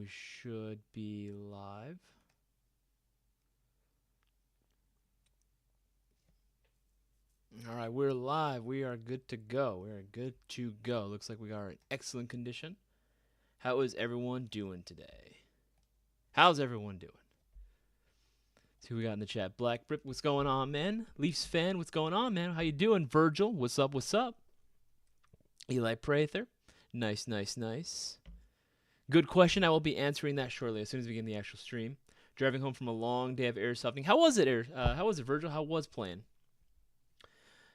we should be live. All right, we're live. We are good to go. We are good to go. Looks like we are in excellent condition. How is everyone doing today? How's everyone doing? See who we got in the chat. Black Brip, what's going on, man? Leafs fan, what's going on, man? How you doing? Virgil, what's up? What's up? Eli Prather, nice, nice, nice. Good question. I will be answering that shortly as soon as we begin the actual stream. Driving home from a long day of airsofting. How was it, how was it, Virgil? How was playing?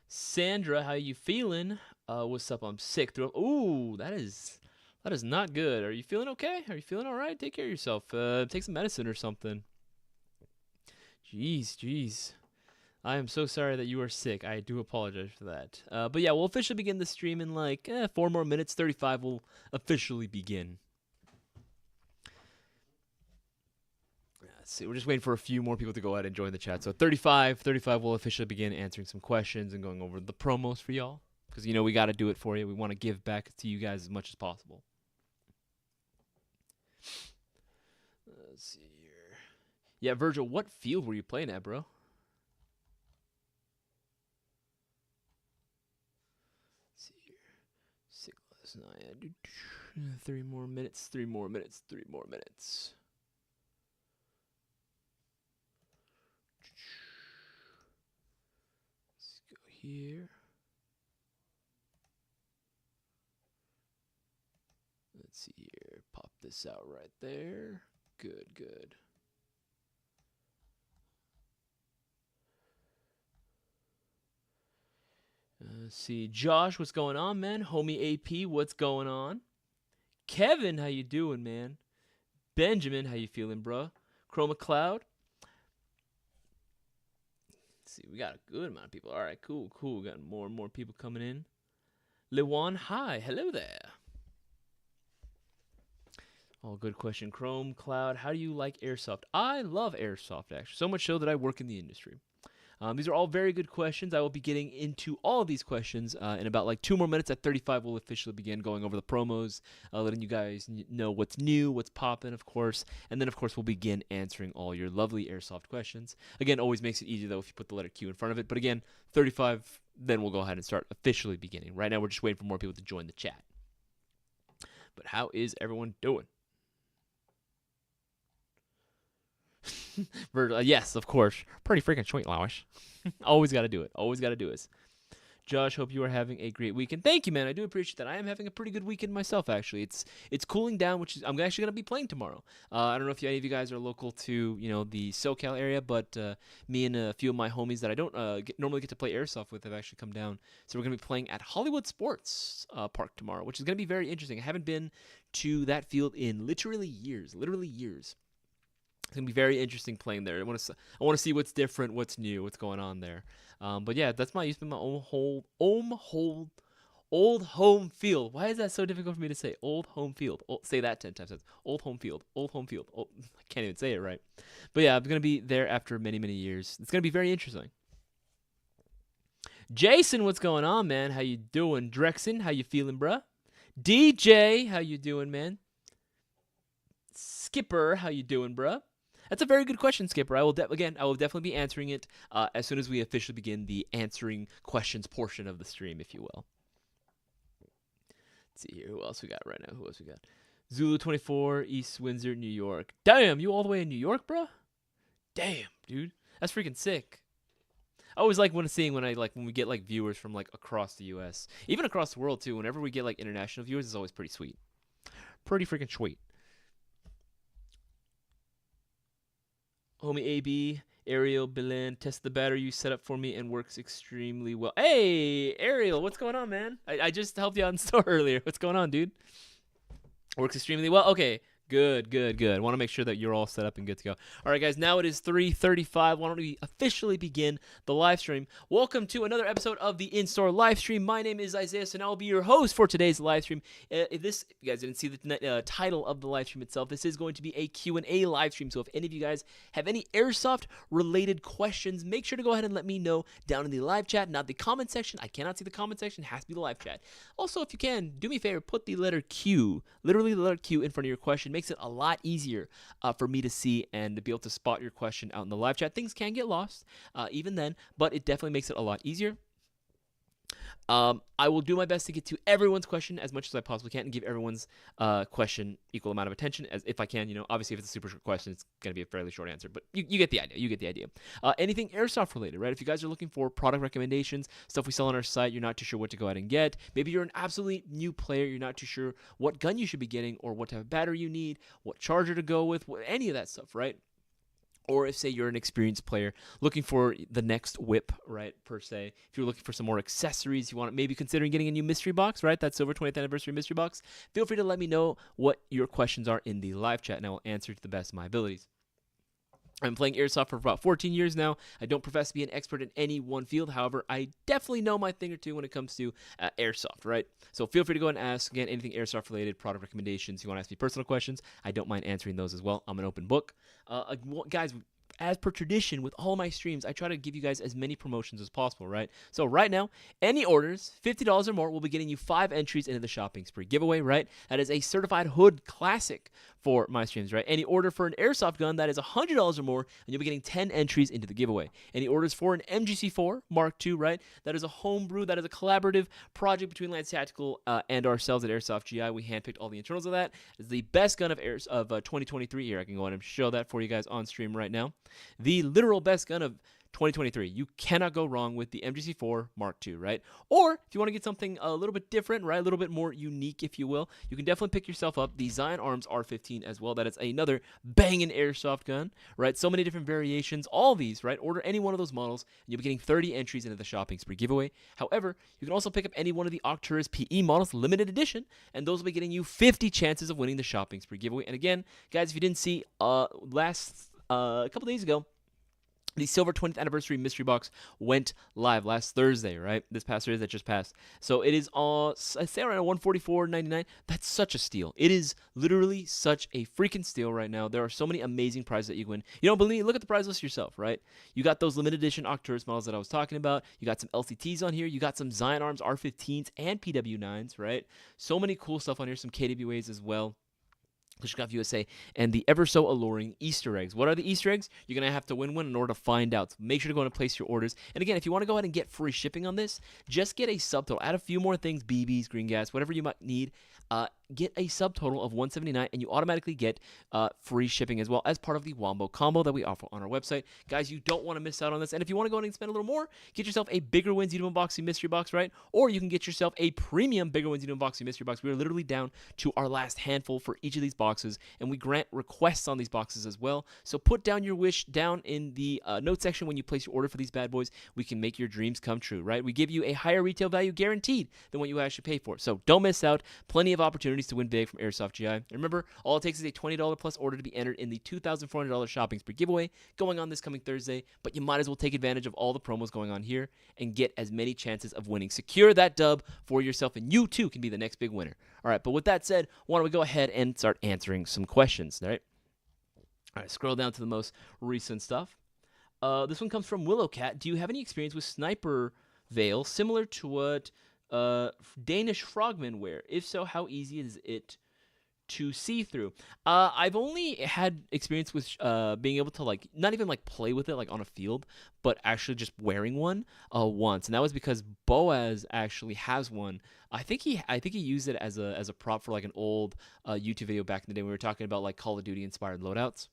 Sandra, how you feeling? What's up? I'm sick. Ooh, that is not good. Are you feeling okay? Are you feeling all right? Take care of yourself. Take some medicine or something. Jeez. I am so sorry that you are sick. I do apologize for that. But yeah, we'll officially begin the stream in like 4 more minutes. 35 will officially begin. Let's see, we're just waiting for a few more people to go ahead and join the chat. So 35 will officially begin answering some questions and going over the promos for y'all. Because, you know, we got to do it for you. We want to give back to you guys as much as possible. Let's see here. Yeah, Virgil, what field were you playing at, bro? Let's see here. 6 last night. 3 more minutes. Here. Let's see here. Pop this out right there. Good. Let's see. Josh, what's going on, man? Homie AP, what's going on? Kevin, how you doing, man? Benjamin, how you feeling, bro? Chroma Cloud. See, we got a good amount of people. All right, cool. We got more and more people coming in. Lewan, hi. Hello there. Oh, good question. Chrome Cloud, how do you like Airsoft? I love Airsoft, actually. So much so that I work in the industry. These are all very good questions. I will be getting into all of these questions in about like 2 more minutes. At 35, we'll officially begin going over the promos, letting you guys know what's new, what's popping, of course. And then, of course, we'll begin answering all your lovely Airsoft questions. Again, always makes it easy, though, if you put the letter Q in front of it. But again, 35, then we'll go ahead and start officially beginning. Right now, we're just waiting for more people to join the chat. But how is everyone doing? Yes, of course. Pretty freaking sweet, Lois. Always got to do it. Josh, hope you are having a great weekend. Thank you, man. I do appreciate that. I am having a pretty good weekend myself, actually. It's cooling down, which is I'm actually going to be playing tomorrow. I don't know if any of you guys are local to, the SoCal area, but me and a few of my homies that I don't normally get to play Airsoft with have actually come down. So we're going to be playing at Hollywood Sports Park tomorrow, which is going to be very interesting. I haven't been to that field in literally years. It's gonna be very interesting playing there. I want to see what's different, what's new, what's going on there. But yeah, that's used to be my old home field. Why is that so difficult for me to say? Old home field. Say that 10 times. Old home field. I can't even say it right. But yeah, I'm gonna be there after many years. It's gonna be very interesting. Jason, what's going on, man? How you doing? Drexen, how you feeling, bruh? DJ, how you doing, man? Skipper, how you doing, bruh? That's a very good question, Skipper. I will definitely be answering it as soon as we officially begin the answering questions portion of the stream, if you will. Let's see here. Who else we got right now? Zulu 24, East Windsor, New York. Damn, you all the way in New York, bro? Damn, dude. That's freaking sick. I always like when we get like viewers from like across the US. Even across the world too. Whenever we get like international viewers, it's always pretty sweet. Pretty freaking sweet. Homie AB, Ariel, Belen, test the battery you set up for me and works extremely well. Hey, Ariel, what's going on, man? I just helped you out in store earlier. What's going on, dude? Works extremely well. Okay, good. I want to make sure that you're all set up and good to go. All right, guys, now it is 3:35. Why don't we officially begin the live stream? Welcome to another episode of the In-Store live stream. My name is Isaias, and I will be your host for today's live stream. If you guys didn't see the title of the live stream itself, this is going to be a Q&A live stream. So if any of you guys have any Airsoft-related questions, make sure to go ahead and let me know down in the live chat, not the comment section. I cannot see the comment section. It has to be the live chat. Also, if you can, do me a favor, put the letter Q, literally the letter Q, in front of your question. makes it a lot easier for me to see and to be able to spot your question out in the live chat. Things can get lost even then, but it definitely makes it a lot easier. I will do my best to get to everyone's question as much as I possibly can and give everyone's question equal amount of attention as if I can. Obviously, if it's a super short question, it's going to be a fairly short answer, but you get the idea. You get the idea. Anything airsoft related, right? If you guys are looking for product recommendations, stuff we sell on our site, you're not too sure what to go out and get. Maybe you're an absolutely new player, you're not too sure what gun you should be getting or what type of battery you need, what charger to go with, any of that stuff, right? Or if, say, you're an experienced player looking for the next whip, right, per se. If you're looking for some more accessories, you want to maybe considering getting a new mystery box, right, that Silver 20th Anniversary mystery box, feel free to let me know what your questions are in the live chat, and I will answer to the best of my abilities. I'm playing Airsoft for about 14 years now. I don't profess to be an expert in any one field. However, I definitely know my thing or two when it comes to Airsoft, right? So feel free to go and ask, again, anything Airsoft related, product recommendations. You want to ask me personal questions, I don't mind answering those as well. I'm an open book. Guys, as per tradition with all my streams, I try to give you guys as many promotions as possible, right? So right now, any orders, $50 or more, will be getting you 5 entries into the shopping spree giveaway, right? That is a certified hood classic for my streams, right? Any order for an airsoft gun, that is $100 or more, and you'll be getting 10 entries into the giveaway. Any orders for an MGC4 Mark II, right? That is a homebrew, that is a collaborative project between Lance Tactical and ourselves at Airsoft GI. We handpicked all the internals of that. It's the best gun of 2023 here. I can go ahead and show that for you guys on stream right now. The literal best gun of 2023. You cannot go wrong with the MGC4 Mark II, right? Or if you want to get something a little bit different, right? A little bit more unique, if you will, you can definitely pick yourself up the Zion Arms R15 as well. That is another banging airsoft gun, right? So many different variations, all these, right? Order any one of those models, and you'll be getting 30 entries into the shopping spree giveaway. However, you can also pick up any one of the Octurus PE models, limited edition, and those will be getting you 50 chances of winning the shopping spree giveaway. And again, guys, if you didn't see a couple days ago, the Silver 20th Anniversary Mystery Box went live last Thursday, right? This past Thursday that just passed. So it is I say around $144.99. That's such a steal. It is literally such a freaking steal right now. There are so many amazing prizes that you win. You don't believe me? Look at the prize list yourself, right? You got those limited edition Octurus models that I was talking about. You got some LCTs on here. You got some Zion Arms R15s and PW9s, right? So many cool stuff on here. Some KWAs as well. Klishkov USA, and the ever so alluring Easter eggs. What are the Easter eggs? You're going to have to win one in order to find out. So make sure to go and place your orders. And again, if you want to go ahead and get free shipping on this, just get a subtotal. Add a few more things, BBs, green gas, whatever you might need. Get a subtotal of $179, and you automatically get free shipping as well as part of the Wombo combo that we offer on our website. Guys, you don't want to miss out on this. And if you want to go ahead and spend a little more, get yourself a Bigger Wins Unum Unboxing Mystery Box, right? Or you can get yourself a premium Bigger Wins Unum Unboxing Mystery Box. We are literally down to our last handful for each of these boxes, and we grant requests on these boxes as well. So put down your wish down in the note section when you place your order for these bad boys. We can make your dreams come true, right? We give you a higher retail value guaranteed than what you actually pay for. So don't miss out. Plenty of opportunities to win big from Airsoft GI. And remember, all it takes is a $20 plus order to be entered in the $2,400 shopping spree giveaway going on this coming Thursday. But you might as well take advantage of all the promos going on here and get as many chances of winning. Secure that dub for yourself, and you too can be the next big winner. All right, but with that said, why don't we go ahead and start answering some questions, all right? All right, scroll down to the most recent stuff. This one comes from Willowcat. Do you have any experience with sniper veil similar to what Danish frogmen wear? If so, how easy is it to see through? I've only had experience with being able to not even play with it on a field, but actually just wearing one once, and that was because Boaz actually has one. I think he used it as a prop for an old YouTube video back in the day when we were talking about Call of Duty inspired loadouts.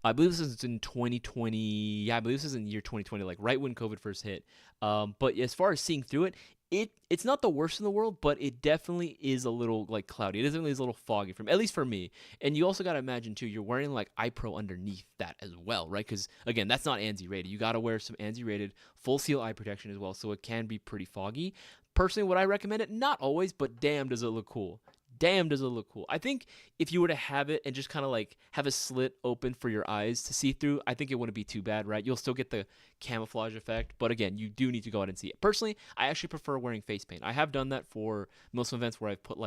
I believe this is in 2020. Yeah, I believe this is in the year 2020, right when COVID first hit. But as far as seeing through it, it's not the worst in the world, but it definitely is a little cloudy. It definitely is a little foggy, at least for me. And you also got to imagine too, you're wearing iPro underneath that as well, right? Because again, that's not ANSI rated. You got to wear some ANSI rated full seal eye protection as well, so it can be pretty foggy. Personally, would I recommend it? Not always, but damn, does it look cool. Damn, does it look cool. I think if you were to have it and just kind of have a slit open for your eyes to see through, I think it wouldn't be too bad, right? You'll still get the camouflage effect, but again, you do need to go out and see it. Personally, I actually prefer wearing face paint. I have done that for most events where I've put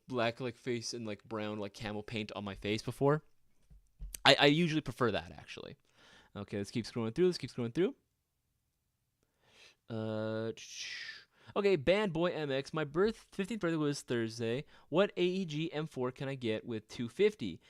black face and brown camel paint on my face before. I usually prefer that, actually. Okay, let's keep scrolling through. Okay, Band Boy MX. My 15th birthday was Thursday. What AEG M4 can I get with 250?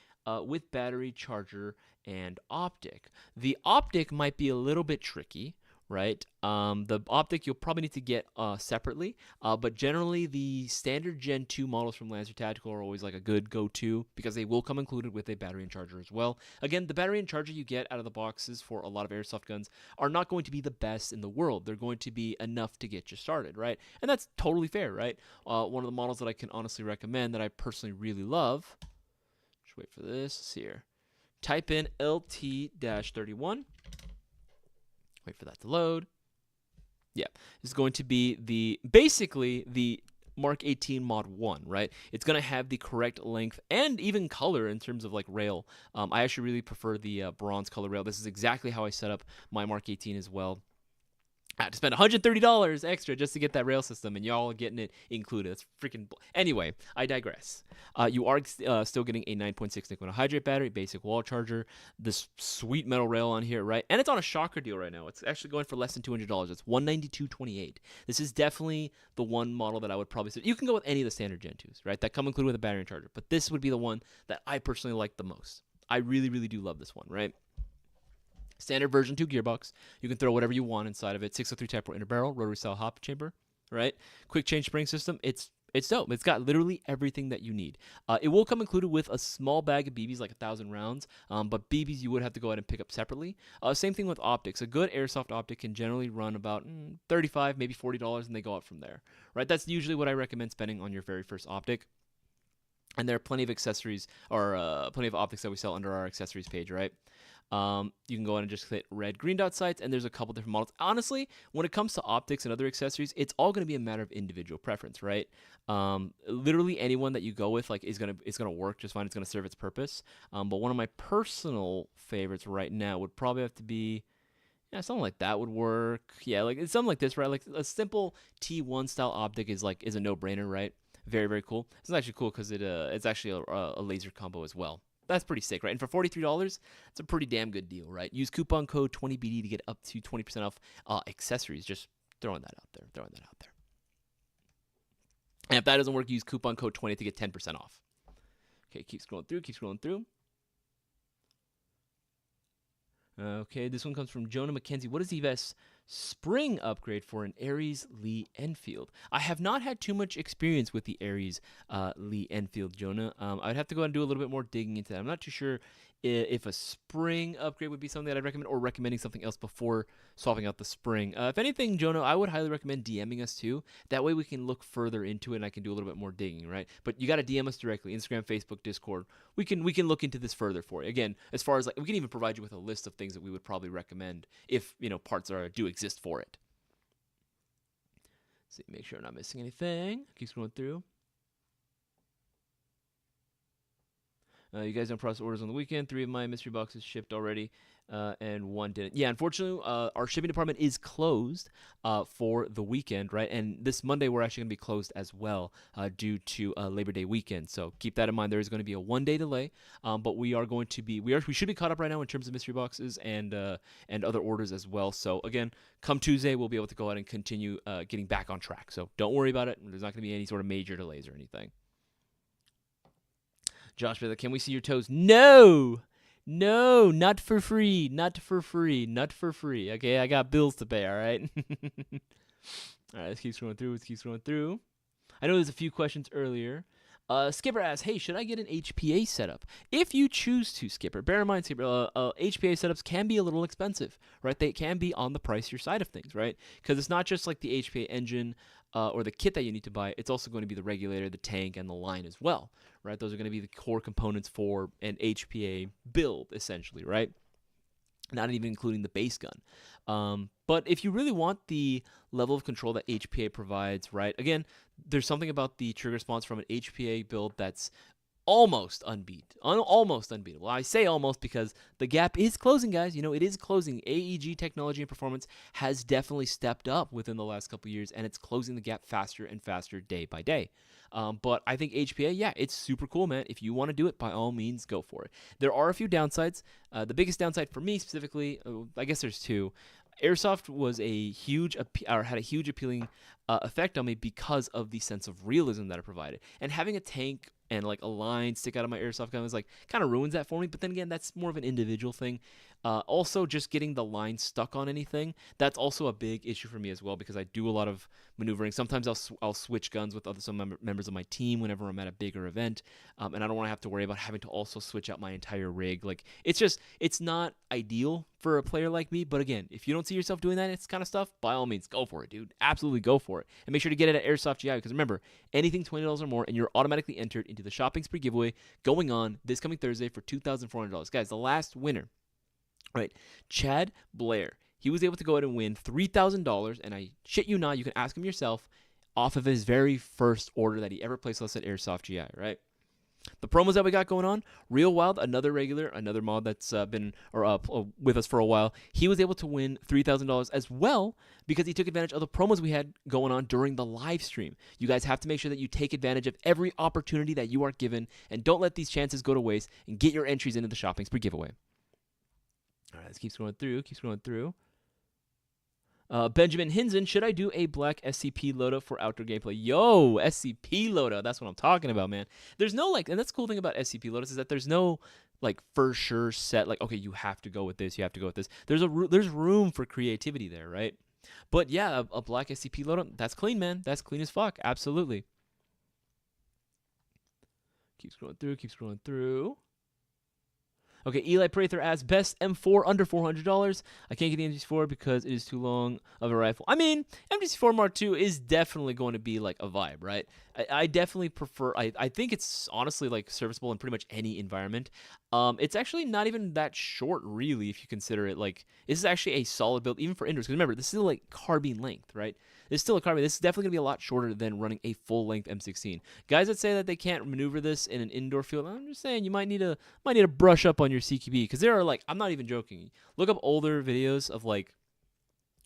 With battery, charger, and optic. The optic might be a little bit tricky, right? The optic you'll probably need to get separately, but generally the standard Gen 2 models from Lancer Tactical are always like a good go-to because they will come included with a battery and charger as well. Again, the battery and charger you get out of the boxes for a lot of airsoft guns are not going to be the best in the world. They're going to be enough to get you started, right? And that's totally fair, right? One of the models that I can honestly recommend that I personally really love. Just wait for this. Let's see here. Type in LT-31. Wait for that to load. Yeah, this is going to be basically the Mark 18 Mod 1, right? It's going to have the correct length and even color in terms of like rail. I actually really prefer the bronze color rail. This is exactly how I set up my Mark 18 as well. I had to spend $130 extra just to get that rail system, and y'all are getting it included. It's freaking... Anyway, I digress. You are still getting a 9.6 nickel hydrate battery, basic wall charger, this sweet metal rail on here, right? And it's on a shocker deal right now. It's actually going for less than $200. It's $192.28. This is definitely the one model that I would probably say. You can go with any of the standard Gen 2s, right? That come included with a battery and charger, but this would be the one that I personally like the most. I really, really do love this one, right? Standard version 2 gearbox. You can throw whatever you want inside of it. 603 Type 4 inner barrel, rotary style hop chamber, right? Quick change spring system. It's dope. It's got literally everything that you need. It will come included with a small bag of BBs, like 1,000 rounds, but BBs you would have to go ahead and pick up separately. Same thing with optics. A good airsoft optic can generally run about $35, maybe $40, and they go up from there, right? That's usually what I recommend spending on your very first optic. And there are plenty of accessories or plenty of optics that we sell under our accessories page, right? You can go in and just hit red, green dot sights, and there's a couple different models. Honestly, when it comes to optics and other accessories, it's all going to be a matter of individual preference, right? Literally anyone that you go with, like, it's gonna work just fine. It's gonna serve its purpose. But one of my personal favorites right now would probably have to be, yeah, something like that would work. Yeah, like it's something like this, right? Like a simple T1 style optic is a no-brainer, right? Very, very cool. It's actually cool because it's actually a laser combo as well. That's pretty sick, right? And for $43, it's a pretty damn good deal, right? Use coupon code 20BD to get up to 20% off accessories. Just throwing that out there. And if that doesn't work, use coupon code 20 to get 10% off. Okay, keep scrolling through. Okay, this one comes from Jonah McKenzie. What is the best spring upgrade for an Ares Lee Enfield? I have not had too much experience with the Ares Lee Enfield, Jonah. I'd have to go and do a little bit more digging into that. I'm not too sure if a spring upgrade would be something that I'd recommend, or recommending something else before swapping out the spring. If anything, Jonah, I would highly recommend DMing us too. That way we can look further into it and I can do a little bit more digging, right? But you got to DM us directly, Instagram, Facebook, Discord. We can look into this further for you. Again, as far as like, we can even provide you with a list of things that we would probably recommend if, parts do exist for it. Let's see, make sure I'm not missing anything. Keep scrolling through. You guys don't process orders on the weekend. 3 of my mystery boxes shipped already, and 1 didn't. Yeah, unfortunately, our shipping department is closed for the weekend, right? And this Monday, we're actually going to be closed as well due to Labor Day weekend. So keep that in mind. There is going to be a 1-day delay, but we are going to be we should be caught up right now in terms of mystery boxes and other orders as well. So again, come Tuesday, we'll be able to go ahead and continue getting back on track. So don't worry about it. There's not going to be any sort of major delays or anything. Josh, can we see your toes? No, not for free. Okay, I got bills to pay, all right? All right, let's keep scrolling through. I know there's a few questions earlier. Skipper asks, hey, should I get an HPA setup? If you choose to, Skipper, bear in mind, Skipper, HPA setups can be a little expensive, right? They can be on the pricier side of things, right? Because it's not just like the HPA engine or the kit that you need to buy. It's also going to be the regulator, the tank, and the line as well, right? Those are going to be the core components for an HPA build, essentially, right? Not even including the base gun. But if you really want the level of control that HPA provides, right? Again, there's something about the trigger response from an HPA build that's almost unbeatable. I say almost because the gap is closing, guys. It is closing. AEG technology and performance has definitely stepped up within the last couple of years, and it's closing the gap faster and faster day by day. But I think HPA, yeah, it's super cool, man. If you want to do it, by all means, go for it. There are a few downsides. The biggest downside for me specifically, I guess there's 2. Airsoft was had a huge appealing effect on me because of the sense of realism that it provided. And having a tank and like a line stick out of my airsoft gun was like kind of ruins that for me. But then again, that's more of an individual thing. Also, just getting the line stuck on anything, that's also a big issue for me as well because I do a lot of maneuvering. Sometimes I'll switch guns with some members of my team whenever I'm at a bigger event, and I don't want to have to worry about having to also switch out my entire rig. Like it's not ideal for a player like me. But again, if you don't see yourself doing that, it's kind of stuff. By all means, go for it, dude. Absolutely go for it, and make sure to get it at Airsoft GI because remember, anything $20 or more, and you're automatically entered into the shopping spree giveaway going on this coming Thursday for $2,400. Guys, the last winner. Right, Chad Blair. He was able to go ahead and win $3,000, and I shit you not, you can ask him yourself, off of his very first order that he ever placed with us at Airsoft GI, right? The promos that we got going on, Real Wild, another mod that's been with us for a while, he was able to win $3,000 as well because he took advantage of the promos we had going on during the live stream. You guys have to make sure that you take advantage of every opportunity that you are given, and don't let these chances go to waste, and get your entries into the shopping spree giveaway. All right, let's keep scrolling through. Benjamin Hinzen, should I do a black SCP loadout for outdoor gameplay? Yo, SCP loadout, that's what I'm talking about, man. There's no, and that's the cool thing about SCP loadouts is that there's no, for sure set, okay, you have to go with this, There's room for creativity there, right? But yeah, a black SCP loadout, that's clean, man. That's clean as fuck, absolutely. Keep scrolling through. Okay, Eli Prather asks, best M4 under $400. I can't get the M64 because it is too long of a rifle. I mean, M64 Mark II is definitely going to be like a vibe, right? I definitely prefer, I think it's honestly like serviceable in pretty much any environment. It's actually not even that short, really, if you consider it. Like, this is actually a solid build, even for indoors. Because remember, this is still like carbine length, right? It's still a carbine. This is definitely going to be a lot shorter than running a full-length M16. Guys that say that they can't maneuver this in an indoor field, I'm just saying you might need to brush up on your CQB because there are I'm not even joking. Look up older videos of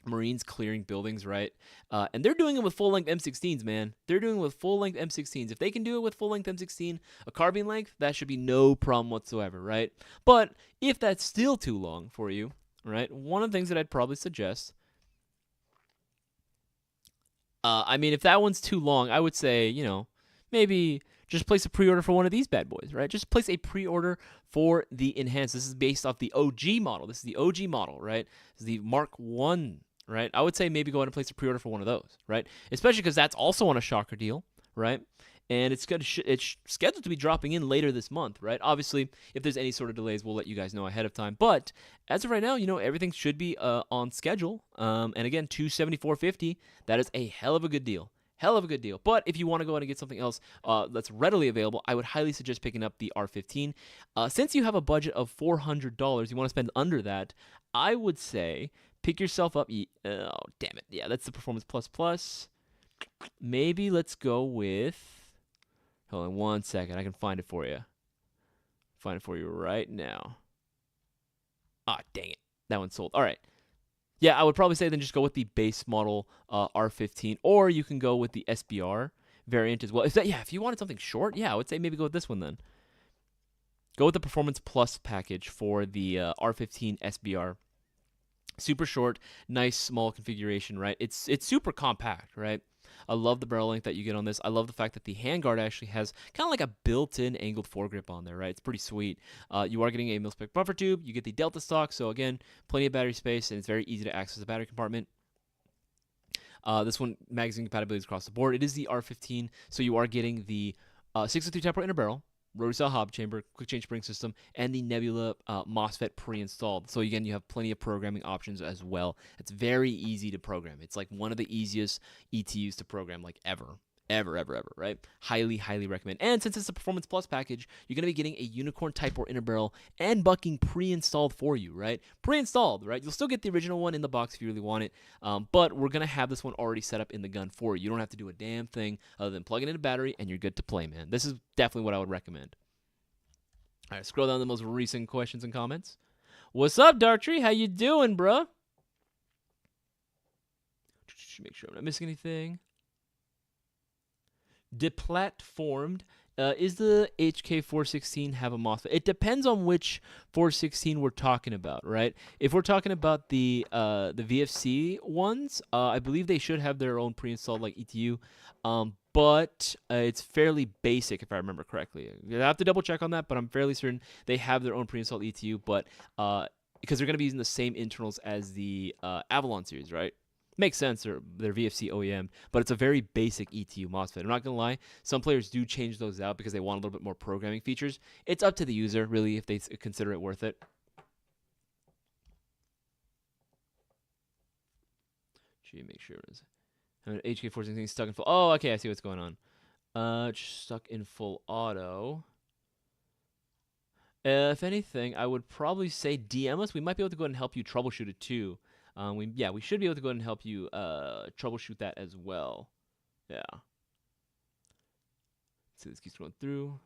Marines clearing buildings, right? And they're doing it with full-length M16s, man. They're doing it with full-length M16s. If they can do it with full-length M16, a carbine length, that should be no problem whatsoever, right? But if that's still too long for you, right, one of the things that I'd probably suggest, I mean, if that one's too long, I would say, maybe just place a pre-order for one of these bad boys, right? Just place a pre-order for the enhanced. This is based off the OG model. This is the OG model, right? This is the Mark 1, right? I would say maybe go ahead and place a pre-order for one of those, right? Especially because that's also on a shocker deal, right? And it's scheduled to be dropping in later this month, right? Obviously, if there's any sort of delays, we'll let you guys know ahead of time. But as of right now, everything should be on schedule. And again, $274.50. That is a hell of a good deal. But if you want to go ahead and get something else that's readily available, I would highly suggest picking up the R15. Since you have a budget of $400, you want to spend under that, I would say pick yourself up. Oh, damn it. Yeah, that's the Performance Plus. Maybe let's go with... Hold on 1 second. I can find it for you. Find it for you right now. Ah, dang it. That one's sold. All right. Yeah, I would probably say then just go with the base model R15, or you can go with the SBR variant as well. If you wanted something short, I would say maybe go with this one then. Go with the Performance Plus package for the R15 SBR. Super short, nice small configuration, right? It's super compact, right? I love the barrel length that you get on this. I love the fact that the handguard actually has kind of like a built-in angled foregrip on there, right? It's pretty sweet. You are getting a mil-spec buffer tube. You get the Delta stock, so again, plenty of battery space, and it's very easy to access the battery compartment. This one, magazine compatibility is across the board. It is the R15, so you are getting the 603 temper inner barrel, rotary style hob chamber, quick change spring system, and the Nebula MOSFET pre-installed. So again, you have plenty of programming options as well. It's very easy to program. It's like one of the easiest ETUs to program ever, right? Highly recommend. And since it's a Performance Plus package, you're going to be getting a Unicorn Type 4 inner barrel and bucking pre-installed for you, right? Pre-installed, right? You'll still get the original one in the box if you really want it, but we're going to have this one already set up in the gun for you. You don't have to do a damn thing other than plug it in a battery, and you're good to play, man. This is definitely what I would recommend. All right, scroll down to the most recent questions and comments. What's up, Darktree? How you doing, bruh? Make sure I'm not missing anything. Deplatformed Is the HK416 have a MOSFET? It depends on which 416 we're talking about, right? If we're talking about the VFC ones, I believe they should have their own pre-installed like ETU, but it's fairly basic if I remember correctly. You have to double check on that, but I'm fairly certain they have their own pre-installed ETU, but because they're going to be using the same internals as the Avalon series, right? Makes sense, they're VFC OEM, but it's a very basic ETU MOSFET. I'm not going to lie, some players do change those out because they want a little bit more programming features. It's up to the user, really, if they consider it worth it. Gee, make sure it is. HK416 stuck in full. Oh, okay, I see what's going on. Stuck in full auto. If anything, I would probably say DM us. We might be able to go ahead and help you troubleshoot it too. We should be able to go ahead and help you troubleshoot that as well. Yeah. So this keeps going through.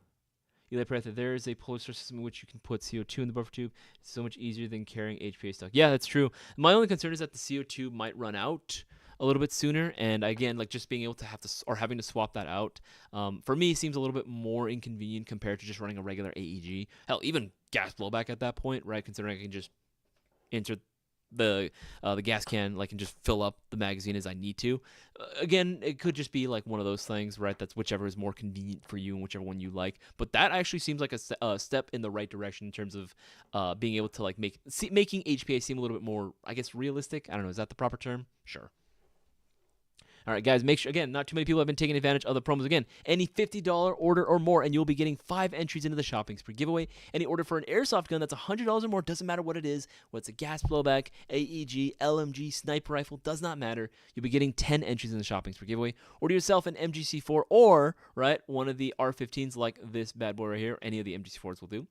Eli Prather, there is a poster system in which you can put CO2 in the buffer tube. It's so much easier than carrying HPA stock. Yeah, that's true. My only concern is that the CO2 might run out a little bit sooner, and again, like just being able to having to swap that out, for me seems a little bit more inconvenient compared to just running a regular AEG. Hell, even gas blowback at that point, right? Considering I can just insert the gas can and just fill up the magazine as I need to. Again, it could just be like one of those things, right? That's whichever is more convenient for you and whichever one you like. But that actually seems like a step in the right direction in terms of being able to making HPA seem a little bit more, I guess, realistic. I don't know. Is that the proper term? Sure. All right, guys, make sure, again, not too many people have been taking advantage of the promos. Again, any $50 order or more, and you'll be getting 5 entries into the shopping spree giveaway. Any order for an airsoft gun that's $100 or more, doesn't matter what it is, whether it's a gas blowback, AEG, LMG, sniper rifle, does not matter. You'll be getting 10 entries in the shopping spree giveaway. Order yourself an MGC4 or, right, one of the R15s like this bad boy right here. Any of the MGC4s will do.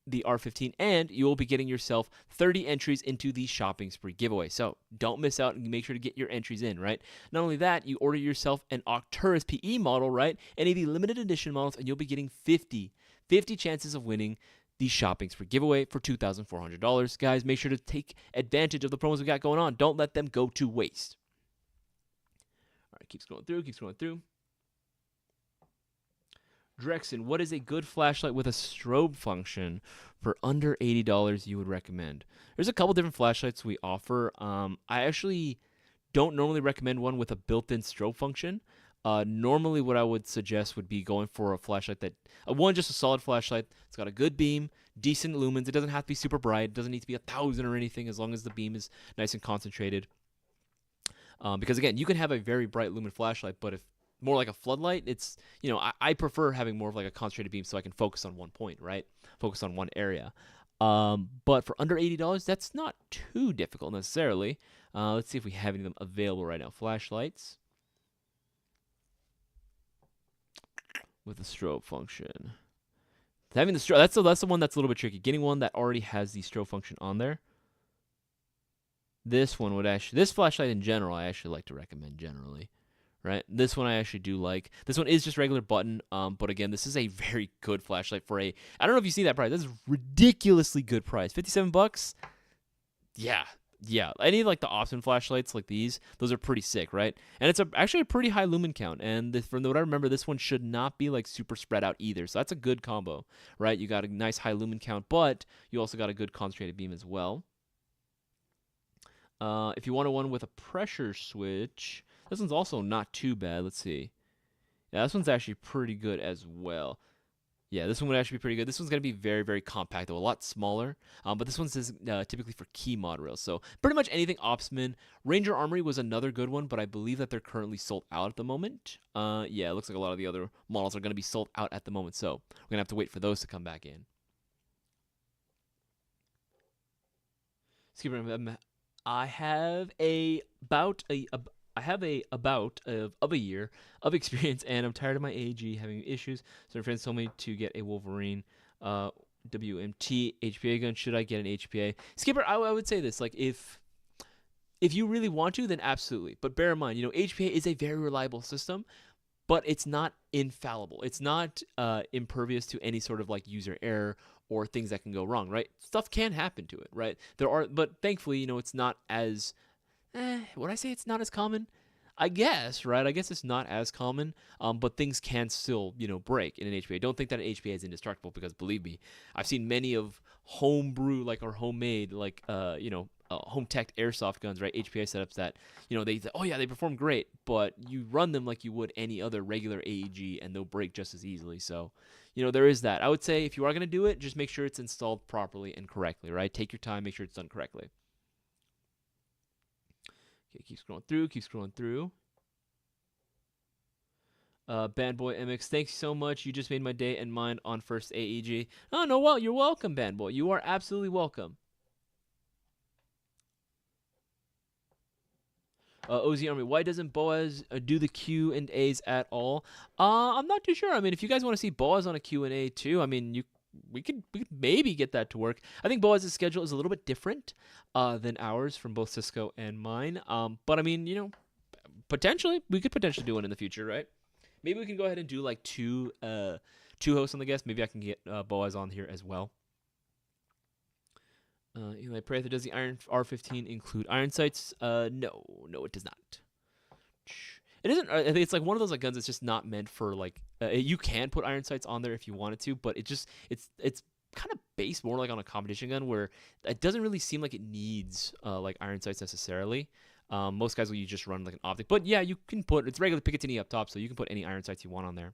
The R15, and you will be getting yourself 30 entries into the shopping spree giveaway. So don't miss out and make sure to get your entries in, right? Not only that, you order yourself an Arcturus PE model, right? Any of the limited edition models, and you'll be getting 50 chances of winning the shopping spree giveaway for $2,400. Guys, make sure to take advantage of the promos we got going on. Don't let them go to waste. All right, keeps going through. Drexen, what is a good flashlight with a strobe function for under $80 you would recommend? There's a couple different flashlights we offer. I actually don't normally recommend one with a built-in strobe function. Normally what I would suggest would be going for a flashlight just a solid flashlight. It's got a good beam, decent lumens. It doesn't have to be super bright. It doesn't need to be 1,000 or anything as long as the beam is nice and concentrated. Because again, you can have a very bright lumen flashlight, but if more like a floodlight, it's, I prefer having more of like a concentrated beam so I can focus on one point, right? Focus on one area. But for under $80, that's not too difficult necessarily. Let's see if we have any of them available right now. Flashlights with a strobe function. Having the strobe, that's the one that's a little bit tricky. Getting one that already has the strobe function on there. This flashlight in general, I actually like to recommend generally. Right, this one I actually do like. This one is just regular button, but again, this is a very good flashlight for I don't know if you see that price. This is ridiculously good price. $57. Yeah. Any like the Optimum flashlights like these, those are pretty sick, right? And it's actually a pretty high lumen count. And from what I remember, this one should not be like super spread out either. So that's a good combo, right? You got a nice high lumen count, but you also got a good concentrated beam as well. If you wanted one with a pressure switch, this one's also not too bad. Let's see. Yeah, this one's actually pretty good as well. Yeah, this one would actually be pretty good. This one's going to be very, very compact, though, a lot smaller. But this one's typically for key mod rails. So pretty much anything Opsman. Ranger Armory was another good one, but I believe that they're currently sold out at the moment. Yeah, it looks like a lot of the other models are going to be sold out at the moment. So we're going to have to wait for those to come back in. I have about a year of experience, and I'm tired of my AEG having issues. So my friends told me to get a Wolverine WMT HPA gun. Should I get an HPA? Skipper, I would say this: like if you really want to, then absolutely. But bear in mind, HPA is a very reliable system, but it's not infallible. It's not impervious to any sort of like user error or things that can go wrong, right? Stuff can happen to it, right? But thankfully, it's not as would I say it's not as common? I guess, right? I guess it's not as common, but things can still, break in an HPA. Don't think that an HPA is indestructible because believe me, I've seen many of homebrew, like or homemade, like home tech airsoft guns, right? HPA setups that, oh yeah, they perform great, but you run them like you would any other regular AEG, and they'll break just as easily. So, there is that. I would say if you are gonna do it, just make sure it's installed properly and correctly, right? Take your time, make sure it's done correctly. Okay, keep scrolling through. Band Boy MX, thanks so much. You just made my day and mine on first AEG. Oh, no, well, you're welcome, Band Boy. You are absolutely welcome. OZ Army, why doesn't Boaz do the Q&As at all? I'm not too sure. I mean, if you guys want to see Boaz on a Q&A too, I mean, we could maybe get that to work. I think Boaz's schedule is a little bit different than ours from both Cisco and mine. But I mean, we could potentially do one in the future, right? Maybe we can go ahead and do like two hosts on the guest. Maybe I can get Boaz on here as well. Eli Prather, does the Iron R15 include iron sights? No, it does not. It isn't. I think it's like one of those like guns that's just not meant for like. You can put iron sights on there if you wanted to, but it's kind of based more like on a competition gun where it doesn't really seem like it needs like iron sights necessarily. Most guys will just run like an optic, but yeah, you can put it's regular Picatinny up top, so you can put any iron sights you want on there.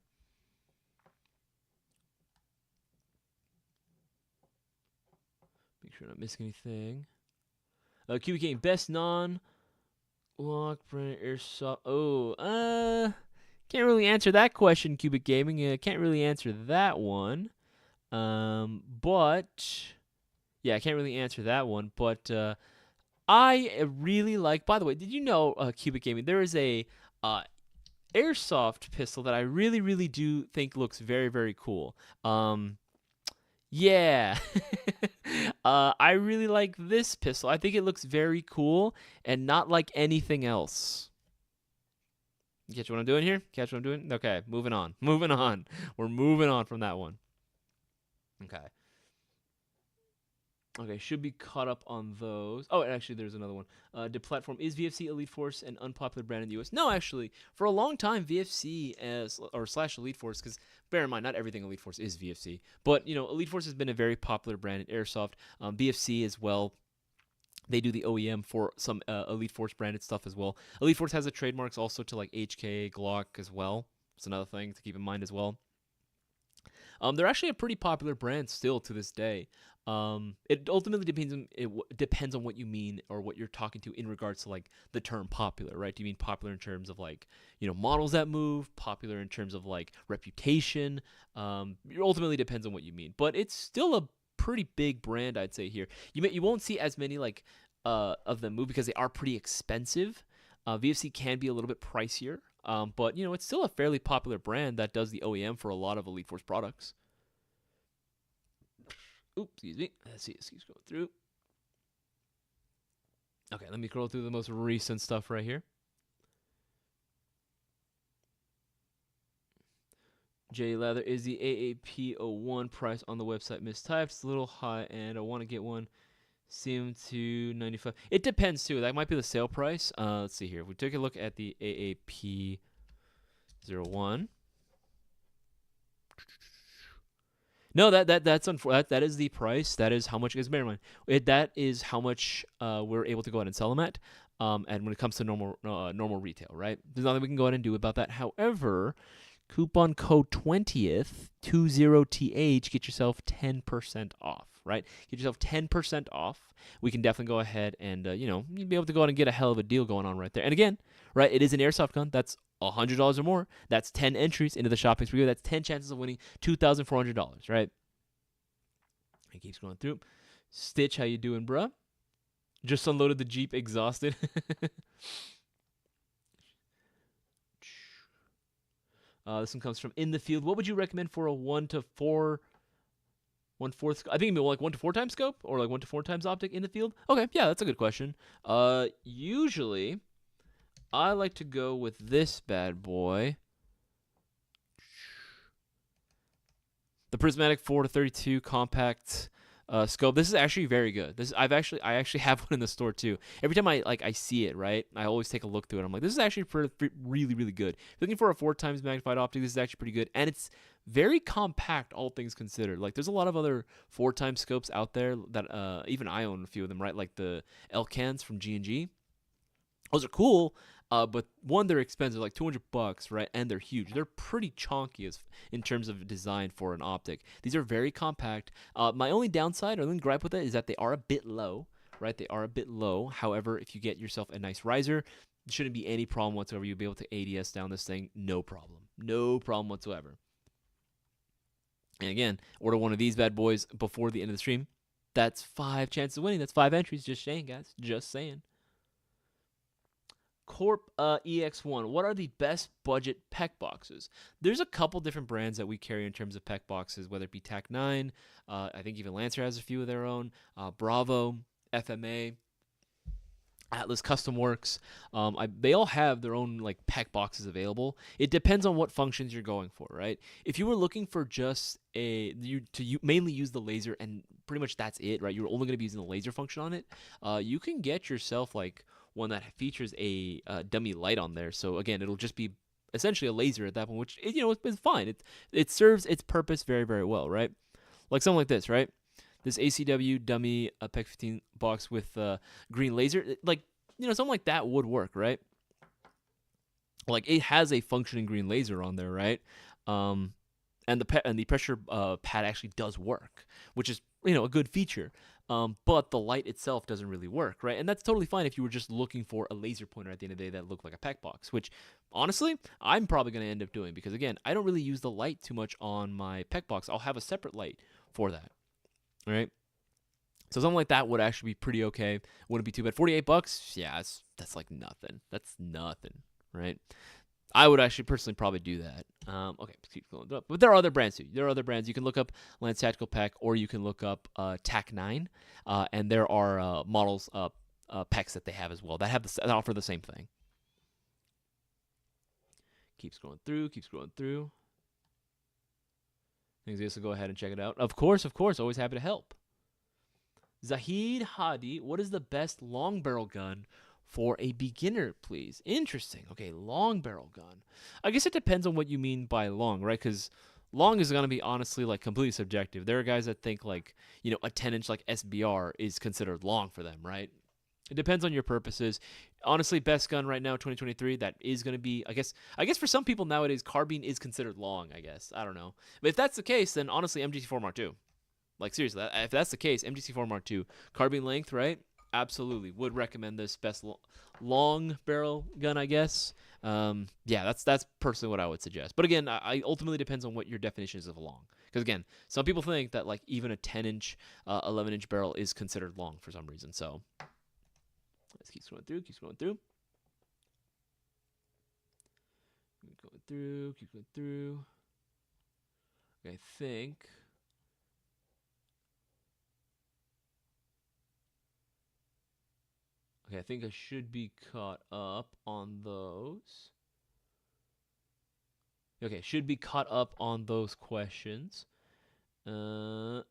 Make sure I'm not missing anything. QB Game, best non-lock brand airsoft. Can't really answer that question, Cubic Gaming. Can't really answer that one. But yeah, I can't really answer that one. But I really like. By the way, did you know, Cubic Gaming? There is a airsoft pistol that I really, really do think looks very, very cool. Yeah. I really like this pistol. I think it looks very cool and not like anything else. Catch what I'm doing here? Catch what I'm doing? Okay, moving on. We're moving on from that one. Okay, should be caught up on those. Oh, actually, there's another one. The platform is VFC Elite Force an unpopular brand in the US? No, actually, for a long time, VFC / Elite Force, because bear in mind, not everything Elite Force is VFC, but Elite Force has been a very popular brand in airsoft. VFC as well. They do the OEM for some Elite Force branded stuff as well. Elite Force has the trademarks also to like HK, Glock as well. It's another thing to keep in mind as well. They're actually a pretty popular brand still to this day. It ultimately depends on what you mean or what you're talking to in regards to like the term popular, right? Do you mean popular in terms of like models that move? Popular in terms of like reputation? It ultimately depends on what you mean, but it's still a pretty big brand, I'd say here. You won't see as many like of them move because they are pretty expensive. VFC can be a little bit pricier. But it's still a fairly popular brand that does the OEM for a lot of Elite Force products. Oops, excuse me. Let's see. Let's keep going through. Okay, let me scroll through the most recent stuff right here. J Leather, is the AAP01 price on the website mistyped? It's a little high, and I want to get one. Seem to 95. It depends too. That might be the sale price. Let's see here. If we take a look at the AAP01. No, that is the price. That is how much. Because bear in mind, that is how much we're able to go ahead and sell them at. And when it comes to normal retail, right? There's nothing we can go ahead and do about that. However, coupon code 20th 20th, get yourself 10% off. Right? Get yourself 10% off. We can definitely go ahead and, you'd be able to go out and get a hell of a deal going on right there. And again, right, it is an airsoft gun. That's $100 or more. That's 10 entries into the shopping spree. That's 10 chances of winning $2,400, right? It keeps going through. Stitch, how you doing, bruh? Just unloaded the Jeep, exhausted. This one comes from In the Field. What would you recommend for a 1 to 4... 1/4. I think like 1 to 4 times scope or like 1 to 4 times optic in the field. Okay, yeah, that's a good question. Usually, I like to go with this bad boy, the Prismatic 4 to 32 compact scope. This is actually very good. I actually have one in the store too. Every time I see it, right, I always take a look through it. I'm like, this is actually really really good. If you're looking for a 4x magnified optic, this is actually pretty good, and it's very compact, all things considered. Like, there's a lot of other 4x scopes out there that even I own a few of them, right? Like the Elcans from G&G. Those are cool, but one, they're expensive, like $200, right? And they're huge. They're pretty chonky in terms of design for an optic. These are very compact. My only downside or only gripe with it is that they are a bit low, right? They are a bit low. However, if you get yourself a nice riser, there shouldn't be any problem whatsoever. You'll be able to ADS down this thing, no problem. No problem whatsoever. And again, order one of these bad boys before the end of the stream. That's 5 chances of winning. That's 5 entries. Just saying, guys. Just saying. Corp EX1, what are the best budget PEC boxes? There's a couple different brands that we carry in terms of PEC boxes, whether it be TAC9, I think even Lancer has a few of their own, Bravo, FMA, Atlas Custom Works. They all have their own like PEC boxes available. It depends on what functions you're going for, right? If you were looking for just mainly use the laser and pretty much that's it, right? You're only going to be using the laser function on it. You can get yourself like one that features a dummy light on there. So again, it'll just be essentially a laser at that point, which is fine. It serves its purpose very very well, right? Like something like this, right? This ACW dummy PEC 15 box with green laser, like something like that would work, right? Like it has a functioning green laser on there, right? And the pressure pad actually does work, which is a good feature. But the light itself doesn't really work, right? And that's totally fine if you were just looking for a laser pointer at the end of the day that looked like a PEC box, which honestly, I'm probably going to end up doing because, again, I don't really use the light too much on my PEC box. I'll have a separate light for that, right? So something like that would actually be pretty okay. Wouldn't be too bad. $48, yeah, that's like nothing. That's nothing, right? I would actually personally probably do that. Okay, keep going up. But there are other brands too. There are other brands. You can look up Lance Tactical PEC, or you can look up TAC9, and there are models, PECs that they have as well that offer the same thing. Keep scrolling through. Keep scrolling through. Things just to go ahead and check it out. Of course. Always happy to help. Zahid Hadi, what is the best long barrel gun for a beginner, please? Interesting. Okay, long barrel gun. I guess it depends on what you mean by long, right? Because long is going to be honestly like completely subjective. There are guys that think like, a 10-inch like SBR is considered long for them, right? It depends on your purposes. Honestly, best gun right now, 2023, that is going to be, I guess for some people nowadays, carbine is considered long, I guess. I don't know. But if that's the case, then honestly, MGC4 Mark II. Like seriously, if that's the case, MGC4 Mark II, carbine length, right? Absolutely would recommend this best long barrel gun, I guess. Yeah, that's personally what I would suggest. But again, I ultimately depends on what your definition is of long. Because again, some people think that like even a 10-inch, 11-inch barrel is considered long for some reason. So let's keep scrolling through. Keep going through. I think. Okay, I think I should be caught up on those. Okay, should be caught up on those questions. Yeah,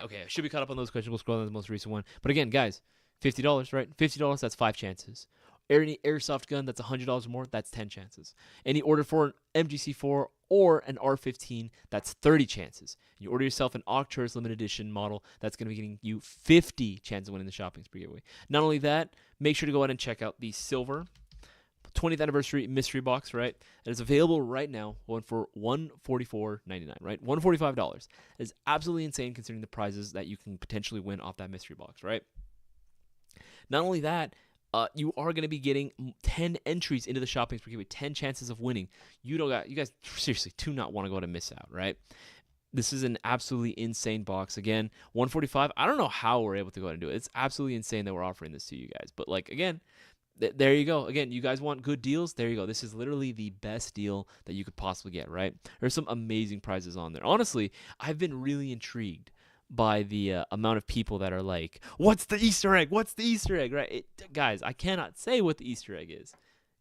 okay, I should be caught up on those questions. We'll scroll down to the most recent one. But again, guys, $50, right? $50, that's 5 chances. Any airsoft gun that's $100 or more, that's 10 chances. Any order for an MGC4 or an R15, that's 30 chances. You order yourself an Octourus limited edition model, that's going to be getting you 50 chances of winning the shopping spree giveaway. Not only that, make sure to go ahead and check out the silver 20th anniversary mystery box, right? It is available right now, going for $144.99, right? $145. It is absolutely insane considering the prizes that you can potentially win off that mystery box, right? Not only that, you are going to be getting 10 entries into the shopping spree with 10 chances of winning. You guys seriously do not want to go to miss out, right? This is an absolutely insane box. Again, $145. I don't know how we're able to go ahead and do it. It's absolutely insane that we're offering this to you guys. But like again, there you go. Again, you guys want good deals? There you go. This is literally the best deal that you could possibly get, right? There's some amazing prizes on there. Honestly, I've been really intrigued by the amount of people that are like, what's the Easter egg? What's the Easter egg, right? Guys, I cannot say what the Easter egg is.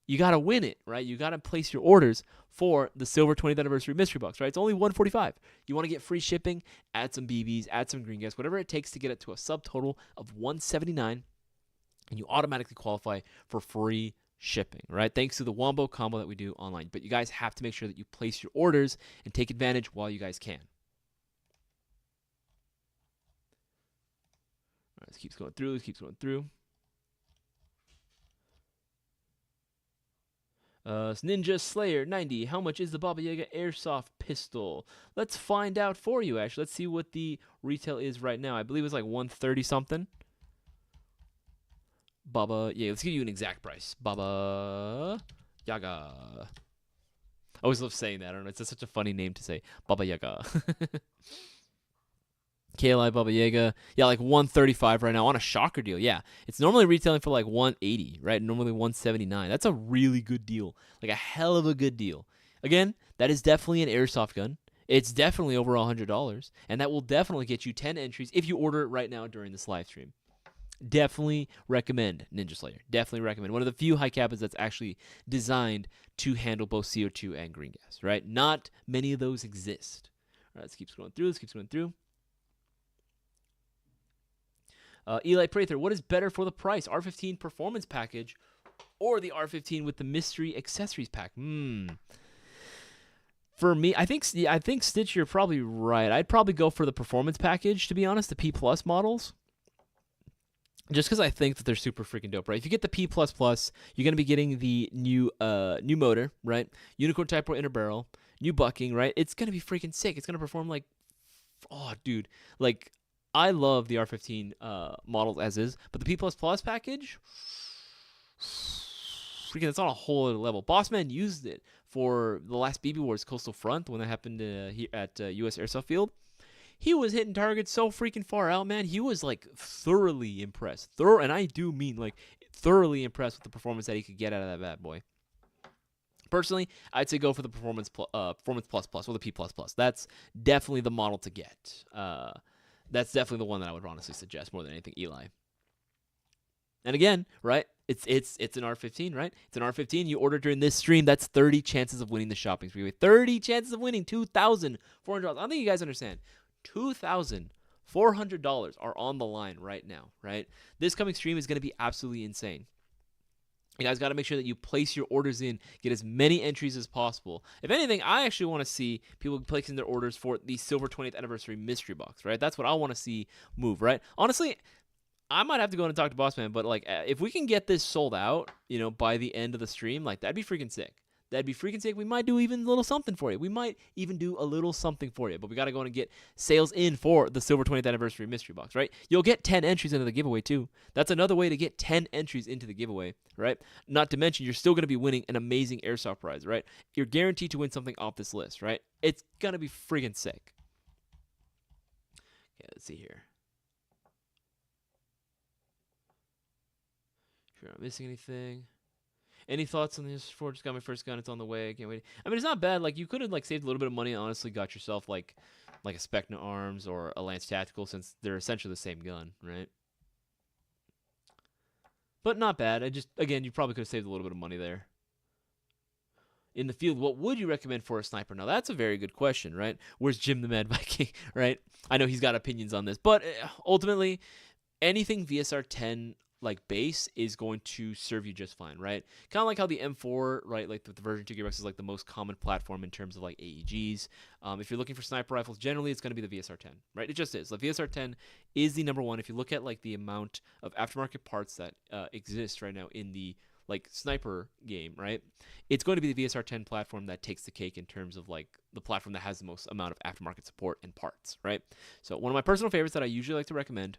you got to win it, right? You got to place your orders for the silver 20th anniversary mystery box, right? It's only $145. You want to get free shipping, add some BBs, add some green gas, whatever it takes to get it to a subtotal of $179, and you automatically qualify for free shipping, right? Thanks to the Wombo combo that we do online. But you guys have to make sure that you place your orders and take advantage while you guys can. All right, this keeps going through. Ninja Slayer 90. How much is the Baba Yaga Airsoft pistol? Let's find out for you, actually. Let's see what the retail is right now. I believe it's like 130 something. Baba, yeah, let's give you an exact price. Baba Yaga. I always love saying that. I don't know. It's just such a funny name to say. Baba Yaga. KLI Baba Yaga. Yeah, like 135 right now on a shocker deal. Yeah. It's normally retailing for like 180, right? Normally 179. That's a really good deal. Like a hell of a good deal. Again, that is definitely an airsoft gun. It's definitely over $100, and that will definitely get you 10 entries if you order it right now during this live stream. Definitely recommend Ninja Slayer. Definitely recommend. One of the few high cabins that's actually designed to handle both CO2 and green gas, right? Not many of those exist. All right, let's keep scrolling through. Eli Prather, what is better for the price? R15 performance package or the R15 with the mystery accessories pack? For me, I think Stitch, you're probably right. I'd probably go for the performance package, to be honest, the P+ models. Just because I think that they're super freaking dope, right? If you get the P++, you're going to be getting the new motor, right? Unicorn Type Pro inner barrel, new bucking, right? It's going to be freaking sick. It's going to perform like, oh, dude. Like, I love the R15 models as is, but the P++ package, freaking, it's on a whole other level. Bossman used it for the last BB Wars Coastal Front when that happened here at US Airsoft Field. He was hitting targets so freaking far out, man. He was like thoroughly impressed. And I do mean like thoroughly impressed with the performance that he could get out of that bad boy. Personally, I'd say go for the Performance Plus or the P++. That's definitely the model to get. That's definitely the one that I would honestly suggest more than anything, Eli. And again, right? It's an R15, right? It's an R15. You order during this stream, that's 30 chances of winning the shopping spree. 30 chances of winning $2,400. I don't think you guys understand. $2,400 are on the line right now, right? This coming stream is going to be absolutely insane. You guys got to make sure that you place your orders in, get as many entries as possible. If anything, I actually want to see people placing their orders for the Silver 20th Anniversary Mystery Box, right? That's what I want to see move, right? Honestly, I might have to go in and talk to Bossman, but like, if we can get this sold out, by the end of the stream, like, that'd be freaking sick. That'd be freaking sick. We might do even a little something for you. But we got to go in and get sales in for the Silver 20th Anniversary Mystery Box, right? You'll get 10 entries into the giveaway, too. That's another way to get 10 entries into the giveaway, right? Not to mention, you're still going to be winning an amazing airsoft prize, right? You're guaranteed to win something off this list, right? It's going to be freaking sick. Okay, let's see here. Sure, I'm missing anything. Any thoughts on this? Just got my first gun. It's on the way. I can't wait. I mean, it's not bad. Like, you could have like saved a little bit of money and honestly got yourself like a Specna Arms or a Lance Tactical, since they're essentially the same gun, right? But not bad. Again, you probably could have saved a little bit of money there. In the field, what would you recommend for a sniper? Now, that's a very good question, right? Where's Jim the Mad Viking, right? I know he's got opinions on this, but ultimately, anything VSR 10 like base is going to serve you just fine, right? Kind of like how the M4, right, like the version 2 gearbox is like the most common platform in terms of like AEGs. If you're looking for sniper rifles, generally it's going to be the VSR 10, right? It just is. The VSR 10 is the number one. If you look at like the amount of aftermarket parts that exist right now in the like sniper game, right? It's going to be the VSR 10 platform that takes the cake in terms of like the platform that has the most amount of aftermarket support and parts, right? So one of my personal favorites that I usually like to recommend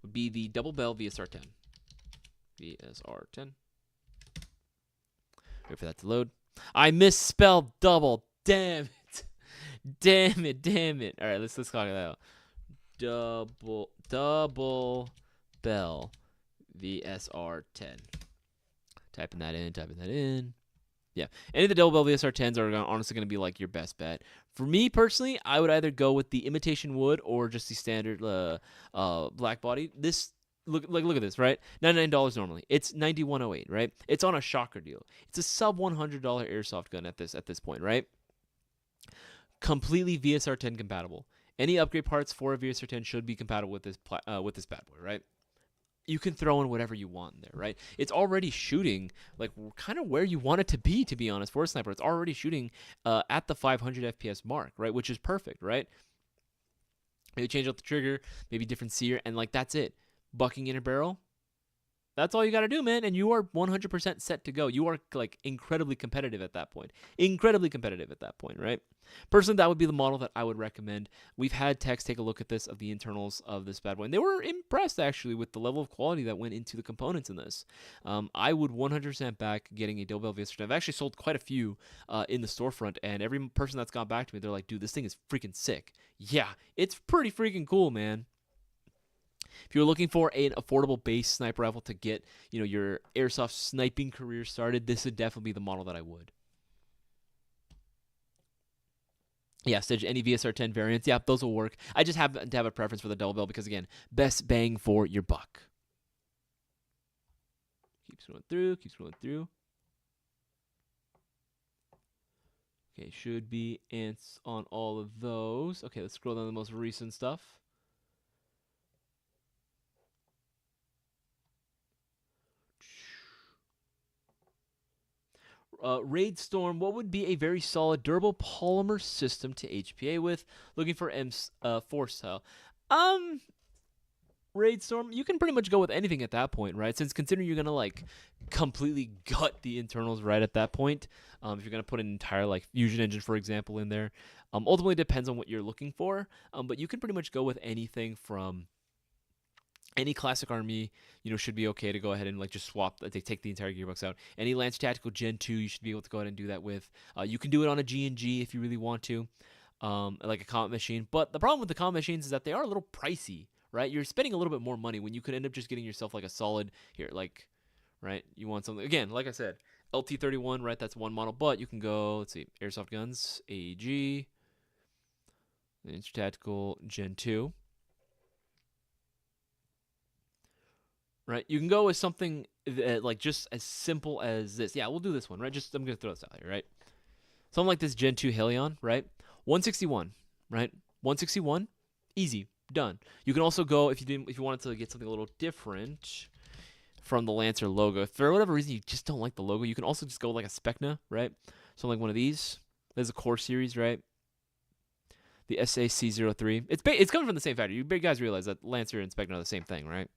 would be the Double Bell VSR 10. VSR 10. Wait for that to load. I misspelled double. Damn it. Damn it. All right, let's call it out. Double Bell VSR 10. Typing that in. Yeah, any of the Double Bell VSR 10s are honestly going to be like your best bet. For me personally, I would either go with the imitation wood or just the standard black body. This look at this, right? $99 normally. It's $91.08, right? It's on a shocker deal. It's a sub $100 airsoft gun at this point, right? Completely VSR10 compatible. Any upgrade parts for a VSR10 should be compatible with this bad boy, right? You can throw in whatever you want in there, right? It's already shooting like kind of where you want it to be honest, for a sniper. It's already shooting at the 500 FPS mark, right? Which is perfect, right? Maybe change out the trigger, maybe different sear, and like that's it. Bucking inner barrel. That's all you got to do, man, and you are 100% set to go. You are like incredibly competitive at that point. Incredibly competitive at that point, right? Personally, that would be the model that I would recommend. We've had techs take a look at this, of the internals of this bad boy, and they were impressed actually with the level of quality that went into the components in this. I would 100% back getting a double barrel VSR. I've actually sold quite a few in the storefront, and every person that's gone back to me, they're like, dude, this thing is freaking sick. Yeah, it's pretty freaking cool, man. If you're looking for an affordable base sniper rifle to get, your airsoft sniping career started, this would definitely be the model that I would. Yeah, Stitch, any VSR10 variants, yeah, those will work. I just happen to have a preference for the double barrel because, again, best bang for your buck. Keep scrolling through. Okay, should be ants on all of those. Okay, let's scroll down to the most recent stuff. Raid Storm, what would be a very solid, durable polymer system to HPA with? Looking for M4 style. Raid Storm, you can pretty much go with anything at that point, right? Since considering you're going to, like, completely gut the internals right at that point, if you're going to put an entire, like, fusion engine, for example, in there. Ultimately, depends on what you're looking for, but you can pretty much go with anything from... Any classic army, should be okay to go ahead and like just swap, take the entire gearbox out. Any Lance Tactical Gen 2, you should be able to go ahead and do that with. You can do it on a G&G if you really want to, like a Comet machine. But the problem with the Comet machines is that they are a little pricey, right? You're spending a little bit more money when you could end up just getting yourself like a solid, right? You want something, again, like I said, LT31, right? That's one model, but you can go, let's see, Airsoft Guns, AEG, Lance Tactical Gen 2. Right, you can go with something like just as simple as this. Yeah, we'll do this one, right? I'm gonna throw this out here, right? Something like this Gen 2 Helion, right? 161, right? 161, easy, done. You can also go if you wanted to get something a little different from the Lancer logo. If for whatever reason you just don't like the logo, you can also just go like a Specna, right? Something like one of these. There's a core series, right? The SAC03. It's coming from the same factory. You big guys realize that Lancer and Specna are the same thing, right?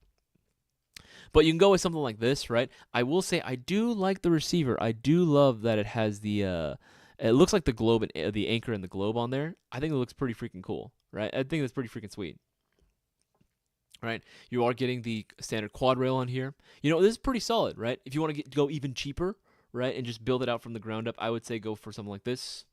But you can go with something like this, right? I will say I do like the receiver. I do love that it has the, it looks like the globe and the anchor and the globe on there. I think it looks pretty freaking cool, right? I think that's pretty freaking sweet. Right? You are getting the standard quad rail on here. This is pretty solid, right? If you want to go even cheaper, right, and just build it out from the ground up, I would say go for something like this.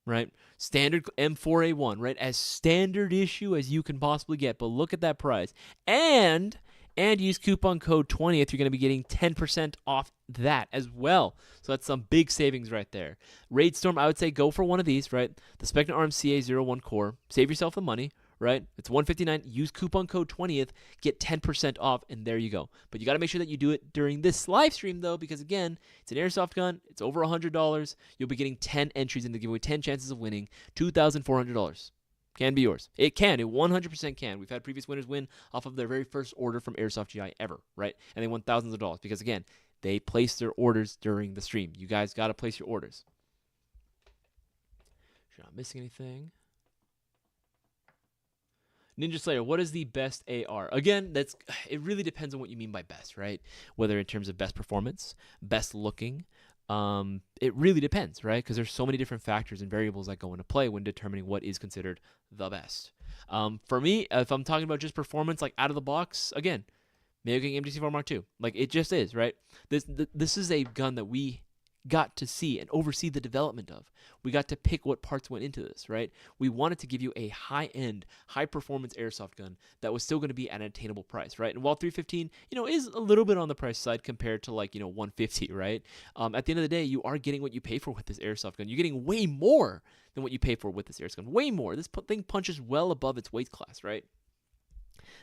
Right? Standard M4A1, right? As standard issue as you can possibly get. But look at that price. And use coupon code 20th. You're going to be getting 10% off that as well. So that's some big savings right there. Raid Storm, I would say go for one of these, right? The Specna RMCA01 core. Save yourself the money, right? It's $159. Use coupon code 20th. Get 10% off, and there you go. But you got to make sure that you do it during this live stream, though, because, again, it's an airsoft gun. It's over $100. You'll be getting 10 entries in the giveaway, 10 chances of winning, $2,400. Can be yours. It can. It 100% can. We've had previous winners win off of their very first order from Airsoft GI ever, right? And they won thousands of dollars because, again, they placed their orders during the stream. You guys got to place your orders. Sure, I'm not missing anything. Ninja Slayer, what is the best AR? Again, it really depends on what you mean by best, right? Whether in terms of best performance, best looking. It really depends, right? Because there's so many different factors and variables that go into play when determining what is considered the best. For me, if I'm talking about just performance, like out of the box, again, Mayo Gang MDC4 Mark II. Like, it just is, right? This is a gun that we got to see and oversee the development of. We got to pick what parts went into this, right? We wanted to give you a high-end, high-performance airsoft gun that was still going to be at an attainable price, right? And while 315, is a little bit on the price side compared to like, 150, right? At the end of the day, you are getting what you pay for with this airsoft gun. You're getting way more than what you pay for with this airsoft gun. Way more. This thing punches well above its weight class, right?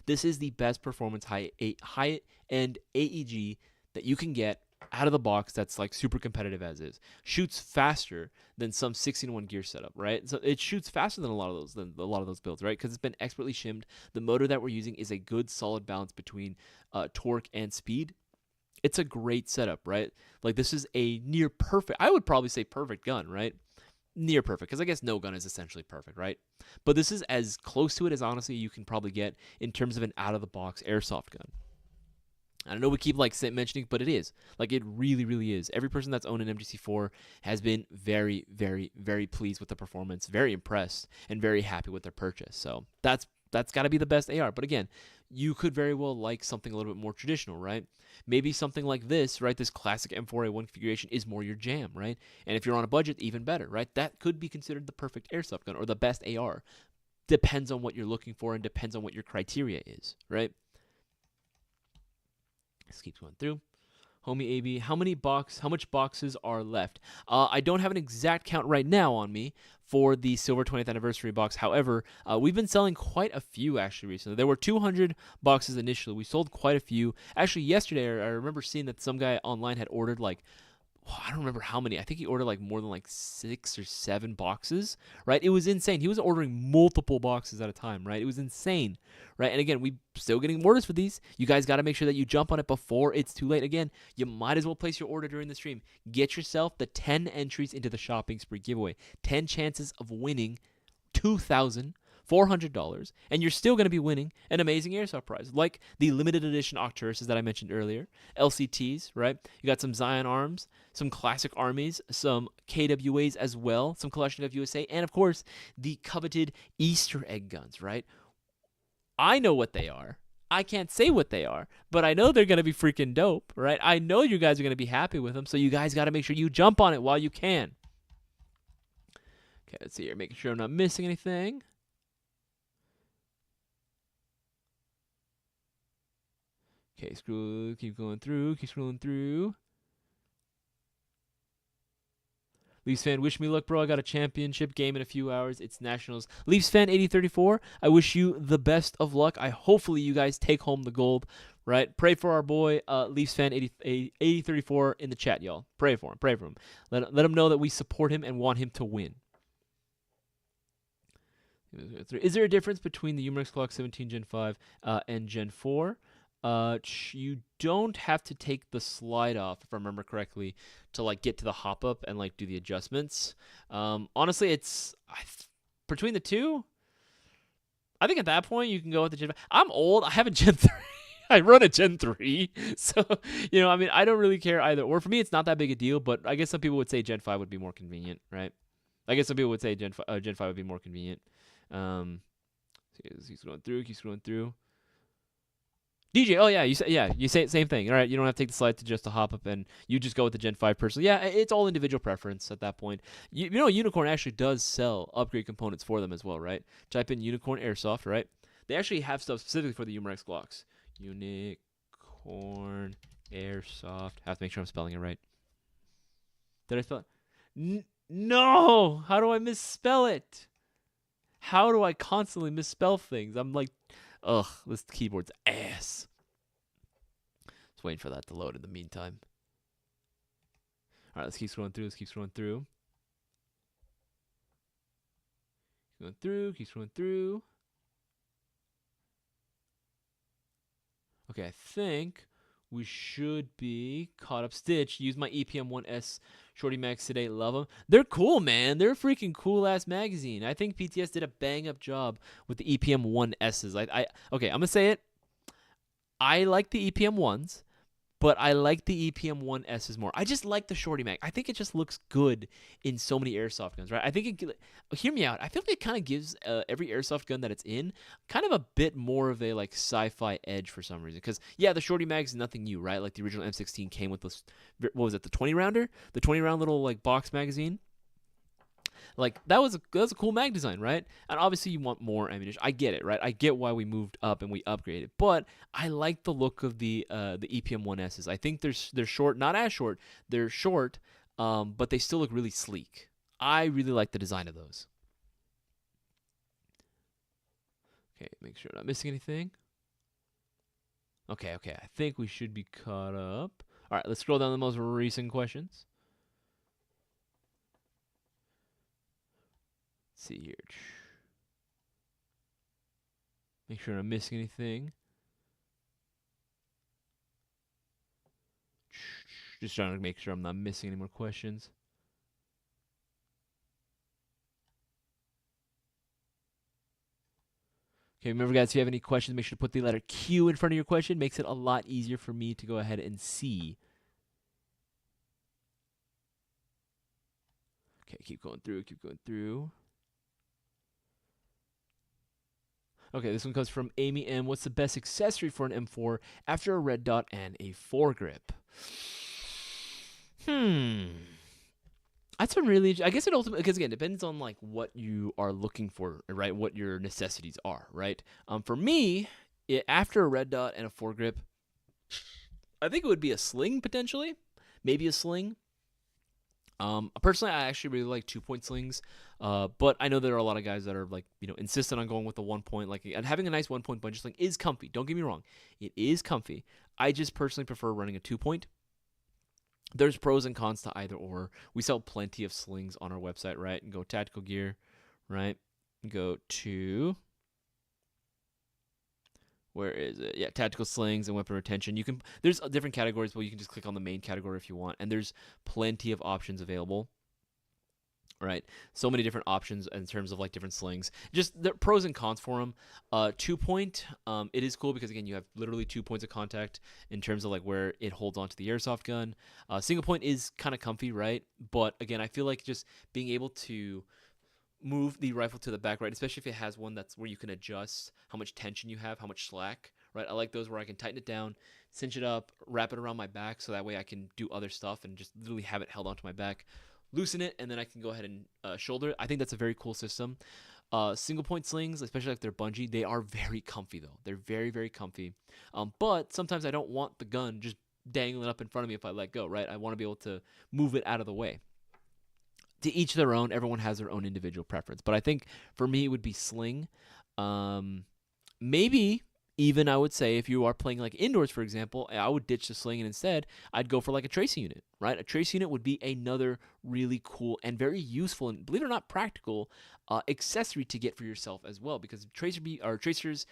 This is the best performance high-end AEG that you can get out of the box that's like super competitive as is. Shoots faster than some 16-1 gear setup, right? So it shoots faster than a lot of those builds, right? Because it's been expertly shimmed. The motor that we're using is a good solid balance between torque and speed. It's a great setup, right? Like this is a near perfect, I would probably say perfect gun, right? Near perfect, because I guess no gun is essentially perfect, right? But this is as close to it as honestly you can probably get in terms of an out-of-the-box airsoft gun. I know we keep like mentioning, but it is. Like it really, really is. Every person that's owned an MGC4 has been very, very, very pleased with the performance, very impressed, and very happy with their purchase. So that's got to be the best AR. But again, you could very well like something a little bit more traditional, right? Maybe something like this, right? This classic M4A1 configuration is more your jam, right? And if you're on a budget, even better, right? That could be considered the perfect airsoft gun or the best AR. Depends on what you're looking for and depends on what your criteria is, right? This keeps going through. Homie AB, how much boxes are left? I don't have an exact count right now on me for the Silver 20th Anniversary box. However, we've been selling quite a few actually recently. There were 200 boxes initially. We sold quite a few. Actually, yesterday, I remember seeing that some guy online had ordered like, I don't remember how many. I think he ordered like more than like 6 or 7 boxes, right? It was insane. He was ordering multiple boxes at a time, right? It was insane, right? And again, we still getting orders for these. You guys got to make sure that you jump on it before it's too late. Again, you might as well place your order during the stream. Get yourself the 10 entries into the shopping spree giveaway. 10 chances of winning $2,400, and you're still going to be winning an amazing airsoft prize, like the limited edition Octuruses that I mentioned earlier, LCTs, right? You got some Zion arms, some classic armies, some KWAs as well, some Kalashnikov USA, and of course, the coveted Easter egg guns, right? I know what they are. I can't say what they are, but I know they're going to be freaking dope, right? I know you guys are going to be happy with them, so you guys got to make sure you jump on it while you can. Okay, let's see here, making sure I'm not missing anything. Okay, keep going through, keep scrolling through. Leafs fan, wish me luck, bro. I got a championship game in a few hours. It's Nationals. Leafs fan 8034, I wish you the best of luck. Hopefully you guys take home the gold, right? Pray for our boy, Leafs fan 8034 in the chat, y'all. Pray for him. Pray for him. Let him know that we support him and want him to win. Is there a difference between the Umarex Clock 17 Gen 5 and Gen 4? You don't have to take the slide off, if I remember correctly, to like get to the hop up and like do the adjustments. Honestly, it's between the two. I think at that point you can go with the Gen 5. I'm old. I have a Gen 3. I run a Gen 3, so I mean, I don't really care either. Or for me, it's not that big a deal. But I guess some people would say Gen 5 would be more convenient, right? I guess some people would say Gen 5 would be more convenient. Keeps going through. DJ, oh yeah, you say same thing. All right, you don't have to take the slide to just to hop up, and you just go with the Gen 5 personally. Yeah, it's all individual preference at that point. Unicorn actually does sell upgrade components for them as well, right? Type in Unicorn Airsoft, right? They actually have stuff specifically for the Umarex Glocks. Unicorn Airsoft. I have to make sure I'm spelling it right. Did I spell it? No! How do I misspell it? How do I constantly misspell things? I'm like, ugh, this keyboard's ass. Just waiting for that to load in the meantime. All right, let's keep scrolling through. Keep scrolling through. Okay, I think we should be caught up. Stitch, use my EPM1S Shorty Mags today. Love them. They're cool, man. They're a freaking cool-ass magazine. I think PTS did a bang-up job with the EPM1Ss. Okay, I'm going to say it. I like the EPM1s, but I like the EPM1Ss more. I just like the Shorty Mag. I think it just looks good in so many airsoft guns, right? I think hear me out. I feel like it kind of gives every airsoft gun that it's in kind of a bit more of a like sci-fi edge for some reason. Because yeah, the Shorty Mag is nothing new, right? Like the original M16 came with this, what was it, the 20-rounder? The 20-round little like box magazine. Like that was a cool mag design, right? And obviously you want more ammunition. I get it, right? I get why we moved up and we upgraded, but I like the look of the EPM1Ss. I think they're short, not as short. They're short, but they still look really sleek. I really like the design of those. Okay, make sure I'm not missing anything. Okay, I think we should be caught up. All right, let's scroll down to the most recent questions. Let's see here. Make sure I'm not missing anything. Just trying to make sure I'm not missing any more questions. Okay, remember guys, if you have any questions, make sure to put the letter Q in front of your question. Makes it a lot easier for me to go ahead and see. Okay, keep going through. Okay, this one comes from Amy M. What's the best accessory for an M4 after a red dot and a foregrip? That's a really, I guess it ultimately, because again, it depends on like what you are looking for, right? What your necessities are, right? For me, after a red dot and a foregrip, I think it would be a sling potentially, maybe a sling. Personally, I actually really like 2-point slings, but I know there are a lot of guys that are like, insistent on going with the 1-point. Like, and having a nice 1-point bungee sling is comfy. Don't get me wrong, it is comfy. I just personally prefer running a 2-point. There's pros and cons to either or. We sell plenty of slings on our website, right? And go tactical gear, right? Go to, where is it? Yeah, tactical slings and weapon retention. There's different categories, but you can just click on the main category if you want, and there's plenty of options available. Right, so many different options in terms of like different slings. Just the pros and cons for them. 2-point, it is cool because again you have literally 2 points of contact in terms of like where it holds onto the airsoft gun. Single point is kind of comfy, right? But again, I feel like just being able to move the rifle to the back, right, especially if it has one that's where you can adjust how much tension you have, how much slack, right? I like those where I can tighten it down, cinch it up, wrap it around my back so that way I can do other stuff and just literally have it held onto my back, loosen it, and then I can go ahead and shoulder it. I think that's a very cool system. Single point slings, especially if they're bungee, they are very comfy though. They're very, very comfy. But sometimes I don't want the gun just dangling up in front of me if I let go, right? I want to be able to move it out of the way. To each their own. Everyone has their own individual preference. But I think for me, it would be sling. Maybe even I would say if you are playing like indoors, for example, I would ditch the sling and instead I'd go for like a tracer unit, right? A tracer unit would be another really cool and very useful and, believe it or not, practical accessory to get for yourself as well, because tracers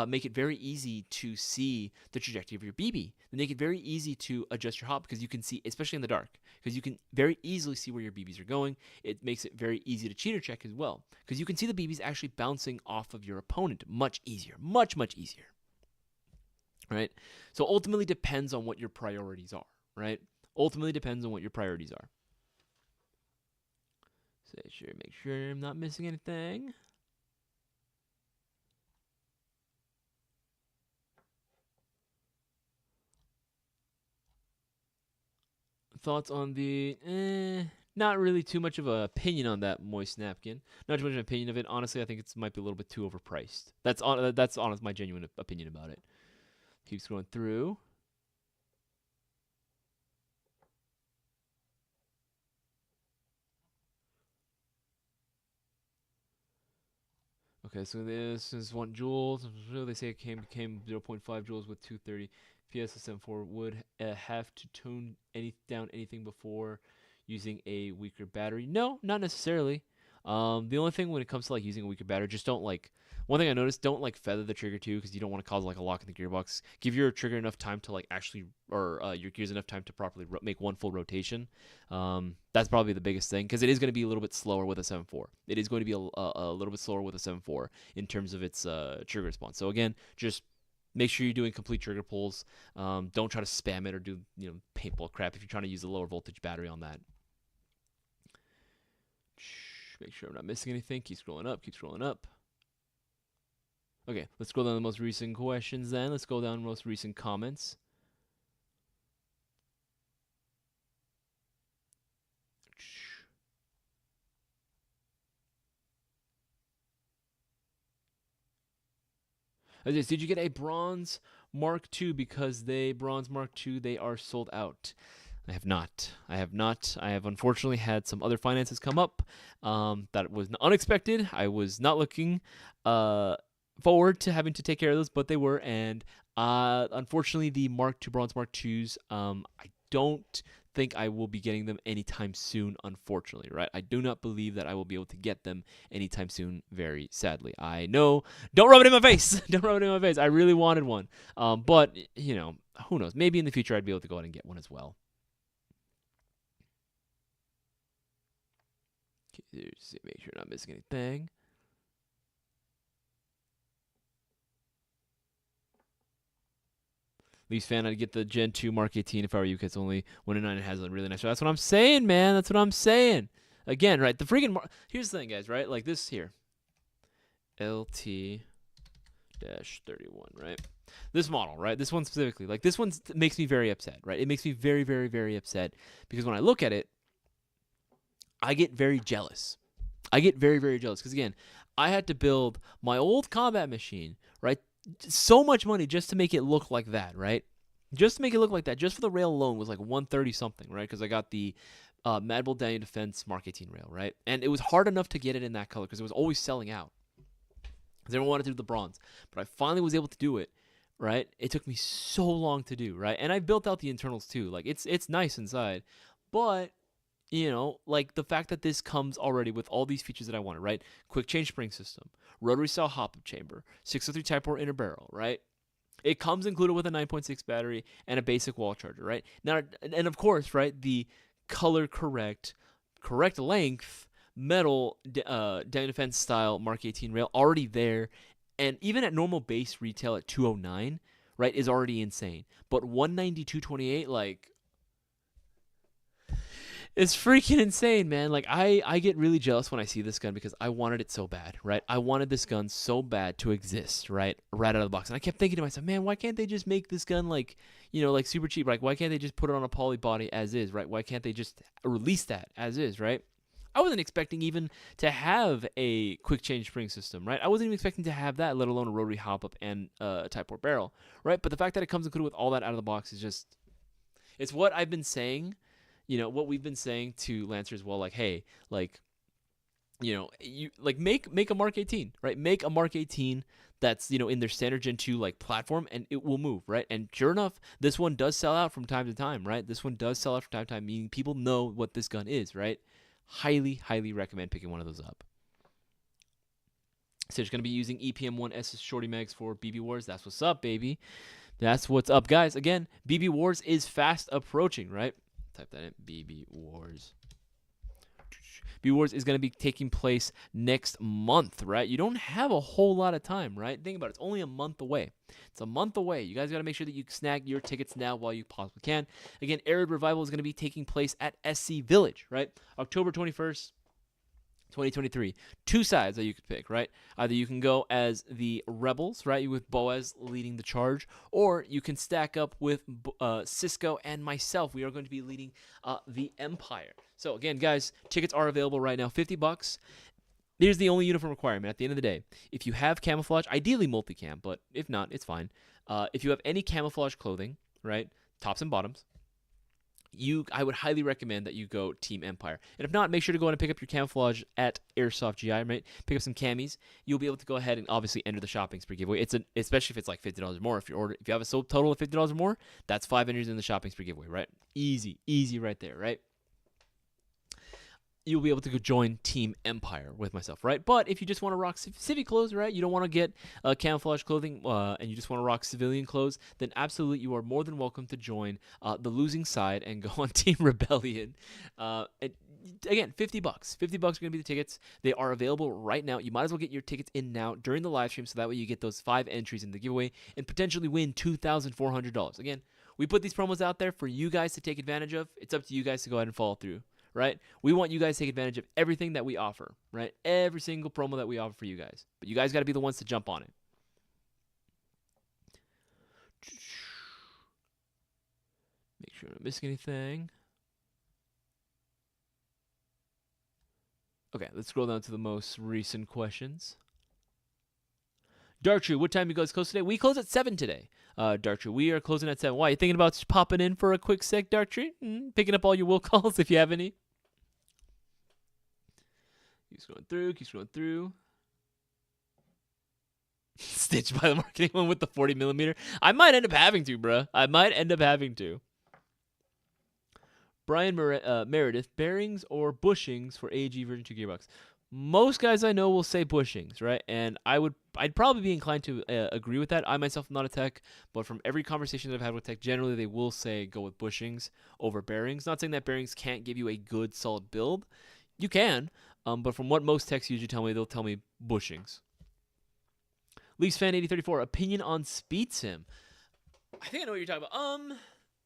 make it very easy to see the trajectory of your BB. They make it very easy to adjust your hop because you can see, especially in the dark, because you can very easily see where your BBs are going. It makes it very easy to cheater check as well because you can see the BBs actually bouncing off of your opponent much easier, much easier. Right? So ultimately depends on what your priorities are, right? Ultimately depends on what your priorities are. Make sure I'm not missing anything. Thoughts on the not really too much of an opinion on that moist napkin. Not too much of an opinion of it. Honestly, I think it might be a little bit too overpriced. That's honest my genuine opinion about it. Keep scrolling through. Okay, so this is 1 joules. They say it became 0.5 joules with 230 PS. The 7.4 would have to tone down anything before using a weaker battery. No, not necessarily. The only thing when it comes to like using a weaker battery, just don't like. One thing I noticed, don't like feather the trigger too, because you don't want to cause like a lock in the gearbox. Give your trigger enough time to like actually, or your gears enough time to properly make one full rotation. That's probably the biggest thing, because it is going to be a little bit slower with a 7.4. It is going to be a little bit slower with a 7.4 in terms of its trigger response. So again, just make sure you're doing complete trigger pulls. Don't try to spam it or do paintball crap if you're trying to use a lower voltage battery on that. Make sure I'm not missing anything. Keep scrolling up. Okay, let's go down to the most recent questions then. Let's go down to the most recent comments. Did you get a bronze Mark II? Because bronze Mark II, they are sold out. I have not. I have unfortunately had some other finances come up that was unexpected. I was not looking forward to having to take care of those, but they were. And unfortunately, the Mark II Bronze Mark IIs, I don't think I will be getting them anytime soon, unfortunately, right? I do not believe that I will be able to get them anytime soon, very sadly. I know. Don't rub it in my face. Don't rub it in my face. I really wanted one. But, you know, who knows? Maybe in the future I'd be able to go out and get one as well. Make sure I'm not missing anything. Least fan, I'd get the Gen 2 Mark 18 if I were you, because it's only 1-9 and has a really nice. That's what I'm saying, man. That's what I'm saying. Again, right? The freaking here's the thing, guys. Right? Like this here, LT-31, right? This model, right? This one specifically, like this one makes me very upset, right? It makes me very, very, very upset because when I look at it, I get very jealous. I get very, very jealous because again, I had to build my old combat machine, right? So much money just to make it look like that, right? Just to make it look like that. Just for the rail alone was like 130 something, right? Because I got the Mad Bull Daniel Defense Mark 18 rail, right? And it was hard enough to get it in that color because it was always selling out. Because everyone wanted to do the bronze. But I finally was able to do it, right? It took me so long to do, right? And I built out the internals too. Like it's nice inside, but you know, like the fact that this comes already with all these features that I wanted, right? Quick change spring system, rotary style hop-up chamber, 603 Type 4 inner barrel, right? It comes included with a 9.6 battery and a basic wall charger, right? Now, and of course, right, the color correct length metal Daniel Defense style Mark 18 rail already there, and even at normal base retail at 209, right, is already insane. But 192.28, like, it's freaking insane, man. Like, I get really jealous when I see this gun because I wanted it so bad, right? I wanted this gun so bad to exist, right out of the box. And I kept thinking to myself, man, why can't they just make this gun, like, you know, like super cheap? Like, why can't they just put it on a poly body as is, right? Why can't they just release that as is, right? I wasn't expecting even to have a quick change spring system, right? I wasn't even expecting to have that, let alone a rotary hop-up and a Type 4 barrel, right? But the fact that it comes included with all that out of the box is just, it's what I've been saying. You know, what we've been saying to Lancer as well, like, hey, like, you know, you like make a Mark 18, right? Make a Mark 18 that's, you know, in their standard Gen 2 like platform, and it will move, right? And sure enough, this one does sell out from time to time, right? This one does sell out from time to time, meaning people know what this gun is, right? Highly recommend picking one of those up. So it's going to be using EPM1 SS Shorty Mags for BB Wars. That's what's up, baby. That's what's up, guys. Again, BB Wars is fast approaching, right? Type that in, BB Wars. BB Wars is going to be taking place next month, right? You don't have a whole lot of time, right? Think about it. It's only a month away. It's a month away. You guys got to make sure that you snag your tickets now while you possibly can. Again, Air Raid Revival is going to be taking place at SC Village, right? October 21st. 2023. Two sides that you could pick, right? Either you can go as the Rebels, right, with Boaz leading the charge, or you can stack up with Cisco and myself. We are going to be leading the Empire. So again, guys, tickets are available right now, $50. Here's the only uniform requirement. At the end of the day, if you have camouflage, ideally multicam, but if not, it's fine. If you have any camouflage clothing, right, tops and bottoms, I would highly recommend that you go Team Empire. And if not, make sure to go in and pick up your camouflage at Airsoft GI, right? Pick up some camis. You'll be able to go ahead and obviously enter the shopping spree giveaway. Especially if it's like $50 or more. If you have a total of $50 or more, that's 5 entries in the shopping spree giveaway, right? Easy right there, right? You'll be able to go join Team Empire with myself, right? But if you just want to rock civic clothes, right? You don't want to get camouflage clothing and you just want to rock civilian clothes, then absolutely you are more than welcome to join the losing side and go on Team Rebellion. Again, $50. $50 are going to be the tickets. They are available right now. You might as well get your tickets in now during the live stream so that way you get those 5 entries in the giveaway and potentially win $2,400. Again, we put these promos out there for you guys to take advantage of. It's up to you guys to go ahead and follow through. Right? We want you guys to take advantage of everything that we offer, right? Every single promo that we offer for you guys. But you guys got to be the ones to jump on it. Make sure I'm not missing anything. Okay, let's scroll down to the most recent questions. Dartru, what time you guys close today? We close at 7 today. Dartru, we are closing at 7. Why? You thinking about popping in for a quick sec, Dartru? Picking up all your will calls if you have any? Keep scrolling through. stitched by the marketing one with the 40 millimeter. I might end up having to, bruh. I might end up having to. Brian Meredith, bearings or bushings for AG version 2 gearbox. Most guys I know will say bushings, right? And I'd probably be inclined to agree with that. I myself am not a tech, but from every conversation that I've had with tech, generally they will say go with bushings over bearings. Not saying that bearings can't give you a good, solid build. You can, but from what most techs usually tell me, they'll tell me bushings. Leafs fan 8034, opinion on speed sim. I think I know what you're talking about.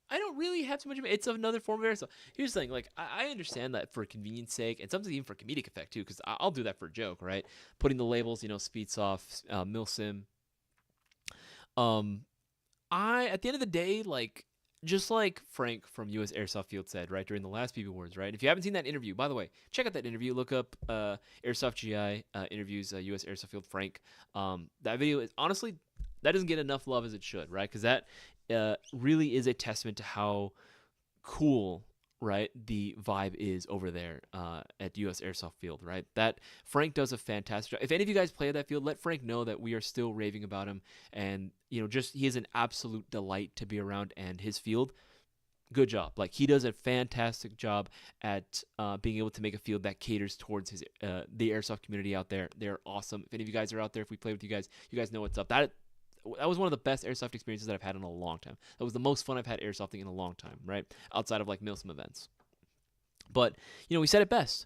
I don't really have too much of it. It's another form of airsoft. Here's the thing, like, I understand that for convenience sake, and sometimes even for comedic effect, too, because I'll do that for a joke, right? Putting the labels, Speedsoft, Milsim. At the end of the day, like, just like Frank from US Airsoft Field said, right, during the last PB Awards, right? If you haven't seen that interview, by the way, check out that interview. Look up Airsoft GI interviews US Airsoft Field Frank. That video is, honestly, that doesn't get enough love as it should, right? Because that really is a testament to how cool, right, the vibe is over there at US Airsoft Field, right? That Frank does a fantastic job. If any of you guys play at that field, let Frank know that we are still raving about him, and just he is an absolute delight to be around, and his field, good job. Like, he does a fantastic job at being able to make a field that caters towards his the airsoft community out there. They're awesome. If any of you guys are out there, if we play with you guys know what's up. That was one of the best airsoft experiences that I've had in a long time. That was the most fun I've had airsofting in a long time, right? Outside of like Milsim events. But, we said it best.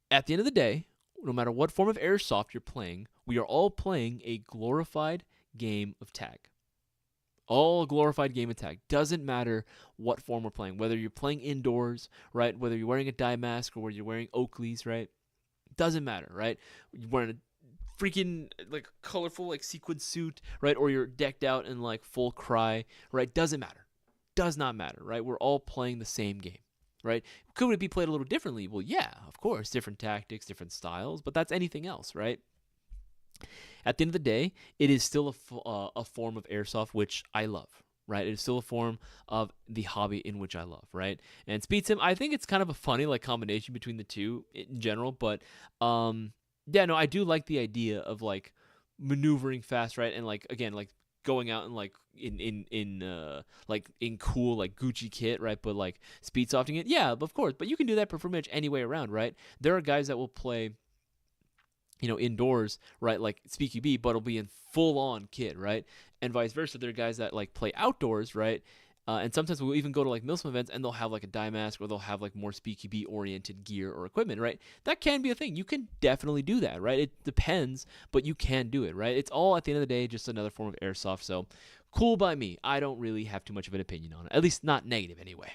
At the end of the day, no matter what form of airsoft you're playing, we are all playing a glorified game of tag. All glorified game of tag. Doesn't matter what form we're playing. Whether you're playing indoors, right? Whether you're wearing a dye mask or whether you're wearing Oakleys, right? Doesn't matter, right? You're wearing a freaking like colorful like sequin suit, right? Or you're decked out in like full cry, right? Doesn't matter. Does not matter, right? We're all playing the same game, right? Could it be played a little differently? Well, yeah, of course, different tactics, different styles, but that's anything else, right? At the end of the day, it is still a form of airsoft which I love, right? It is still a form of the hobby in which I love, right? And speed sim, I think it's kind of a funny like combination between the two in general, but yeah, no, I do like the idea of like maneuvering fast, right? And like again, like going out and like in cool like Gucci kit, right? But like speed softing it, yeah, of course. But you can do that pretty much any way around, right? There are guys that will play, indoors, right? Like Speed QB, but it'll be in full on kit, right? And vice versa. There are guys that like play outdoors, right? And sometimes we'll even go to like Milsim events and they'll have like a dye mask or they'll have like more Speed QB oriented gear or equipment, right? That can be a thing. You can definitely do that, right? It depends, but you can do it, right? It's all at the end of the day just another form of airsoft. So cool by me. I don't really have too much of an opinion on it, at least not negative anyway.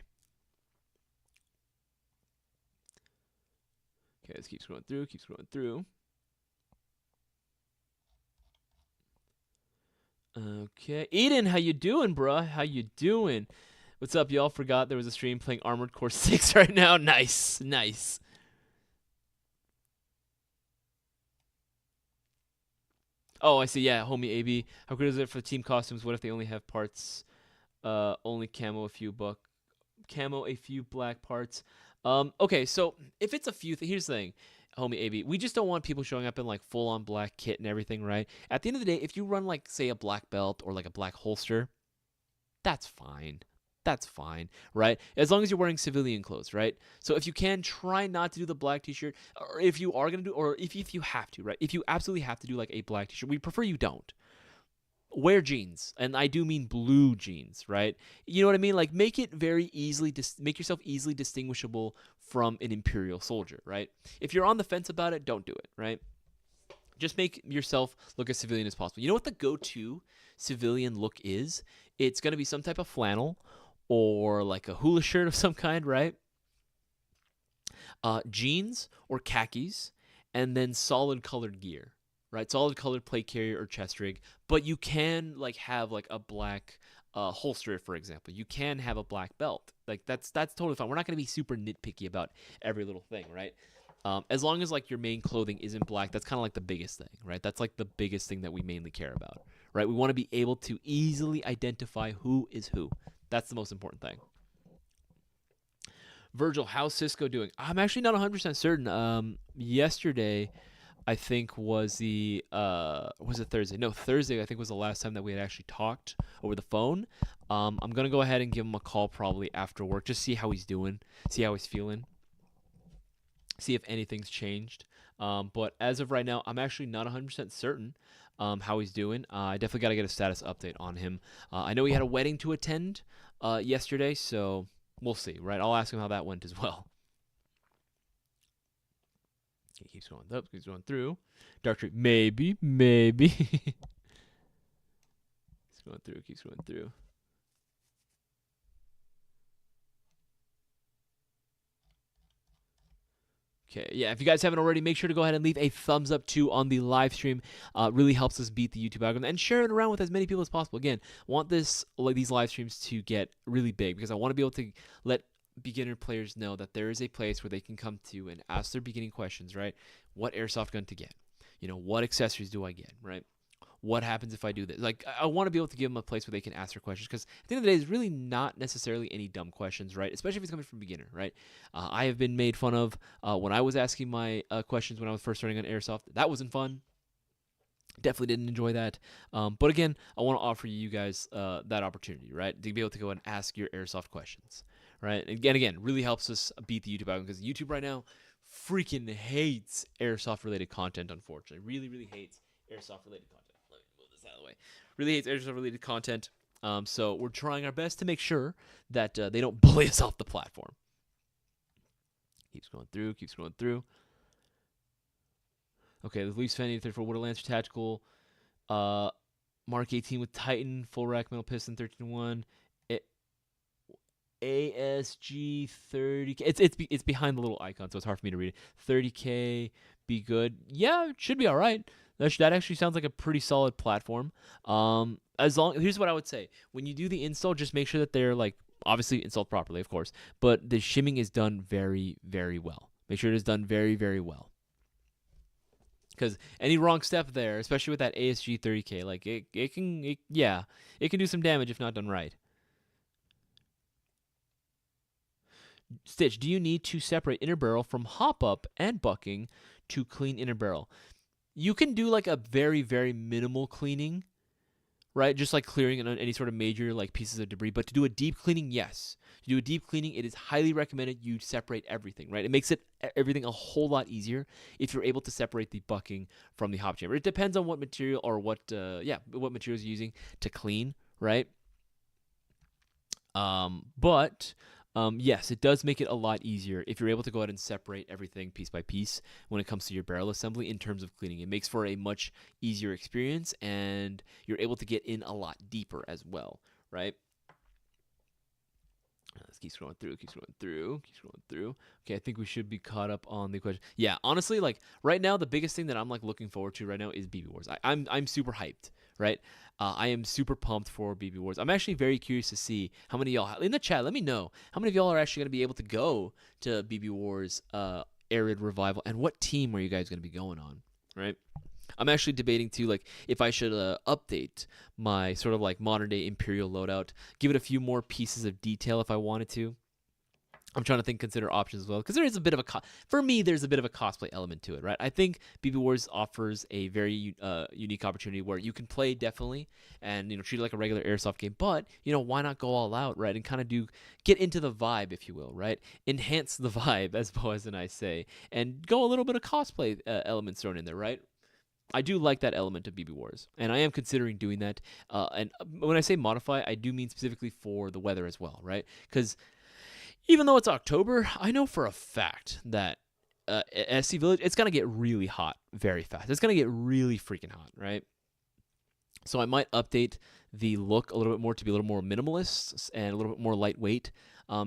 Okay, let's keep scrolling through. Okay, Eden, how you doing, bruh? How you doing? What's up, y'all? Forgot there was a stream playing Armored Core 6 right now. Nice. Oh, I see. Yeah, homie AB. How good is it for team costumes? What if they only have parts? Only camo, a few black parts. Okay, so if it's a few, here's the thing. Homie AB, we just don't want people showing up in like full on black kit and everything, right? At the end of the day, if you run like say a black belt or like a black holster, that's fine. That's fine, right? As long as you're wearing civilian clothes, right? So if you can, try not to do the black t-shirt, or if you are going to do, or if you have to, right? If you absolutely have to do like a black t-shirt, we prefer you don't. Wear jeans, and I do mean blue jeans, right? You know what I mean? Like make it very easily, make yourself easily distinguishable from an Imperial soldier, right? If you're on the fence about it, don't do it, right? Just make yourself look as civilian as possible. You know what the go-to civilian look is? It's going to be some type of flannel or like a hula shirt of some kind, right? Jeans or khakis, and then solid colored gear. Right, solid colored plate carrier or chest rig, but you can like have like a black holster, for example. You can have a black belt. Like that's totally fine. We're not going to be super nitpicky about every little thing, right? As long as like your main clothing isn't black, that's kind of like the biggest thing, right? That's like the biggest thing that we mainly care about, right? We want to be able to easily identify who is who. That's the most important thing. Virgil, how's Cisco doing? I'm actually not 100% certain. Yesterday, I think was it Thursday? No, Thursday I think was the last time that we had actually talked over the phone. I'm gonna go ahead and give him a call probably after work, just see how he's doing, see how he's feeling, see if anything's changed. But as of right now, I'm actually not 100% certain how he's doing. I definitely got to get a status update on him. I know he had a wedding to attend yesterday, so we'll see, right? I'll ask him how that went as well. He keeps going up, keeps going through. Dark Tree, maybe. Keeps going through. Okay, yeah, if you guys haven't already, make sure to go ahead and leave a thumbs up too on the live stream. Really helps us beat the YouTube algorithm, and share it around with as many people as possible. Again, want these live streams to get really big because I want to be able to let beginner players know that there is a place where they can come to and ask their beginning questions, right? What airsoft gun to get? What accessories do I get, right? What happens if I do this? Like, I want to be able to give them a place where they can ask their questions because at the end of the day, it's really not necessarily any dumb questions, right? Especially if it's coming from a beginner, right? I have been made fun of when I was asking my questions when I was first starting on Airsoft. That wasn't fun. Definitely didn't enjoy that. But again, I want to offer you guys that opportunity, right? To be able to go and ask your Airsoft questions, right? And again, really helps us beat the YouTube algorithm because YouTube right now freaking hates Airsoft-related content, unfortunately. Really, really hates Airsoft-related content. Let me move this out of the way. Really hates Airsoft-related content. So we're trying our best to make sure that they don't bully us off the platform. Keeps going through. Okay, the Leafs fan 834 Water Lancer Tactical. Mark 18 with Titan, full rack metal piston 13-1. ASG 30K. It's behind the little icon, so it's hard for me to read it. 30K, be good. Yeah, it should be all right. That actually sounds like a pretty solid platform. Here's what I would say: when you do the install, just make sure that they're like obviously installed properly, of course, but the shimming is done very, very well. Make sure it is done very, very well. Because any wrong step there, especially with that ASG 30K, like it can do some damage if not done right. Stitch, do you need to separate inner barrel from hop up and bucking to clean inner barrel? You can do like a very, very minimal cleaning, right? Just like clearing any sort of major like pieces of debris. But to do a deep cleaning, yes. To do a deep cleaning, it is highly recommended you separate everything, right? It makes everything a whole lot easier if you're able to separate the bucking from the hop chamber. It depends on what material or what materials you're using to clean, right? Yes, it does make it a lot easier if you're able to go ahead and separate everything piece by piece when it comes to your barrel assembly in terms of cleaning. It makes for a much easier experience, and you're able to get in a lot deeper as well, right? Let's keep scrolling through. Okay, I think we should be caught up on the question. Yeah, honestly, like right now, the biggest thing that I'm like looking forward to right now is BB Wars. I'm super hyped, right? I am super pumped for BB Wars. I'm actually very curious to see how many of y'all in the chat. Let me know how many of y'all are actually going to be able to go to BB Wars Arid Revival, and what team are you guys going to be going on, right? I'm actually debating too, like if I should update my sort of like modern day Imperial loadout, give it a few more pieces of detail if I wanted to. I'm trying to consider options as well, because there is a bit of for me, there's a bit of a cosplay element to it, right? I think BB Wars offers a very unique opportunity where you can play definitely and treat it like a regular Airsoft game, but why not go all out, right? And kind of get into the vibe, if you will, right? Enhance the vibe, as Boaz and I say, and go a little bit of cosplay elements thrown in there, right? I do like that element of BB Wars, and I am considering doing that. And when I say modify, I do mean specifically for the weather as well, right? Because even though it's October, I know for a fact that SC Village, it's going to get really hot very fast. It's going to get really freaking hot, right? So I might update the look a little bit more to be a little more minimalist and a little bit more lightweight,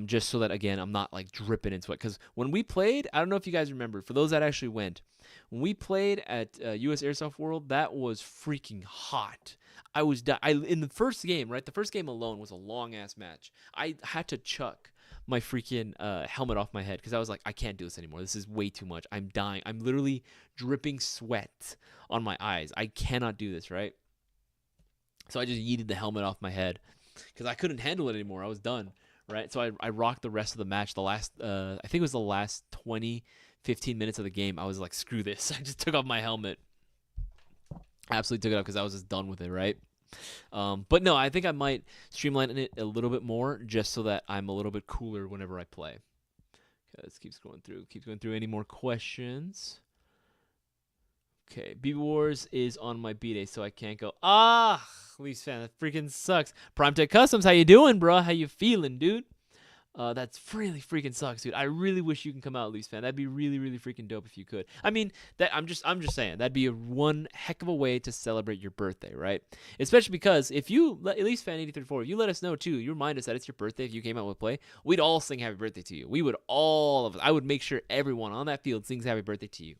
just so that, again, I'm not like dripping in sweat. Because when we played, I don't know if you guys remember, for those that actually went, when we played at US Airsoft World, that was freaking hot. In the first game, right? The first game alone was a long-ass match. I had to chuck my freaking helmet off my head because I was like, I can't do this anymore. This is way too much. I'm dying. I'm literally dripping sweat on my eyes. I cannot do this, right? So I just yeeted the helmet off my head because I couldn't handle it anymore. I was done, right? So I rocked the rest of the match. I think it was the last 20, 15 minutes of the game, I was like, screw this. I just took off my helmet. Absolutely took it off because I was just done with it, right? But no, I think I might streamline it a little bit more just so that I'm a little bit cooler whenever I play. Okay, let's keep going through. Keep going through. Any more questions? Okay, BB Wars is on my B-Day, so I can't go. Ah, Leafs fan, that freaking sucks. Primetech Customs, how you doing, bro? How you feeling, dude? That's really freaking sucks, dude. I really wish you can come out, Leafs fan. That'd be really, really freaking dope if you could. I mean, I'm just saying that'd be one heck of a way to celebrate your birthday, right? Especially because if you, Leafs fan 8034, if you let us know too, you remind us that it's your birthday. If you came out with play, we'd all sing happy birthday to you. We would all of us. I would make sure everyone on that field sings happy birthday to you.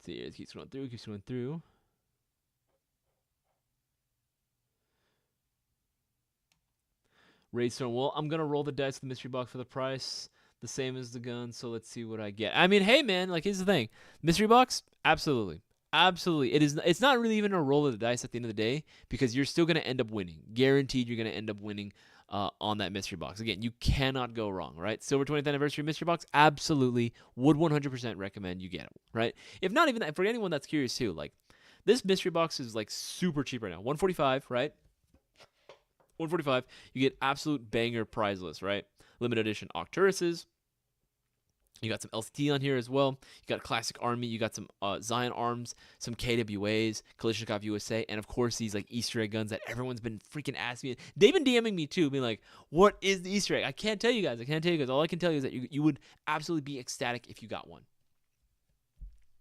See, it keeps going through, keeps going through. Raidstone, well, I'm going to roll the dice with the mystery box for the price, the same as the gun, so let's see what I get. I mean, hey, man, like, here's the thing. Mystery box, absolutely. Absolutely. It's not really even a roll of the dice at the end of the day because you're still going to end up winning. Guaranteed you're going to end up winning on that mystery box. Again, you cannot go wrong, right? Silver 20th anniversary mystery box, absolutely would 100% recommend you get it, right? If not even that, for anyone that's curious too, like this mystery box is like super cheap right now. $145, right? $145. You get absolute banger prize list, right? Limited edition Octuruses. You got some LCT on here as well. You got Classic Army. You got some Zion Arms, some KWAs, Kalashnikov USA, and of course these like Easter egg guns that everyone's been freaking asking me. They've been DMing me too, being like, "What is the Easter egg?" I can't tell you guys. All I can tell you is that you would absolutely be ecstatic if you got one.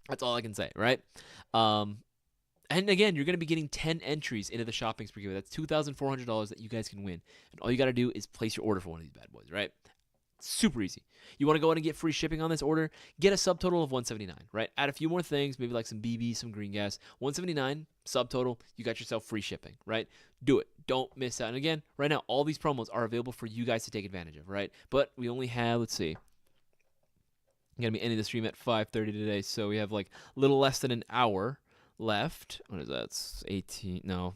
That's all I can say, right? And again, you're going to be getting 10 entries into the shopping spree. That's $2,400 that you guys can win. And all you got to do is place your order for one of these bad boys, right? Super easy. You want to go in and get free shipping on this order? Get a subtotal of $179, right? Add a few more things, maybe like some BB, some green gas. $179, subtotal, you got yourself free shipping, right? Do it. Don't miss out. And again, right now, all these promos are available for you guys to take advantage of, right? But we only have, let's see, I'm going to be ending the stream at 5:30 today, so we have like a little less than an hour left. What is that? It's 18. No,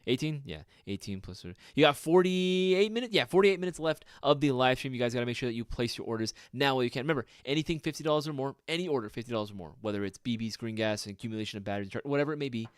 18? Yeah, 18 plus. You got 48 minutes? Yeah, 48 minutes left of the live stream. You guys got to make sure that you place your orders now while you can. Remember, anything $50 or more, any order $50 or more, whether it's BBs, green gas, and accumulation of batteries, whatever it may be,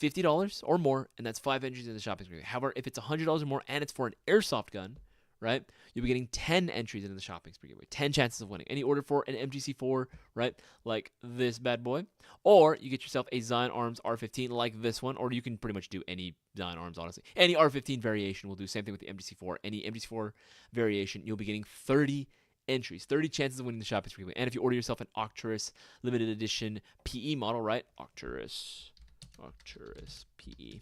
$50 or more, and that's 5 entries in the shopping spree. However, if it's $100 or more and it's for an airsoft gun, right, you'll be getting 10 entries into the shopping spree giveaway. 10 chances of winning. Any order for an MGC4, right, like this bad boy. Or you get yourself a Zion Arms R15 like this one, or you can pretty much do any Zion Arms, honestly. Any R15 variation will do. Same thing with the MGC4. Any MGC4 variation, you'll be getting 30 entries, 30 chances of winning the shopping spree giveaway. And if you order yourself an Octurus limited edition PE model, right, Octurus PE.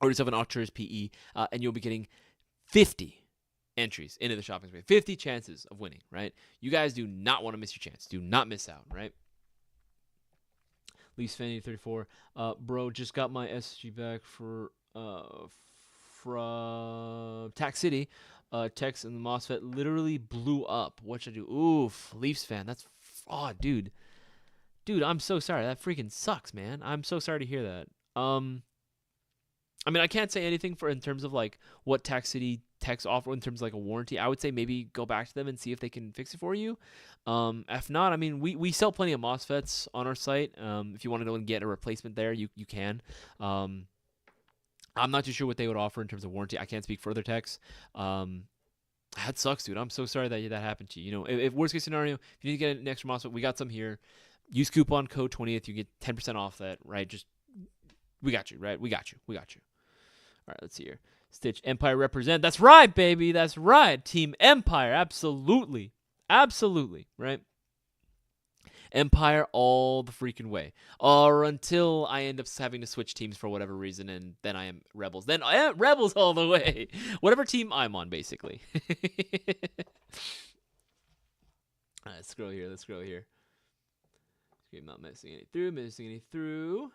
Order yourself an Octurus PE, and you'll be getting 50 entries into the shopping spree. 50 chances of winning, right? You guys do not want to miss your chance. Do not miss out, right? Leafs fan 34. Bro, just got my SSG back from Tax City. Tex and the MOSFET literally blew up. What should I do? Oof, Leafs fan. That's dude. Dude, I'm so sorry. That freaking sucks, man. I'm so sorry to hear that. I mean, I can't say anything in terms of like what Tax City techs offer in terms of like a warranty. I would say maybe go back to them and see if they can fix it for you. If not, I mean, we sell plenty of MOSFETs on our site. If you want to go and get a replacement there, you can. I'm not too sure what they would offer in terms of warranty. I can't speak for other techs. That sucks, dude. I'm so sorry that happened to you. You know, if worst case scenario, if you need to get an extra MOSFET, we got some here. Use coupon code 20th. You get 10% off that, right? We got you, right? We got you. All right, let's see here. Stitch Empire represent. That's right, baby. That's right. Team Empire. Absolutely. Right? Empire all the freaking way. Or until I end up having to switch teams for whatever reason, and then I am Rebels. Then I am Rebels all the way. Whatever team I'm on, basically. All right, let's scroll here. I'm not missing any through.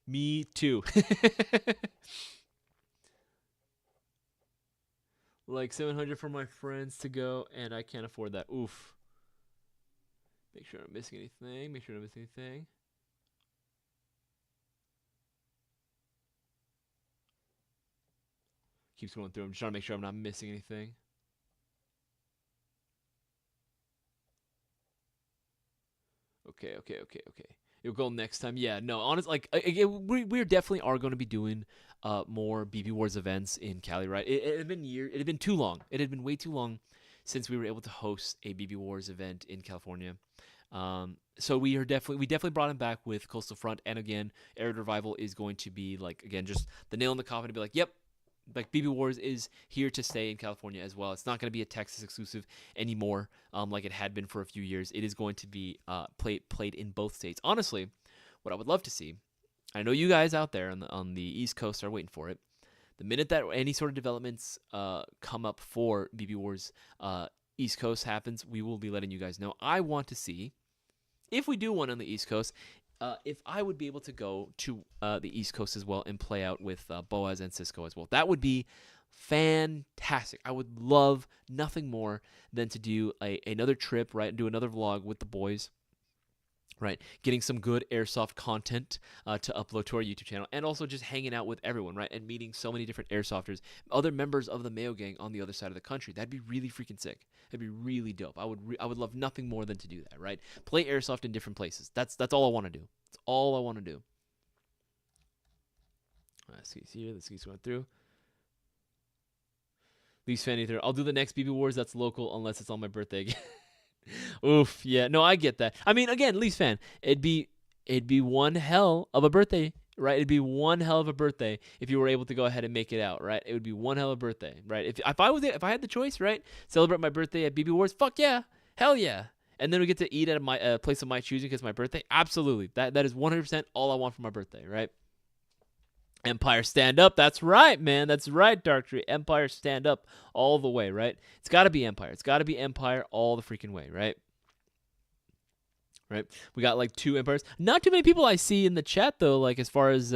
Me too. Like 700 for my friends to go, and I can't afford that. Oof. Make sure I'm not missing anything. keeps going through. I'm just trying to make sure I'm not missing anything. Okay. You'll go next time. Yeah, no, honestly, like we definitely are going to be doing more BB Wars events in Cali, right? It had been years. It had been too long. It had been way too long since we were able to host a BB Wars event in California. So we definitely brought him back with Coastal Front, and again, Arid Revival is going to be like again just the nail in the coffin to be like, yep, like BB Wars is here to stay in California as well. It's not going to be a Texas exclusive anymore, like it had been for a few years. It is going to be played in both states. Honestly, what I would love to see, I know you guys out there on the East Coast are waiting for it. The minute that any sort of developments come up for BB Wars East Coast happens, we will be letting you guys know. I want to see if we do one on the East Coast. If I would be able to go to the East Coast as well and play out with Boaz and Cisco as well, that would be fantastic. I would love nothing more than to do another trip, right, and do another vlog with the boys, right, getting some good airsoft content to upload to our YouTube channel, and also just hanging out with everyone, right, and meeting so many different airsofters, other members of the Mayo Gang on the other side of the country. That'd be really freaking sick. That'd be really dope. I would love nothing more than to do that, right? Play airsoft in different places. That's all I want to do. That's all I want to do. Let's see here. Let's keep going through. Leafs fan either. I'll do the next BB Wars that's local unless it's on my birthday again. Oof, yeah. No, I get that. I mean, again, Leafs fan, it'd be one hell of a birthday, right? It'd be one hell of a birthday if you were able to go ahead and make it out, right? It would be one hell of a birthday, right? If I had the choice, right? Celebrate my birthday at BB Wars, fuck yeah. Hell yeah. And then we get to eat at my place of my choosing because it's my birthday. Absolutely. That is 100% all I want for my birthday, right? Empire stand up. That's right, man. That's right, Dark Tree. Empire stand up all the way, right? It's got to be Empire. It's got to be Empire all the freaking way, right? Right? We got like 2 Empires. Not too many people I see in the chat though, like as far as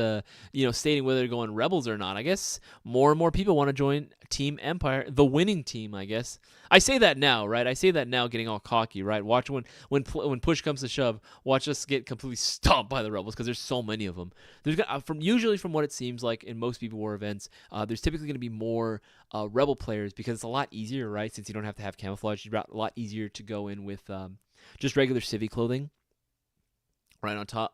stating whether they're going Rebels or not. I guess more and more people want to join Team Empire, the winning team, I guess. I say that now, right? I say that now getting all cocky, right? Watch when push comes to shove, watch us get completely stomped by the Rebels because there's so many of them. There's usually from what it seems like in most BB War events, there's typically going to be more Rebel players because it's a lot easier, right? Since you don't have to have camouflage, it's a lot easier to go in with just regular civvy clothing, right on top,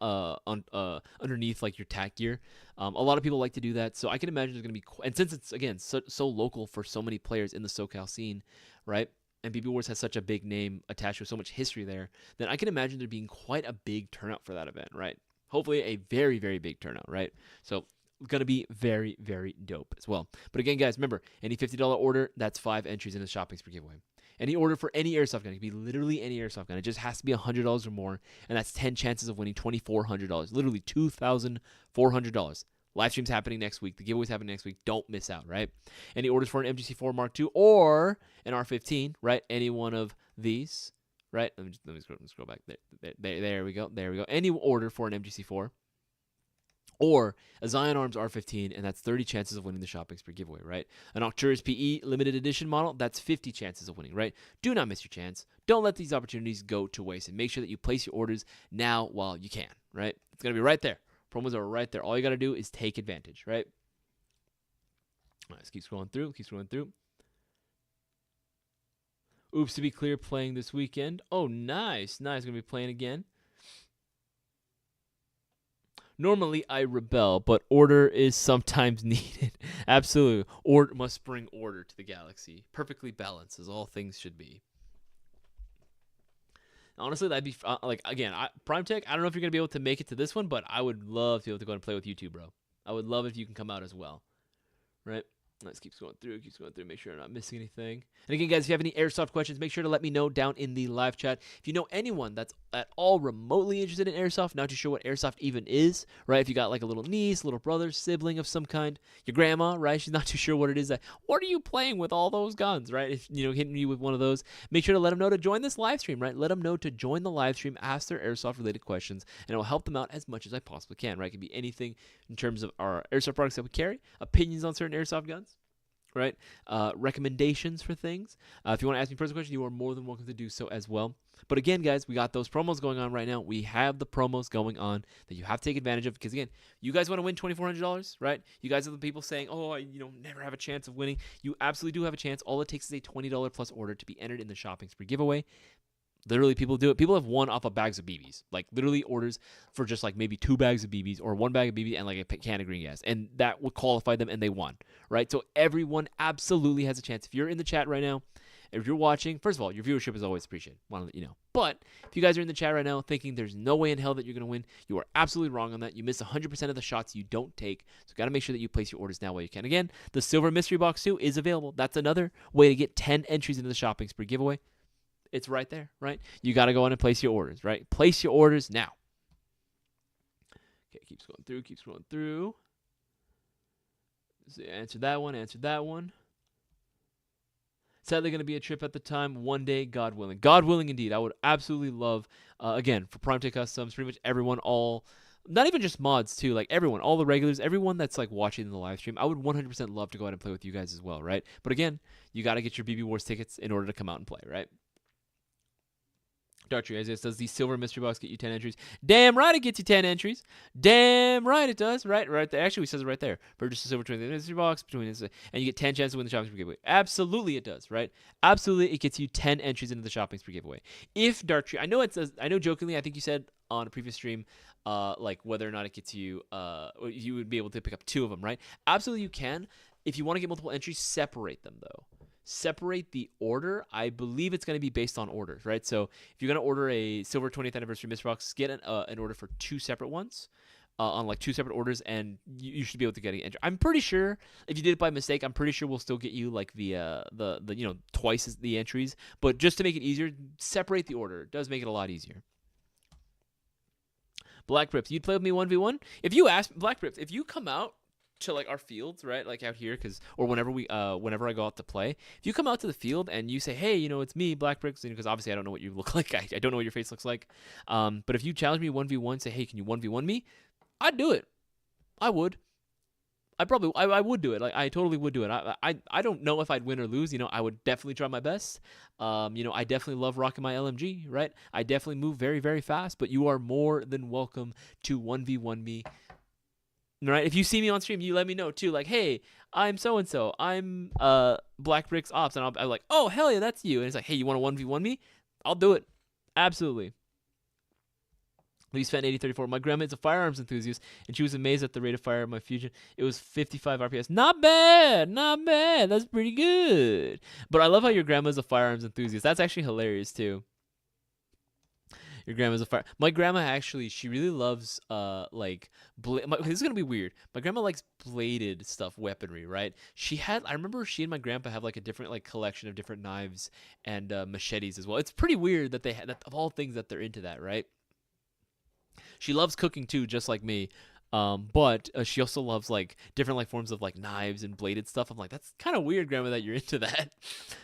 underneath like your tack gear. A lot of people like to do that, so I can imagine there's gonna be, and since it's again so local for so many players in the SoCal scene, right? And BB Wars has such a big name attached with so much history there, then I can imagine there being quite a big turnout for that event, right? Hopefully a very, very big turnout, right? So gonna be very, very dope as well. But again, guys, remember, any $50 order, that's 5 entries in the shopping spree giveaway. Any order for any airsoft gun, it can be literally any airsoft gun. It just has to be $100 or more, and that's 10 chances of winning $2,400. Literally $2,400. Live stream's happening next week. The giveaway's happening next week. Don't miss out, right? Any orders for an MGC4 Mark II or an R15, right? Any one of these, right? Let me scroll back. There we go. There we go. Any order for an MGC4 or a Zion Arms R15, and that's 30 chances of winning the shopping spree giveaway, right? An Arcturus PE limited edition model, that's 50 chances of winning, right? Do not miss your chance. Don't let these opportunities go to waste, and make sure that you place your orders now while you can, right? It's going to be right there. Promos are right there. All you got to do is take advantage, right? All right, let's keep scrolling through. Oops, to be clear, playing this weekend. Oh, nice. Going to be playing again. Normally, I rebel, but order is sometimes needed. Absolutely. Order must bring order to the galaxy. Perfectly balanced, as all things should be. Honestly, that'd be, Prime Tech, I don't know if you're going to be able to make it to this one, but I would love to be able to go and play with you too, bro. I would love if you can come out as well. Right? Let's keep going through, make sure I'm not missing anything. And again, guys, if you have any airsoft questions, make sure to let me know down in the live chat. If you know anyone that's at all remotely interested in airsoft, not too sure what airsoft even is, right? If you got like a little niece, little brother, sibling of some kind, your grandma, right? She's not too sure what it is. What are you playing with all those guns, right? If, hitting you with one of those, make sure to let them know to join this live stream, right? Let them know to join the live stream, ask their airsoft-related questions, and it will help them out as much as I possibly can, right? It could be anything in terms of our airsoft products that we carry, opinions on certain airsoft guns, right? Recommendations for things. If you want to ask me personal questions, you are more than welcome to do so as well. But again, guys, we got those promos going on right now. We have the promos going on that you have to take advantage of because, again, you guys want to win $2,400, right? You guys are the people saying, oh, I never have a chance of winning. You absolutely do have a chance. All it takes is a $20 plus order to be entered in the shopping spree giveaway. Literally, people do it. People have won off of bags of BBs. Like, literally orders for just, like, maybe 2 bags of BBs or 1 bag of BB and, like, a can of green gas. And that would qualify them, and they won, right? So everyone absolutely has a chance. If you're in the chat right now, if you're watching, first of all, your viewership is always appreciated. Want to let you know. But if you guys are in the chat right now thinking there's no way in hell that you're going to win, you are absolutely wrong on that. You miss 100% of the shots you don't take. So got to make sure that you place your orders now while you can. Again, the Silver Mystery Box, too, is available. That's another way to get 10 entries into the shopping spree giveaway. It's right there, right? You got to go on and place your orders, right? Place your orders now. Okay, keep scrolling through. So answer that one. Sadly, going to be a trip at the time. One day, God willing. God willing, indeed. I would absolutely love, again, for Prime Day Customs, pretty much everyone, not even just mods, too, like everyone, all the regulars, everyone that's like watching the live stream, I would 100% love to go out and play with you guys as well, right? But again, you got to get your BB Wars tickets in order to come out and play, right? Dartry Isaias, does the Silver Mystery Box get you 10 entries? Damn right it gets you 10 entries. Damn right it does. Right there. Actually, it says it right there. Purchase the Silver 20 Mystery Box and you get 10 chances to win the shopping spree giveaway. Absolutely it does, right? Absolutely it gets you 10 entries into the shopping spree giveaway. If Dartry, I know jokingly, I think you said on a previous stream, like whether or not it gets you, you would be able to pick up 2 of them, right? Absolutely you can. If you want to get multiple entries, separate them though. Separate the order. I believe it's going to be based on orders, right? So if you're going to order a Silver 20th Anniversary Mystery Box, get an order for 2 separate ones, on like 2 separate orders, and you should be able to get an entry. I'm pretty sure if you did it by mistake, I'm pretty sure we'll still get you like the twice as the entries. But just to make it easier, separate the order. It does make it a lot easier. Black Prips, you'd play with me 1v1? If you ask Black Prips, if you come out to like our fields, right, like out here, or whenever I go out to play, if you come out to the field and you say, hey, it's me, Black Bricks, because obviously I don't know what you look like, I don't know what your face looks like, but if you challenge me 1v1, say, hey, can you 1v1 me, I'd do it. I would do it. Like, I totally would do it. I don't know if I'd win or lose. I would definitely try my best. I definitely love rocking my LMG, right? I definitely move very, very fast, but you are more than welcome to 1v1 me. Right? If you see me on stream, you let me know too. Like, hey, I'm so and so. I'm Black Bricks Ops, and I'm like, oh hell yeah, that's you. And it's like, hey, you want to 1v1 me? I'll do it. Absolutely. Lee's Fan 8034. My grandma is a firearms enthusiast, and she was amazed at the rate of fire of my Fusion. It was 55 RPS. Not bad. Not bad. That's pretty good. But I love how your grandma's a firearms enthusiast. That's actually hilarious too. Your grandma's a fire. My grandma actually, she really loves this is gonna be weird. My grandma likes bladed stuff, weaponry, right? I remember she and my grandpa have like a different like collection of different knives and machetes as well. It's pretty weird that that of all things that they're into that, right? She loves cooking too, just like me. But she also loves like different like forms of like knives and bladed stuff. I'm like, that's kind of weird, grandma, that you're into that.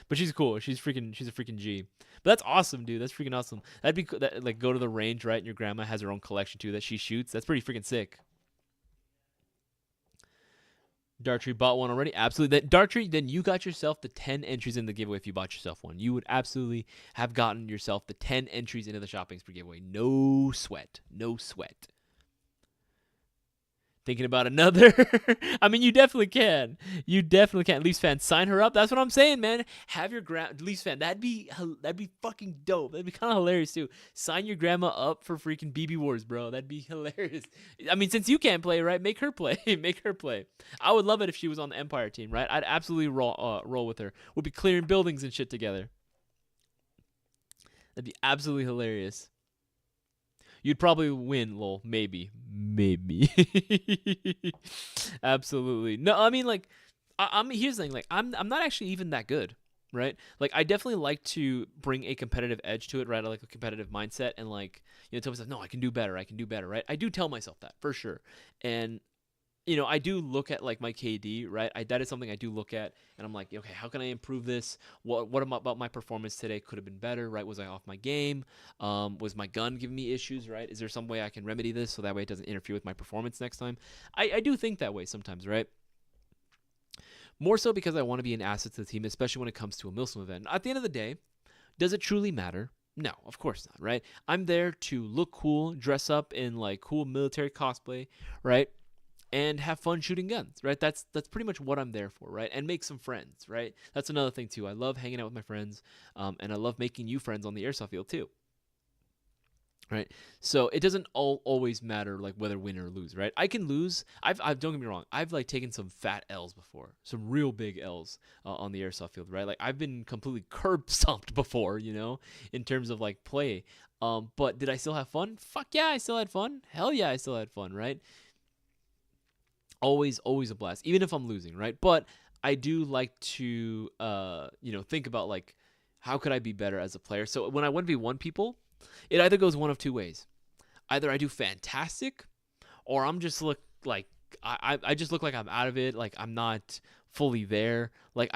But she's cool. She's a freaking G. But that's awesome, dude. That's freaking awesome. That'd be like go to the range, right? And your grandma has her own collection too that she shoots. That's pretty freaking sick. Dartry bought one already. Absolutely. Dartry, then you got yourself the 10 entries in the giveaway if you bought yourself one. You would absolutely have gotten yourself the 10 entries into the shopping spree giveaway. No sweat. No sweat. Thinking about another? I mean, you definitely can. You definitely can. Leafs fan, sign her up. That's what I'm saying, man. Have your Leafs fan. That'd be fucking dope. That'd be kind of hilarious too. Sign your grandma up for freaking BB Wars, bro. That'd be hilarious. I mean, since you can't play, right? Make her play. Make her play. I would love it if she was on the Empire team, right? I'd absolutely roll with her. We'll be clearing buildings and shit together. That'd be absolutely hilarious. You'd probably win, lol. Maybe. Absolutely. No, I mean, like, here's the thing. Like, I'm not actually even that good, right? Like, I definitely like to bring a competitive edge to it, right? I like a competitive mindset and, like, tell myself, no, I can do better, right? I do tell myself that, for sure. And, I do look at, like, my KD, right? That is something I do look at, and I'm like, okay, how can I improve this? What about my performance today could have been better, right? Was I off my game? Was my gun giving me issues, right? Is there some way I can remedy this so that way it doesn't interfere with my performance next time? I do think that way sometimes, right? More so because I want to be an asset to the team, especially when it comes to a Milsim event. At the end of the day, does it truly matter? No, of course not, right? I'm there to look cool, dress up in like cool military cosplay, right? And have fun shooting guns, right? That's pretty much what I'm there for, right? And make some friends, right? That's another thing too. I love hanging out with my friends, and I love making new friends on the airsoft field too, right? So it doesn't always matter like whether win or lose, right? I can lose. I've don't get me wrong. I've like taken some fat L's before, some real big L's on the airsoft field, right? Like I've been completely curb stomped before, in terms of like play. But did I still have fun? Fuck yeah, I still had fun. Hell yeah, I still had fun, right? Always a blast, even if I'm losing, right? But I do like to think about like how could I be better as a player. So when I 1v1 people, it either goes one of two ways. Either I do fantastic, or I'm just look like I just look like I'm out of it, like I'm not fully there. Like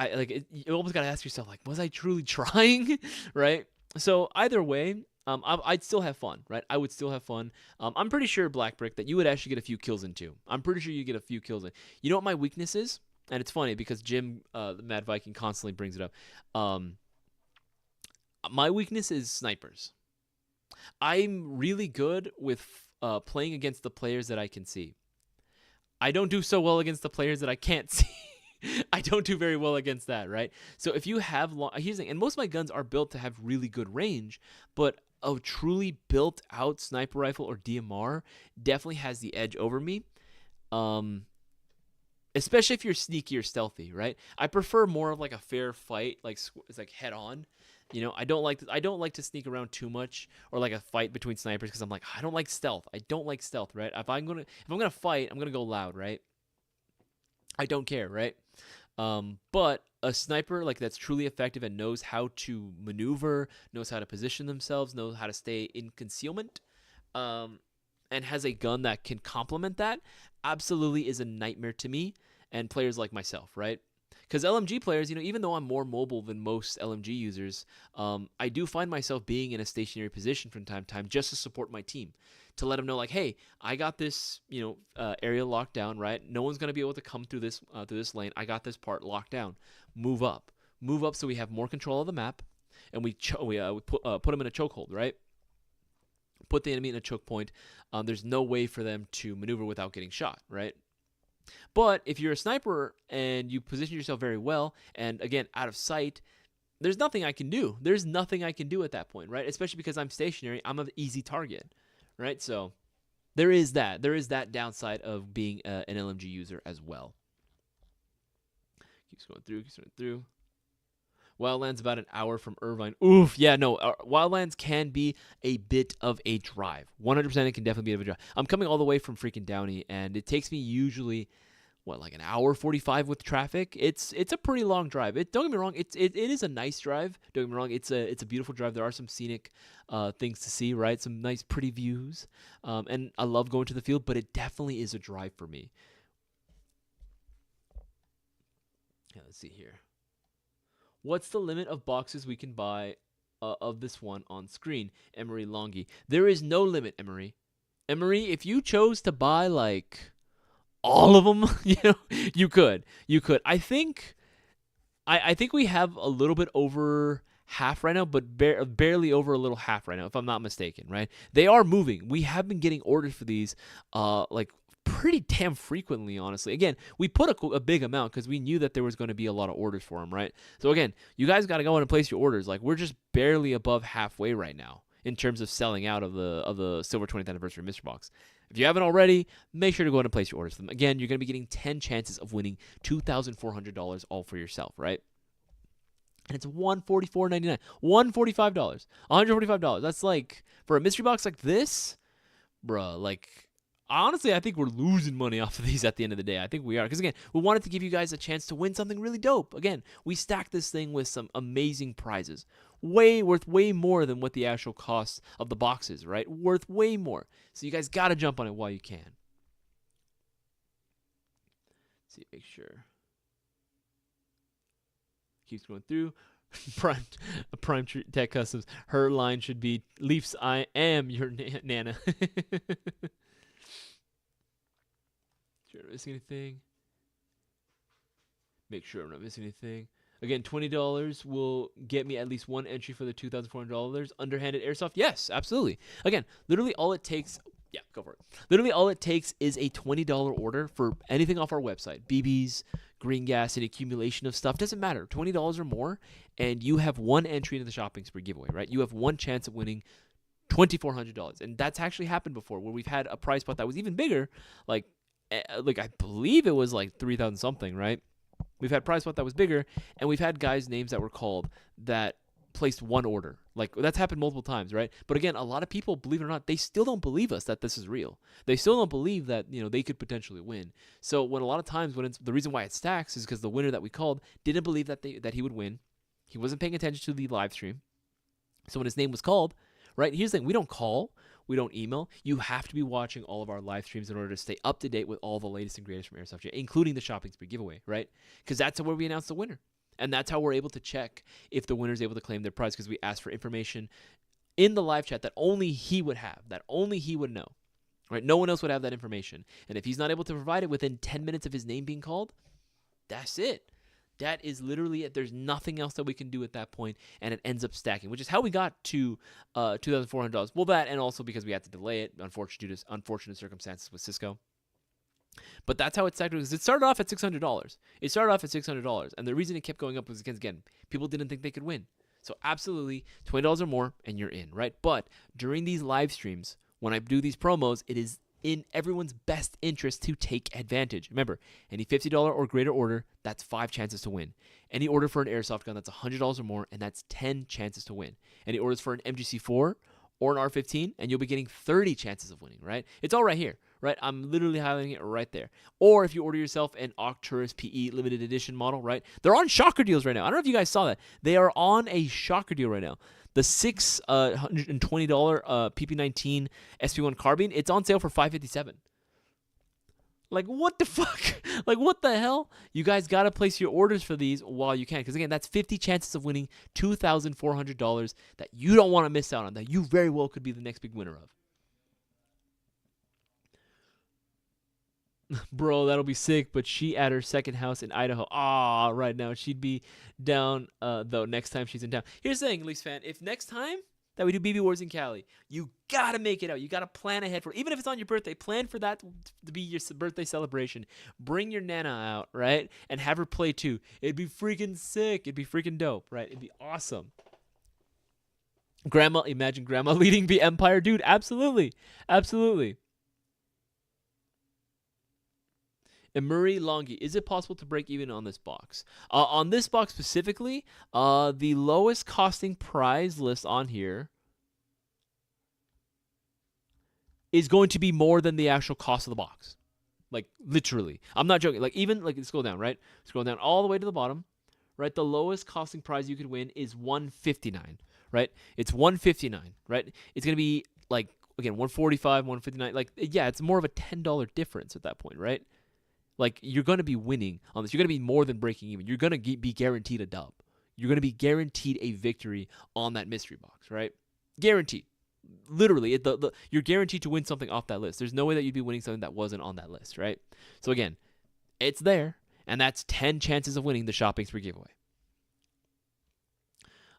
you almost gotta ask yourself, like, was I truly trying, right? So either way, I'd still have fun, right? I would still have fun. I'm pretty sure, Black Brick, that you would actually get a few kills in too. I'm pretty sure you get a few kills in. You know what my weakness is? And it's funny because Jim, the Mad Viking, constantly brings it up. My weakness is snipers. I'm really good with playing against the players that I can see. I don't do so well against the players that I can't see. I don't do very well against that, right? So if you have here's the thing, and most of my guns are built to have really good range, but a truly built out sniper rifle or DMR definitely has the edge over me. Especially if you're sneaky or stealthy, right? I prefer more of like a fair fight, like it's like head on. I don't like to sneak around too much, or like a fight between snipers, because I'm like, I don't like stealth. I don't like stealth, right? If I'm gonna fight, I'm gonna go loud, right? I don't care, right? But a sniper like that's truly effective and knows how to maneuver, knows how to position themselves, knows how to stay in concealment, and has a gun that can complement that, absolutely is a nightmare to me and players like myself, right? Because LMG players, even though I'm more mobile than most LMG users, I do find myself being in a stationary position from time to time just to support my team, to let them know, like, hey, I got this, area locked down, right? No one's gonna be able to come through this lane. I got this part locked down. Move up, so we have more control of the map, and we put them in a chokehold, right? Put the enemy in a choke point. There's no way for them to maneuver without getting shot, right? But if you're a sniper and you position yourself very well, and again, out of sight, there's nothing I can do. There's nothing I can do at that point, right? Especially because I'm stationary, I'm an easy target, right? So there is that. There is that downside of being an LMG user as well. Keeps going through. Wildlands about an hour from Irvine. Oof, yeah, no. Wildlands can be a bit of a drive. 100% it can definitely be a bit of a drive. I'm coming all the way from freaking Downey, and it takes me usually, like an hour 45 with traffic. It's a pretty long drive. Don't get me wrong, it is a nice drive. Don't get me wrong, it's a beautiful drive. There are some scenic things to see, right? Some nice pretty views. And I love going to the field, but it definitely is a drive for me. Yeah, let's see here. What's the limit of boxes we can buy of this one on screen? Emery Longy. There is no limit, Emery. Emery, if you chose to buy like all of them, you could. I think we have a little bit over half right now, but barely over a little half right now, if I'm not mistaken, right? They are moving. We have been getting orders for these like pretty damn frequently, honestly. Again, we put a big amount because we knew that there was going to be a lot of orders for them, right? So again, you guys got to go in and place your orders. Like, we're just barely above halfway right now in terms of selling out of the Silver 20th Anniversary Mystery Box. If you haven't already, make sure to go in and place your orders for them. Again, you're going to be getting 10 chances of winning $2,400 all for yourself, right? And it's $144.99, $145, $145. That's like, for a mystery box like this, bruh, like, honestly, I think we're losing money off of these at the end of the day. I think we are. Because, again, we wanted to give you guys a chance to win something really dope. Again, we stacked this thing with some amazing prizes. Worth way more than what the actual cost of the box is, right? Worth way more. So you guys got to jump on it while you can. Let's see, make sure. Keeps going through. Prime Tech Customs. Her line should be, Leafs, I am your Nana. Sure, missing anything? Make sure I'm not missing anything. Again, $20 will get me at least one entry for the $2,400. Underhanded airsoft? Yes, absolutely. Again, literally all it takes. Yeah, go for it. Literally all it takes is a $20 order for anything off our website. BBs, green gas, and accumulation of stuff. Doesn't matter. $20 or more, and you have one entry into the shopping spree giveaway, right? You have one chance of winning $2,400. And that's actually happened before where we've had a prize pot that was even bigger. Like I believe it was like 3,000 something, right? We've had prize pot that was bigger, and we've had guys' names that were called that placed one order. Like, that's happened multiple times, right? But again, a lot of people, believe it or not, they still don't believe us that this is real. They still don't believe that, they could potentially win. So when a lot of times when the reason why it stacks is because the winner that we called didn't believe that he would win. He wasn't paying attention to the live stream. So when his name was called, right? Here's the thing: we don't call. We don't email. You have to be watching all of our live streams in order to stay up to date with all the latest and greatest from Airsoft, including the shopping spree giveaway, right? Because that's where we announce the winner. And that's how we're able to check if the winner is able to claim their prize, because we ask for information in the live chat that only he would have, that only he would know, right? No one else would have that information. And if he's not able to provide it within 10 minutes of his name being called, that's it. That is literally it. There's nothing else that we can do at that point, and it ends up stacking, which is how we got to $2,400. Well, that, and also because we had to delay it, due to unfortunate circumstances with Cisco. But that's how it stacked, because it started off at $600. It started off at $600, and the reason it kept going up was because, again, people didn't think they could win. So absolutely, $20 or more, and you're in, right? But during these live streams, when I do these promos, it is in everyone's best interest to take advantage. Remember, any $50 or greater order, that's 5 chances to win. Any order for an airsoft gun, that's $100 or more, and that's 10 chances to win. Any orders for an MGC4 or an R15, and you'll be getting 30 chances of winning, right? It's all right here, right? I'm literally highlighting it right there. Or if you order yourself an Arcturus PE limited edition model, right? They're on shocker deals right now. I don't know if you guys saw that. They are on a shocker deal right now. The $620 PP19 SP1 carbine, it's on sale for $557. Like, what the fuck? Like, what the hell? You guys got to place your orders for these while you can. Because, again, that's 50 chances of winning $2,400 that you don't want to miss out on, that you very well could be the next big winner of. Bro, that'll be sick, but she at her second house in Idaho. Right now. She'd be down, though, next time she's in town. Here's the thing, Leafs fan. If next time that we do BB Wars in Cali, you got to make it out. You got to plan ahead for it. Even if it's on your birthday, plan for that to be your birthday celebration. Bring your Nana out, right? And have her play too. It'd be freaking sick. It'd be freaking dope, right? It'd be awesome. Imagine grandma leading the empire. Dude, absolutely. Absolutely. And Murray Longy, is it possible to break even on this box? On this box specifically, the lowest costing prize list on here is going to be more than the actual cost of the box. Like, literally. I'm not joking. Like, even, like, scroll down, right? Scroll down all the way to the bottom, right? The lowest costing prize you could win is $159, right? It's $159, right? It's going to be, like, again, $145, $159. Like, yeah, it's more of a $10 difference at that point, right? Like, you're going to be winning on this. You're going to be more than breaking even. You're going to be guaranteed a dub. You're going to be guaranteed a victory on that mystery box, right? Guaranteed. Literally, you're guaranteed to win something off that list. There's no way that you'd be winning something that wasn't on that list, right? So, again, it's there, and that's 10 chances of winning the shopping spree giveaway.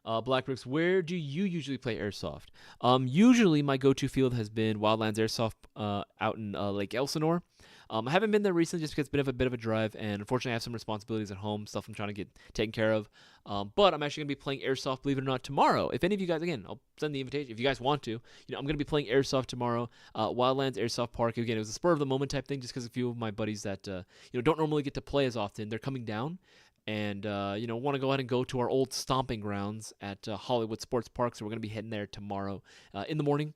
Blackbricks, where do you usually play Airsoft? Usually, my go-to field has been Wildlands Airsoft out in Lake Elsinore. I haven't been there recently just because it's been a bit of a drive, and unfortunately I have some responsibilities at home, stuff I'm trying to get taken care of. But I'm actually going to be playing Airsoft, believe it or not, tomorrow. If any of you guys, again, I'll send the invitation. If you guys want to, I'm going to be playing Airsoft tomorrow. Wildlands Airsoft Park. Again, it was a spur of the moment type thing just because a few of my buddies that don't normally get to play as often, they're coming down. And, want to go ahead and go to our old stomping grounds at Hollywood Sports Park. So we're going to be heading there tomorrow in the morning.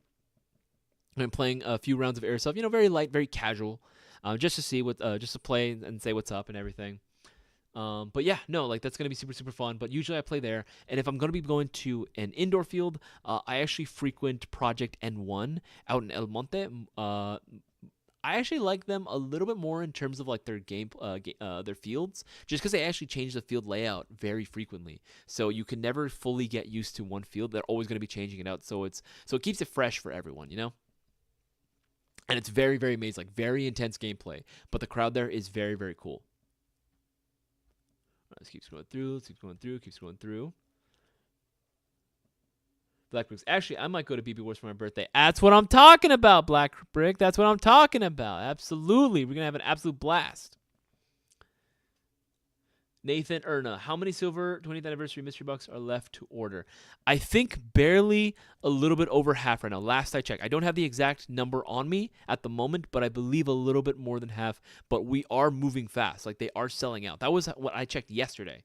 I'm playing a few rounds of Airsoft, very light, very casual. Just to see just to play and say what's up and everything. But yeah, no, like that's gonna be super, super fun. But usually I play there, and if I'm gonna be going to an indoor field, I actually frequent Project N1 out in El Monte. I actually like them a little bit more in terms of like their their fields, just because they actually change the field layout very frequently. So you can never fully get used to one field. They're always gonna be changing it out, so it keeps it fresh for everyone, And it's very, very amazing, like very intense gameplay. But the crowd there is very, very cool. Let's keep scrolling through. Let's keep going through. Keep scrolling through. Black Bricks. Actually, I might go to BB Wars for my birthday. That's what I'm talking about, Black Brick. That's what I'm talking about. Absolutely. We're going to have an absolute blast. Nathan Erna, how many silver 20th anniversary mystery box are left to order? I think barely a little bit over half right now. Last I checked. I don't have the exact number on me at the moment, but I believe a little bit more than half. But we are moving fast. Like, they are selling out. That was what I checked yesterday.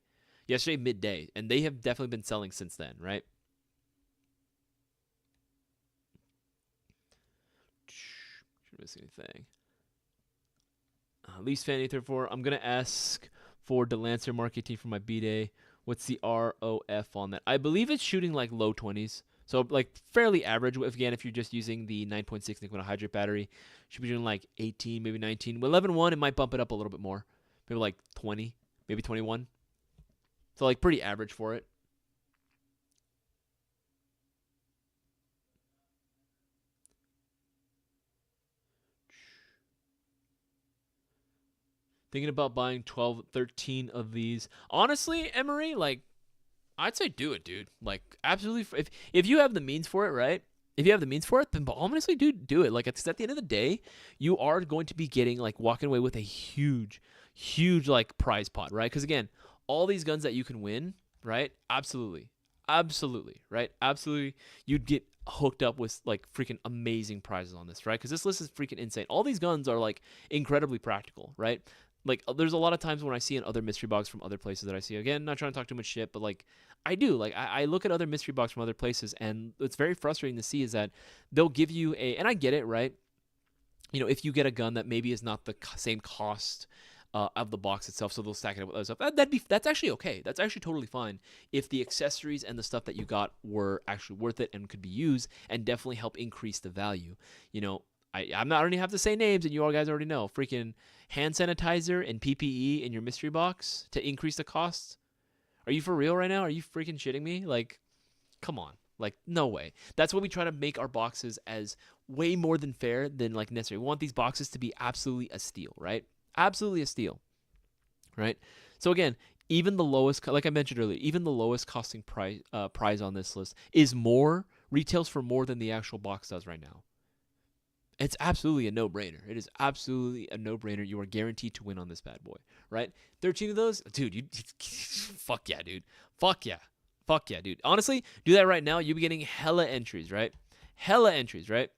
Yesterday midday. And they have definitely been selling since then, right? Shouldn't miss anything. Least fan 834. I'm going to ask for the Lancer Mark 18 for my B-Day. What's the ROF on that? I believe it's shooting like low 20s. So like fairly average. If you're just using the 9.6 nickel hydrate battery, should be doing like 18, maybe 19. With 11.1, it might bump it up a little bit more. Maybe like 20, maybe 21. So like pretty average for it. Thinking about buying 12, 13 of these. Honestly, Emery, like, I'd say do it, dude. Like, absolutely. If you have the means for it, right? If you have the means for it, then honestly, dude, do it. Like, at the end of the day, you are going to be getting, like, walking away with a huge, huge, like, prize pot, right? Because, again, all these guns that you can win, right? Absolutely. Absolutely, right? Absolutely. You'd get hooked up with, like, freaking amazing prizes on this, right? Because this list is freaking insane. All these guns are, like, incredibly practical, right? Like, there's a lot of times when I see in other mystery box from other places that I see, again, not trying to talk too much shit, but, like, I do. Like, I look at other mystery box from other places, and it's very frustrating to see is that they'll give you and I get it, right? You know, if you get a gun that maybe is not the same cost of the box itself, so they'll stack it up with other stuff, that's actually okay. That's actually totally fine if the accessories and the stuff that you got were actually worth it and could be used and definitely help increase the value. You know, I don't even have to say names, and you all guys already know. Freaking hand sanitizer and PPE in your mystery box to increase the costs. Are you for real right now? Are you freaking shitting me? Like, come on. Like, no way. That's why we try to make our boxes as way more than fair than, like, necessary. We want these boxes to be absolutely a steal, right? Absolutely a steal, right? So, again, even the lowest, like I mentioned earlier, even the lowest costing prize on this list retails for more than the actual box does right now. It's absolutely a no-brainer. It is absolutely a no-brainer. You are guaranteed to win on this bad boy, right? 13 of those? Dude, fuck yeah, dude. Fuck yeah. Fuck yeah, dude. Honestly, do that right now. You'll be getting hella entries, right? Hella entries, right?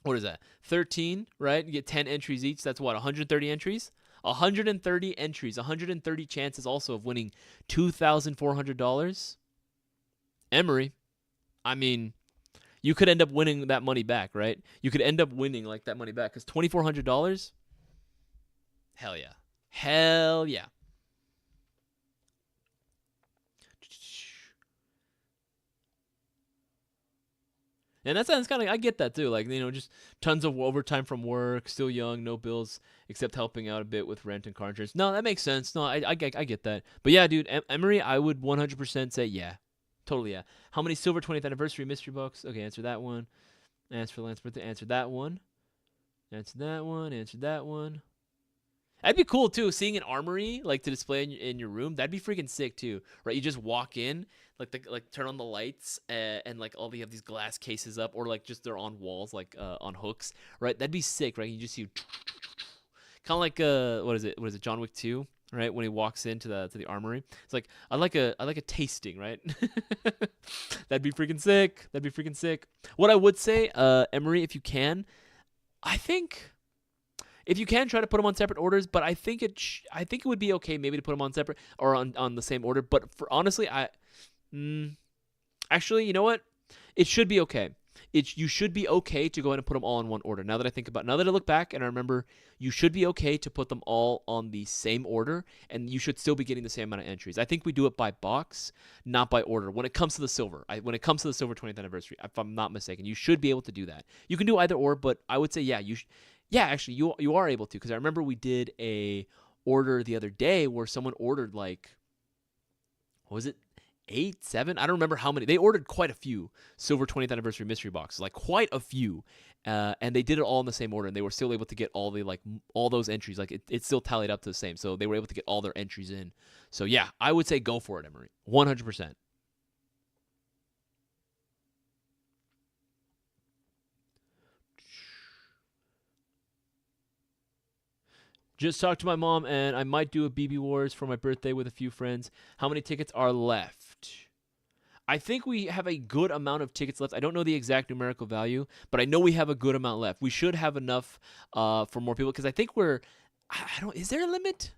What is that? 13, right? You get 10 entries each. That's what, 130 entries? 130 entries. 130 chances also of winning $2,400. Emery, I mean, you could end up winning that money back, right? You could end up winning like that money back because $2,400. Hell yeah, hell yeah. And that's kind of, I get that too. Like, you know, just tons of overtime from work, still young, no bills except helping out a bit with rent and car insurance. No, that makes sense. No, I get that. But yeah, dude, Emery, I would 100% say yeah. Totally, yeah. How many silver 20th anniversary mystery box? Okay, answer that one. Answer for Lance birthday. Answer that one. Answer that one. Answer that one. That'd be cool too, seeing an armory like to display in your room. That'd be freaking sick too, right? You just walk in, like turn on the lights, and like all you have these glass cases up, or like just they're on walls, like on hooks, right? That'd be sick, right? You just see, kind of like what is it? John Wick 2, right? When he walks into the armory, it's like I like a tasting, right? That'd be freaking sick. That'd be freaking sick. What I would say, Emery, if you can, I think. If you can, try to put them on separate orders, but I think it would be okay maybe to put them on separate or on the same order. But for honestly, actually, you know what? It should be okay. You should be okay to go ahead and put them all in one order. Now that I look back and I remember, you should be okay to put them all on the same order, and you should still be getting the same amount of entries. I think we do it by box, not by order. When it comes to the silver, when it comes to the silver 20th anniversary, if I'm not mistaken, you should be able to do that. You can do either or, but I would say yeah, actually, you are able to, because I remember we did a order the other day where someone ordered like, what was it, 8, 7. I don't remember how many. They ordered quite a few Silver 20th Anniversary mystery boxes, like quite a few. And they did it all in the same order, and they were still able to get all the all those entries. Like it still tallied up to the same, so they were able to get all their entries in. So yeah, I would say go for it, Emery, 100%. Just talked to my mom, and I might do a BB Wars for my birthday with a few friends. How many tickets are left? I think we have a good amount of tickets left. I don't know the exact numerical value, but I know we have a good amount left. We should have enough for more people, because I think we're... Is there a limit?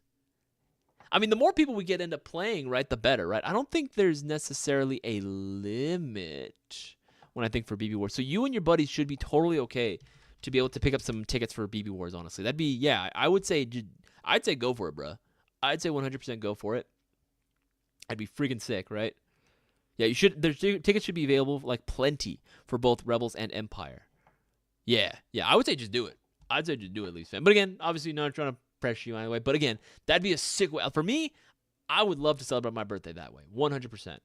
I mean, the more people we end up playing, right, the better, right? I don't think there's necessarily a limit when I think for BB Wars. So you and your buddies should be totally okay to be able to pick up some tickets for BB Wars, honestly. That'd be, yeah, I'd say go for it, bro. I'd say 100% go for it. I'd be freaking sick, right? Yeah, you should. Tickets should be available, like plenty, for both Rebels and Empire. Yeah, I would say just do it. I'd say just do it, Leafs fan. But again, obviously not trying to pressure you anyway. But again, that'd be a sick way. For me, I would love to celebrate my birthday that way, 100%.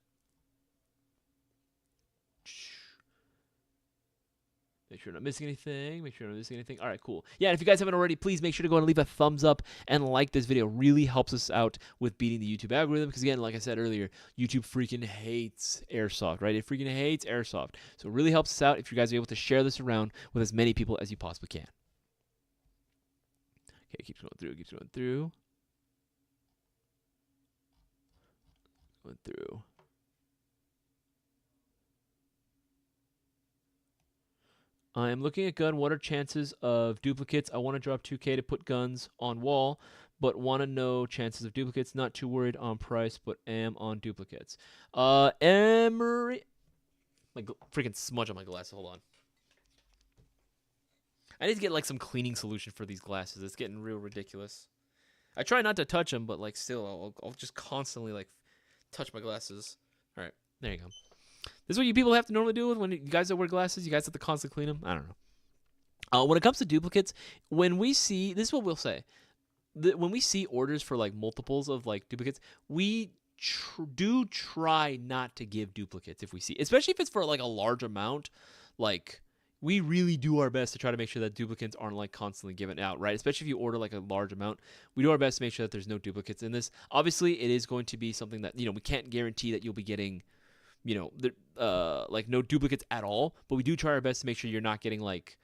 Make sure I'm not missing anything. All right, cool. Yeah, and if you guys haven't already, please make sure to go and leave a thumbs up and like this video. Really helps us out with beating the YouTube algorithm, because again, like I said earlier, YouTube freaking hates Airsoft, right? It freaking hates Airsoft. So it really helps us out if you guys are able to share this around with as many people as you possibly can. Okay, keeps going through. I am looking at gun. What are chances of duplicates? I want to drop 2K to put guns on wall, but want to know chances of duplicates. Not too worried on price, but am on duplicates. Emery. Like freaking smudge on my glasses. Hold on. I need to get like some cleaning solution for these glasses. It's getting real ridiculous. I try not to touch them, but like still, I'll just constantly like touch my glasses. All right, there you go. This is what you people have to normally do with when you guys that wear glasses. You guys have to constantly clean them. I don't know. When it comes to duplicates, when we see, this is what we'll say. When we see orders for like multiples of like duplicates, we do try not to give duplicates if we see, especially if it's for like a large amount. Like we really do our best to try to make sure that duplicates aren't like constantly given out, right? Especially if you order like a large amount, we do our best to make sure that there's no duplicates in this. Obviously, it is going to be something that, we can't guarantee that you'll be getting, like no duplicates at all, but we do try our best to make sure you're not getting like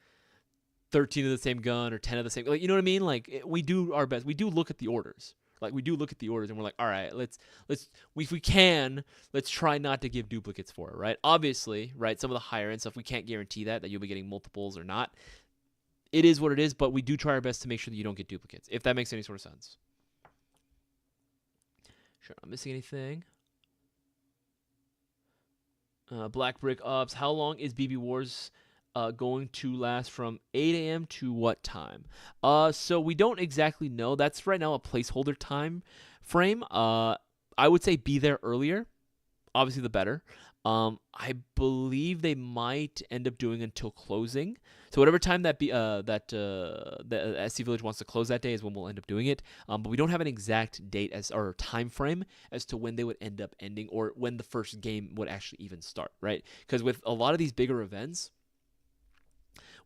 13 of the same gun or 10 of the same, like, you know what I mean? Like we do our best. We do look at the orders. And we're like, all right, let's if we can, let's try not to give duplicates for it, right? Obviously, right, some of the higher end stuff, we can't guarantee that you'll be getting multiples or not. It is what it is, but we do try our best to make sure that you don't get duplicates, if that makes any sort of sense. Sure, I'm missing anything. Black Brick Ops, how long is BB Wars going to last, from 8 a.m. to what time? So we don't exactly know. That's right now a placeholder time frame. I would say be there earlier. Obviously, the better. I believe they might end up doing until closing. So whatever time that the SC Village wants to close that day is when we'll end up doing it. But we don't have an exact date or time frame as to when they would end up ending, or when the first game would actually even start, right? Because with a lot of these bigger events,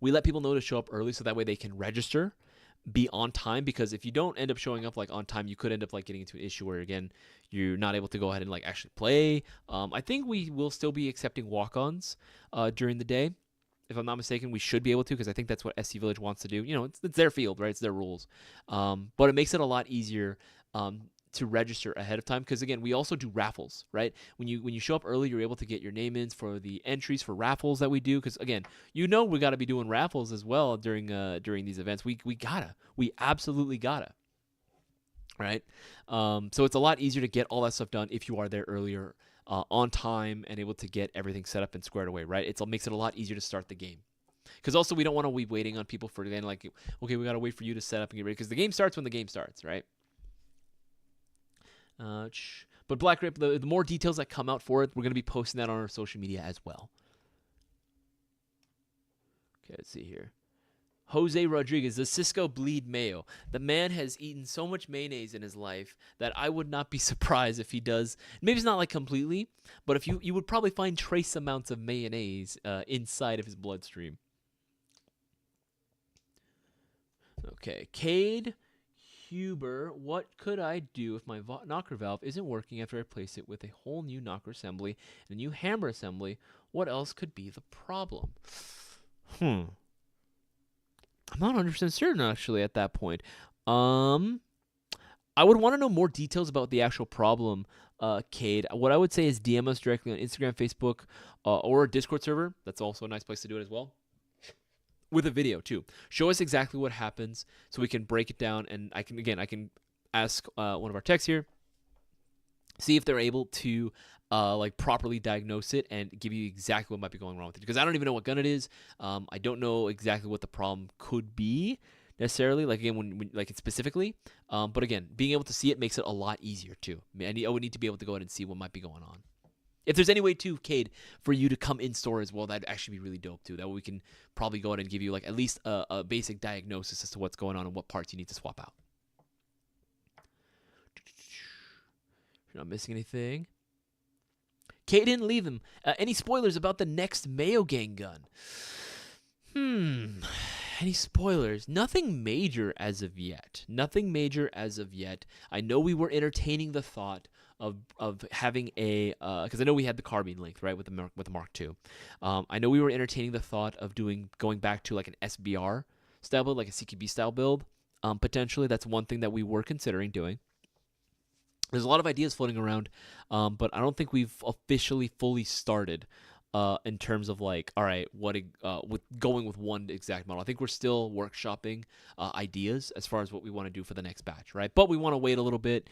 we let people know to show up early so that way they can register, be on time, because if you don't end up showing up like on time, you could end up like getting into an issue where, again, you're not able to go ahead and like actually play. I think we will still be accepting walk-ons during the day. If I'm not mistaken, we should be able to, because I think that's what SC Village wants to do. It's their field, right? It's their rules. But it makes it a lot easier to register ahead of time, because again, we also do raffles, right? When you show up early, you're able to get your name in for the entries for raffles that we do, because again, we got to be doing raffles as well during these events. We absolutely gotta, right? So it's a lot easier to get all that stuff done if you are there earlier, on time, and able to get everything set up and squared away, right? It makes it a lot easier to start the game. Because also, we don't want to be waiting on people for, again, like, okay, we got to wait for you to set up and get ready, because the game starts when the game starts, right? But Black Rip, the more details that come out for it, we're going to be posting that on our social media as well. Okay, let's see here. Jose Rodriguez, the Cisco bleed mayo. The man has eaten so much mayonnaise in his life that I would not be surprised if he does. Maybe it's not like completely, but if you would probably find trace amounts of mayonnaise inside of his bloodstream. Okay, Cade Huber, what could I do if my knocker valve isn't working after I replace it with a whole new knocker assembly and a new hammer assembly? What else could be the problem? I'm not 100% certain, actually, at that point. I would want to know more details about the actual problem, Cade. What I would say is DM us directly on Instagram, Facebook, or a Discord server. That's also a nice place to do it as well. With a video, too. Show us exactly what happens so we can break it down. And I can ask one of our techs here, see if they're able to properly diagnose it and give you exactly what might be going wrong with it. Because I don't even know what gun it is. I don't know exactly what the problem could be necessarily. Like again, when like it specifically. But again, being able to see it makes it a lot easier too. I would need to be able to go ahead and see what might be going on. If there's any way too, Cade, for you to come in store as well, that'd actually be really dope too. That way we can probably go ahead and give you like at least a basic diagnosis as to what's going on and what parts you need to swap out. You're not missing anything. Kate didn't leave them. Any spoilers about the next Mayo Gang gun? Any spoilers? Nothing major as of yet. Nothing major as of yet. I know we were entertaining the thought of having a because I know we had the carbine length, right, with the Mark II. I know we were entertaining the thought of going back to like an SBR style build, like a CQB style build. Potentially, that's one thing that we were considering doing. There's a lot of ideas floating around, but I don't think we've officially fully started in terms of like, all right, with going with one exact model. I think we're still workshopping ideas as far as what we want to do for the next batch, right? But we want to wait a little bit,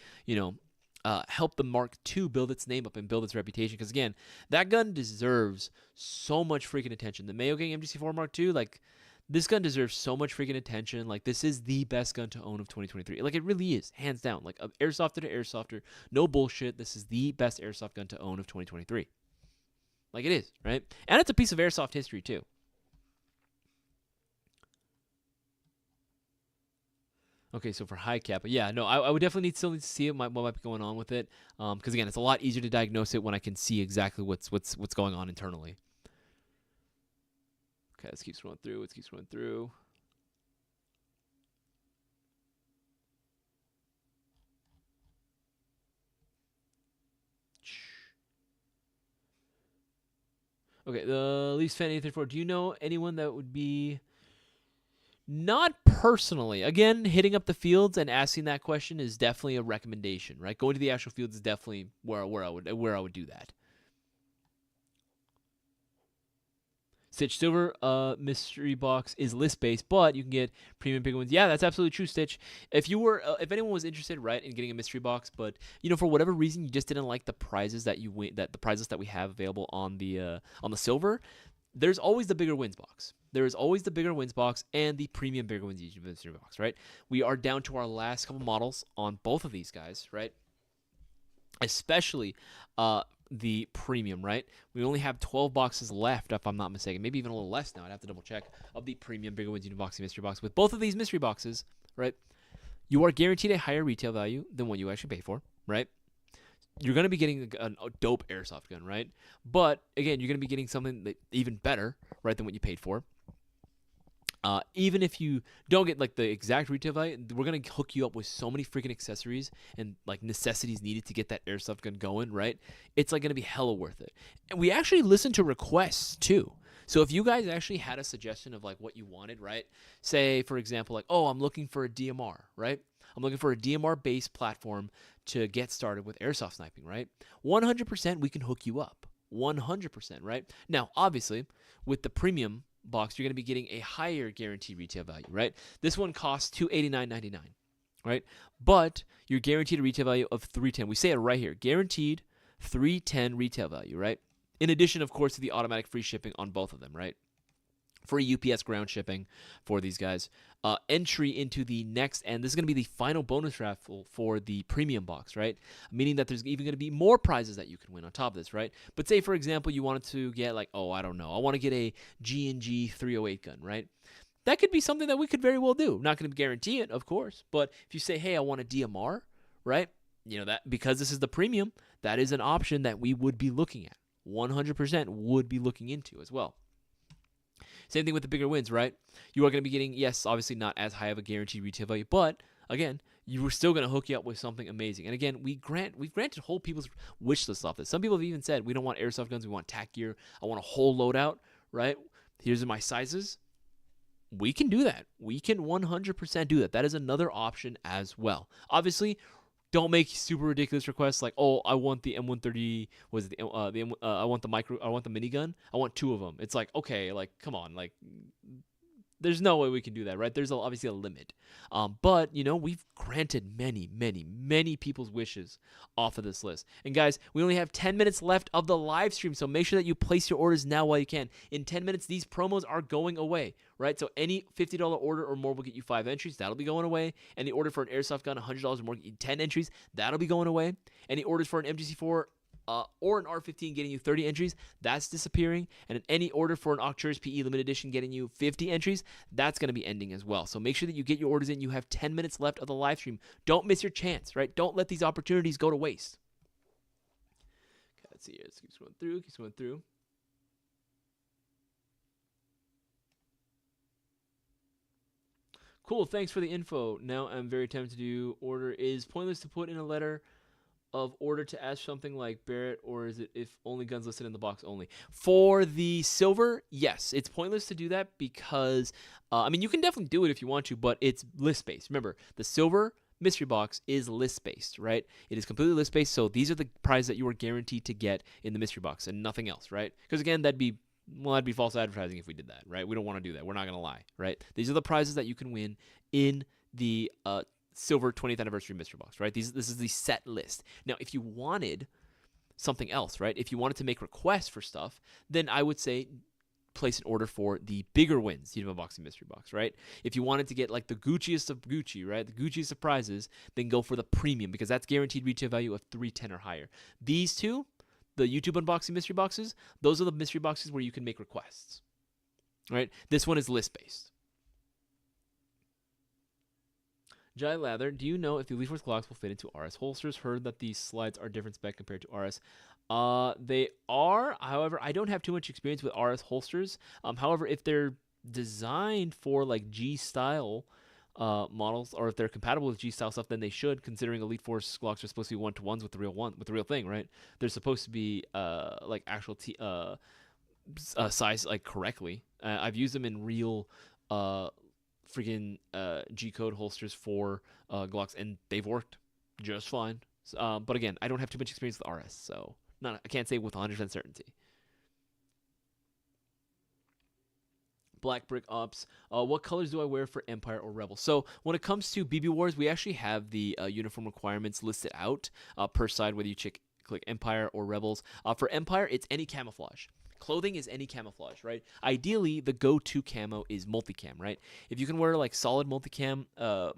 help the Mark II build its name up and build its reputation. Because again, that gun deserves so much freaking attention. The Mayo Gang MGC4 Mark II, like, this gun deserves so much freaking attention. Like, this is the best gun to own of 2023. Like, it really is, hands down. Like, airsofter to airsofter, no bullshit. This is the best airsoft gun to own of 2023. Like, it is, right? And it's a piece of airsoft history, too. Okay, so for high cap, yeah, no, I would definitely still need to see what might be going on with it. Because, again, it's a lot easier to diagnose it when I can see exactly what's going on internally. Okay, let's keep scrolling through. Okay, the Leafs fan 834. Do you know anyone that would be... Not personally. Again, hitting up the fields and asking that question is definitely a recommendation, right? Going to the actual fields is definitely where I would do that. Stitch, silver mystery box is list based, but you can get premium big ones. Yeah, that's absolutely true, Stitch. If anyone was interested, right, in getting a mystery box, but for whatever reason you just didn't like the prizes that you win, the prizes that we have available on the silver, there's always the bigger wins box. There is always the bigger wins box and the premium bigger wins mystery box, right? We are down to our last couple models on both of these guys, right? Especially the premium, right? We only have 12 boxes left, if I'm not mistaken. Maybe even a little less now. I'd have to double check of the premium bigger wins unboxing mystery box. With both of these mystery boxes, right, you are guaranteed a higher retail value than what you actually pay for, right? You're going to be getting a dope airsoft gun, right? But again, you're going to be getting something that even better, right, than what you paid for. Even if you don't get like the exact retail value, we're gonna hook you up with so many freaking accessories and like necessities needed to get that airsoft gun going, right? It's like gonna be hella worth it. And we actually listen to requests too. So if you guys actually had a suggestion of like what you wanted, right? Say for example, like, oh, I'm looking for a DMR, right? I'm looking for a DMR based platform to get started with airsoft sniping, right? 100% we can hook you up. 100%, right? Now, obviously, with the premium box, you're going to be getting a higher guaranteed retail value, right? This one costs $289.99, right? But you're guaranteed a retail value of $310. We say it right here, guaranteed $310 retail value, right? In addition, of course, to the automatic free shipping on both of them, right? Free UPS ground shipping for these guys. Entry into the next, and this is going to be the final bonus raffle for the premium box, right? Meaning that there's even going to be more prizes that you can win on top of this, right? But say, for example, you wanted to get like, oh, I don't know, I want to get a G&G 308 gun, right? that could be something that we could very well do. Not going to guarantee it, of course, but if you say, hey, I want a DMR, right? That because this is the premium, that is an option that we would be looking at. 100% would be looking into as well. Same thing with the bigger wins, right? You are going to be getting, yes, obviously not as high of a guaranteed retail value, but again, you were still going to hook you up with something amazing. And again, we've granted whole people's wish lists off this. Some people have even said, we don't want airsoft guns, we want tack gear, I want a whole loadout, right? Here's my sizes. We can do that. We can 100% do that. That is another option as well. Obviously, don't make super ridiculous requests like, oh, I want the M130. I want the minigun. I want 2 of them. It's like, okay, like, come on, like, there's no way we can do that, right? There's obviously a limit. But, we've granted many, many, many people's wishes off of this list. And guys, we only have 10 minutes left of the live stream, so make sure that you place your orders now while you can. In 10 minutes, these promos are going away, right? So any $50 order or more will get you 5 entries. That'll be going away. Any order for an airsoft gun, $100 or more, get you 10 entries. That'll be going away. Any orders for an MGC4 or an R15 getting you 30 entries, that's disappearing. And any order for an Arcturus PE limited edition getting you 50 entries, that's going to be ending as well. So make sure that you get your orders in. You have 10 minutes left of the live stream. Don't miss your chance, right? Don't let these opportunities go to waste. Okay, let's see here. Let's keep going through. Cool, thanks for the info. Now I'm very tempted to order. Is pointless to put in a letter of order to ask something like Barrett, or is it if only guns listed in the box only? For the silver, yes, it's pointless to do that because, you can definitely do it if you want to, but it's list-based. Remember, the silver mystery box is list-based, right? It is completely list-based, so these are the prizes that you are guaranteed to get in the mystery box and nothing else, right? Because again, that'd be false advertising if we did that, right? We don't want to do that. We're not going to lie, right? These are the prizes that you can win in the silver 20th anniversary mystery box, right? This is the set list. Now, if you wanted something else, right? If you wanted to make requests for stuff, then I would say place an order for the bigger wins, Unboxing mystery box, right? If you wanted to get like the Gucciest of Gucci, right? The Gucciest of prizes, then go for the premium because that's guaranteed retail value of $310 or higher. These two, the YouTube unboxing mystery boxes, those are the mystery boxes where you can make requests, right? This one is list-based. Jai Lather, do you know if the Elite Force Glocks will fit into RS holsters? Heard that these slides are different spec compared to RS. They are. However, I don't have too much experience with RS holsters. However, if they're designed for like G-style models, or if they're compatible with G-style stuff, then they should, considering Elite Force Glocks are supposed to be one-to-ones with the real thing, right? They're supposed to be like actual size like correctly. I've used them in real freaking G-code holsters for Glocks, and they've worked just fine. But again, I don't have too much experience with RS, so I can't say with 100% certainty. Black Brick Ops. What colors do I wear for Empire or Rebel? So when it comes to BB Wars, we actually have the uniform requirements listed out per side, whether you click Empire or Rebels. For Empire, it's any camouflage. Clothing is any camouflage, right? Ideally, the go-to camo is multicam, right? If you can wear like solid multicam,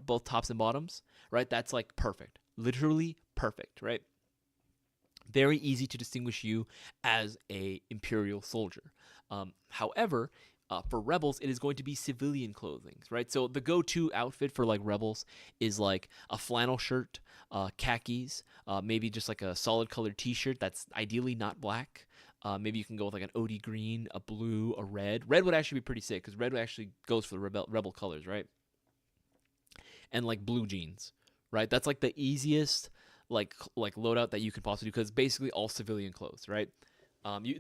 both tops and bottoms, right? That's like perfect, literally perfect, right? Very easy to distinguish you as a Imperial soldier. However, for Rebels, it is going to be civilian clothing, right? So the go-to outfit for like Rebels is like a flannel shirt, khakis, maybe just like a solid colored t-shirt that's ideally not black. Maybe you can go with like an OD green, a blue, a red. Red would actually be pretty sick because red actually goes for the rebel colors, right? And like blue jeans, right? That's like the easiest like loadout that you can possibly do because basically all civilian clothes, right?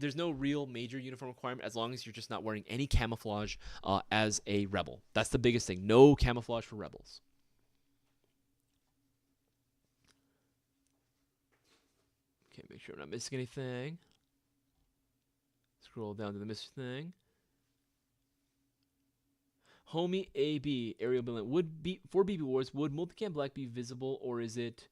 There's no real major uniform requirement as long as you're just not wearing any camouflage as a rebel. That's the biggest thing. No camouflage for rebels. Okay, make sure I'm not missing anything. Scroll down to the missing thing. Homie AB, Aerial Billion. For BB Wars, would multicam black be visible, or is it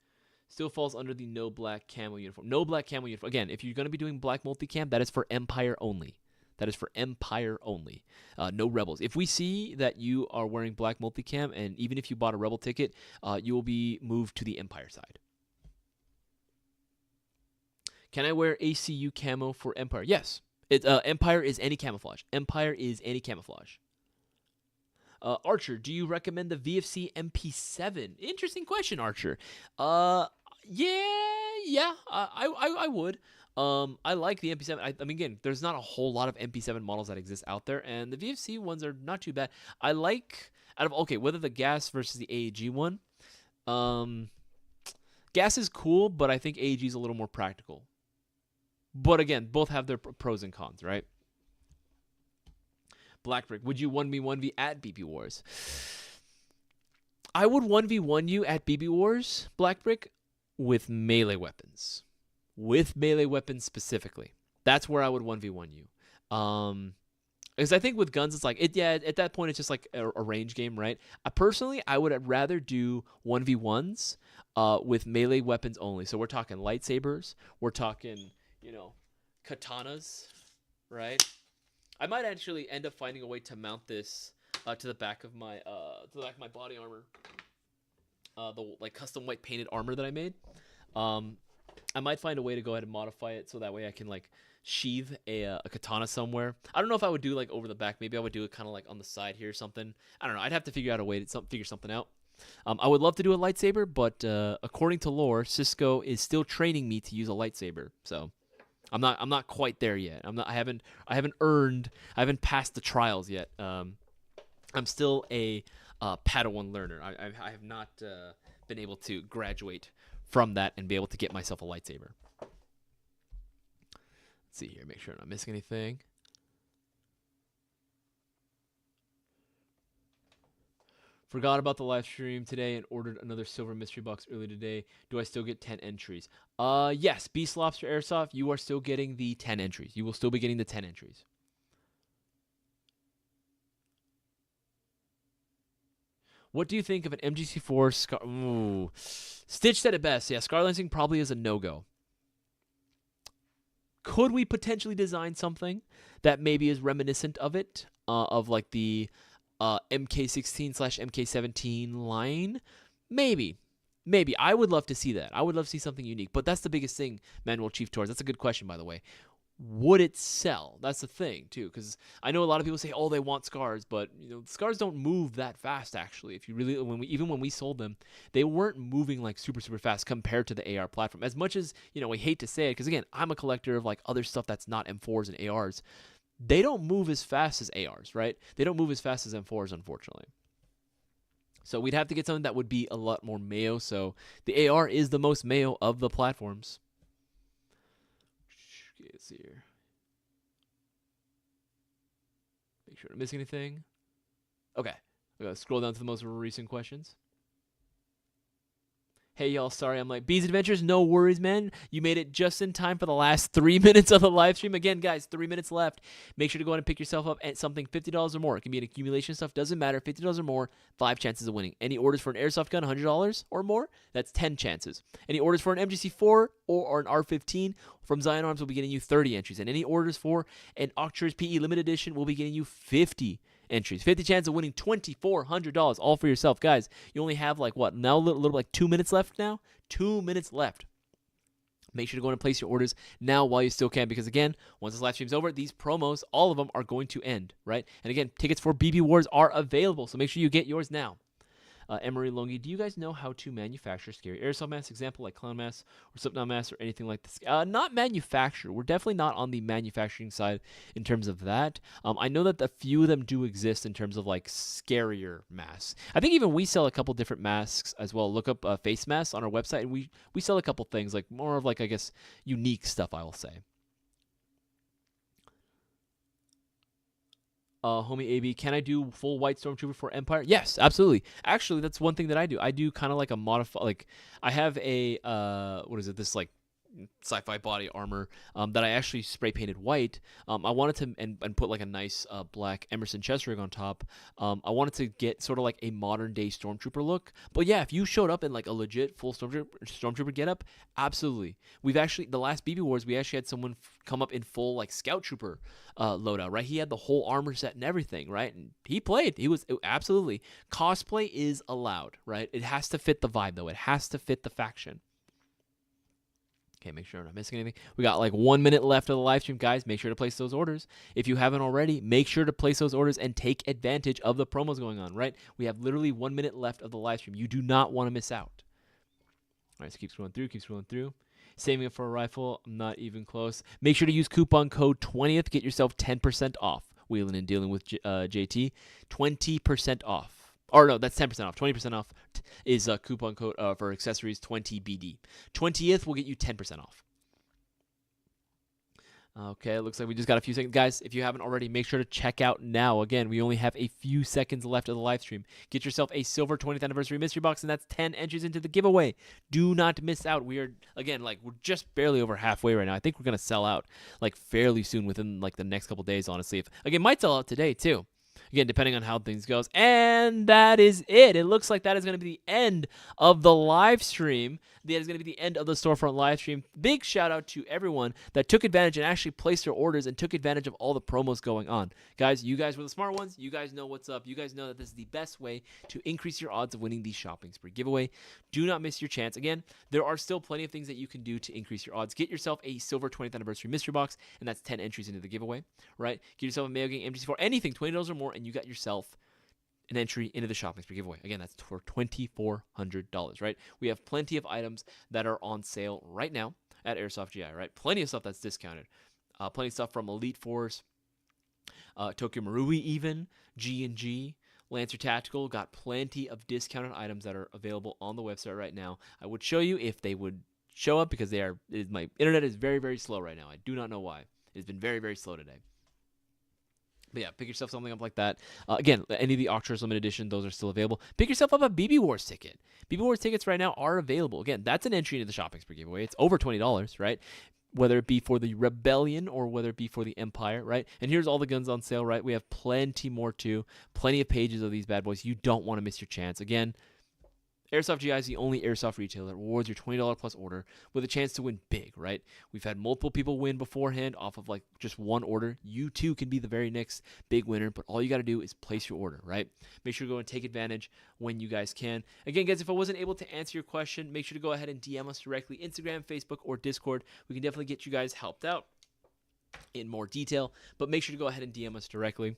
still falls under the no black camo uniform? No black camo uniform. Again, if you're going to be doing black multicam, that is for Empire only. That is for Empire only. No Rebels. If we see that you are wearing black multicam, and even if you bought a Rebel ticket, you will be moved to the Empire side. Can I wear ACU camo for Empire? Yes. Empire is any camouflage. Empire is any camouflage. Archer, do you recommend the VFC MP7? Interesting question, Archer. Yeah, I would. I like the MP7. I mean, again, there's not a whole lot of MP7 models that exist out there, and the VFC ones are not too bad. I like whether the gas versus the AAG one. Gas is cool, but I think AAG is a little more practical. But again, both have their pros and cons, right? Blackbrick, would you 1v1v at BB Wars? I would 1v1 you at BB Wars, Blackbrick, with melee weapons. With melee weapons specifically. That's where I would 1v1 you. Because I think with guns, it's like, at that point, it's just like a range game, right? Personally, I would rather do 1v1s with melee weapons only. So we're talking lightsabers. We're talking, katanas, right? I might actually end up finding a way to mount this to the back of my body armor, the custom white painted armor that I made. I might find a way to go ahead and modify it so that way I can sheathe a katana somewhere. I don't know if I would do over the back. Maybe I would do it kind of on the side here or something. I don't know. I'd have to figure out a way to figure something out. I would love to do a lightsaber, but according to lore, Cisco is still training me to use a lightsaber. So I'm not quite there yet. I haven't passed the trials yet. I'm still a Padawan learner. I have not been able to graduate from that and be able to get myself a lightsaber. Let's see here, make sure I'm not missing anything. Forgot about the live stream today and ordered another silver mystery box early today. Do I still get 10 entries? Yes, Beast Lobster Airsoft, you are still getting the 10 entries. You will still be getting the 10 entries. What do you think of an MGC4 Scar? Ooh. Stitch said it best. Yeah, Scar Lancing probably is a no-go. Could we potentially design something that maybe is reminiscent of it, of the MK16/MK17 line? Maybe. I would love to see that. I would love to see something unique. But that's the biggest thing, Manuel Chief Tours. That's a good question, by the way. Would it sell? That's the thing, too, because I know a lot of people say, oh, they want Scars, but Scars don't move that fast, actually. If you really, even when we sold them, they weren't moving super, super fast compared to the AR platform. As much as, we hate to say it, because again, I'm a collector of other stuff that's not M4s and ARs. They don't move as fast as ARs, right? They don't move as fast as M4s, unfortunately. So we'd have to get something that would be a lot more Mayo. So the AR is the most Mayo of the platforms. Let's see here. Make sure I don't miss anything. Okay. I gotta scroll down to the most recent questions. Hey, y'all, sorry I'm late. Bees Adventures, no worries, man. You made it just in time for the last 3 minutes of the live stream. Again, guys, 3 minutes left. Make sure to go ahead and pick yourself up at something $50 or more. It can be an accumulation stuff. Doesn't matter. $50 or more, 5 chances of winning. Any orders for an Airsoft gun, $100 or more, that's 10 chances. Any orders for an MGC4 or an R15 from Zion Arms will be getting you 30 entries. And any orders for an Octures PE Limited Edition will be getting you 50 entries. 50 chance of winning $2,400 all for yourself. Guys, you only have now a little 2 minutes left now? 2 minutes left. Make sure to go and place your orders now while you still can, because again, once this live stream's over, these promos, all of them are going to end, right? And again, tickets for BB Wars are available, so make sure you get yours now. Emery Longi, do you guys know how to manufacture scary airsoft masks? Example like clown masks or Slipknot masks or anything like this? Not manufacture. We're definitely not on the manufacturing side in terms of that. I know that a few of them do exist in terms of scarier masks. I think even we sell a couple different masks as well. Look up face masks on our website, and we sell a couple things more of I guess unique stuff, I will say. Homie AB, can I do full white Stormtrooper for Empire? Yes, absolutely. Actually, that's one thing that I do. I do kind of a modify, I have a, what is it, this sci-fi body armor that I actually spray painted white. I wanted to and put a nice black Emerson chest rig on top. I wanted to get sort of a modern day Stormtrooper look. But yeah, if you showed up in a legit full Stormtrooper getup, absolutely. We've actually, the last BB Wars, we actually had someone come up in full Scout Trooper loadout, right? He had the whole armor set and everything, right? And he played. Absolutely. Cosplay is allowed, right? It has to fit the vibe though. It has to fit the faction. Okay, make sure I'm not missing anything. We got like 1 minute left of the live stream, guys. Make sure to place those orders. If you haven't already, make sure to place those orders and take advantage of the promos going on, right? We have literally 1 minute left of the live stream. You do not want to miss out. All right, so keep scrolling through. Saving it for a rifle, I'm not even close. Make sure to use coupon code 20th. Get yourself 10% off. Wheeling and dealing with JT, 20% off. Or no, that's 10% off. 20% off is a coupon code for accessories 20BD. 20th will get you 10% off. Okay, it looks like we just got a few seconds. Guys, if you haven't already, make sure to check out now. Again, we only have a few seconds left of the live stream. Get yourself a silver 20th anniversary mystery box, and that's 10 entries into the giveaway. Do not miss out. We are, again, like, we're just barely over halfway right now. I think we're going to sell out, like, fairly soon within, like, the next couple days, honestly. Again, might sell out today, too. Again, depending on how things goes. And that is it. It looks like that is going to be the end of the live stream. That is going to be the end of the Storefront live stream. Big shout out to everyone that took advantage and actually placed their orders and took advantage of all the promos going on. Guys, you guys were the smart ones. You guys know what's up. You guys know that this is the best way to increase your odds of winning the shopping spree giveaway. Do not miss your chance. Again, there are still plenty of things that you can do to increase your odds. Get yourself a silver 20th anniversary mystery box, and that's 10 entries into the giveaway, right? Get yourself a Mayo Gang MTC4, anything, $20 or more, and you got yourself an entry into the shopping spree giveaway. Again, that's for $2,400, right? We have plenty of items that are on sale right now at Airsoft GI, right? Plenty of stuff that's discounted. Plenty of stuff from Elite Force, Tokyo Marui even, G&G, Lancer Tactical. Got plenty of discounted items that are available on the website right now. I would show you if they would show up because my internet is very, very slow right now. I do not know why. It's been very, very slow today. But yeah, pick yourself something up like that. Again, any of the Octors Limited Edition, those are still available. Pick yourself up a BB Wars ticket. BB Wars tickets right now are available. Again, that's an entry into the shopping spree giveaway. It's over $20, right? Whether it be for the Rebellion or whether it be for the Empire, right? And here's all the guns on sale, right? We have plenty more too. Plenty of pages of these bad boys. You don't want to miss your chance. Again, Airsoft GI is the only airsoft retailer that rewards your $20 plus order with a chance to win big, right? We've had multiple people win beforehand off of like just one order. You too can be the very next big winner, but all you got to do is place your order, right? Make sure to go and take advantage when you guys can. Again, guys, if I wasn't able to answer your question, make sure to go ahead and DM us directly, Instagram, Facebook, or Discord. We can definitely get you guys helped out in more detail, but make sure to go ahead and DM us directly.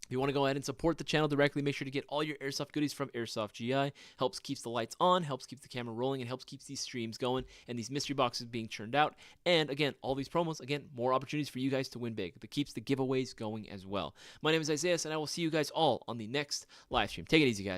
If you want to go ahead and support the channel directly, make sure to get all your Airsoft goodies from Airsoft GI. Helps keeps the lights on, helps keeps the camera rolling, and helps keeps these streams going and these mystery boxes being churned out. And again, all these promos, again, more opportunities for you guys to win big. That keeps the giveaways going as well. My name is Isaias, and I will see you guys all on the next live stream. Take it easy, guys.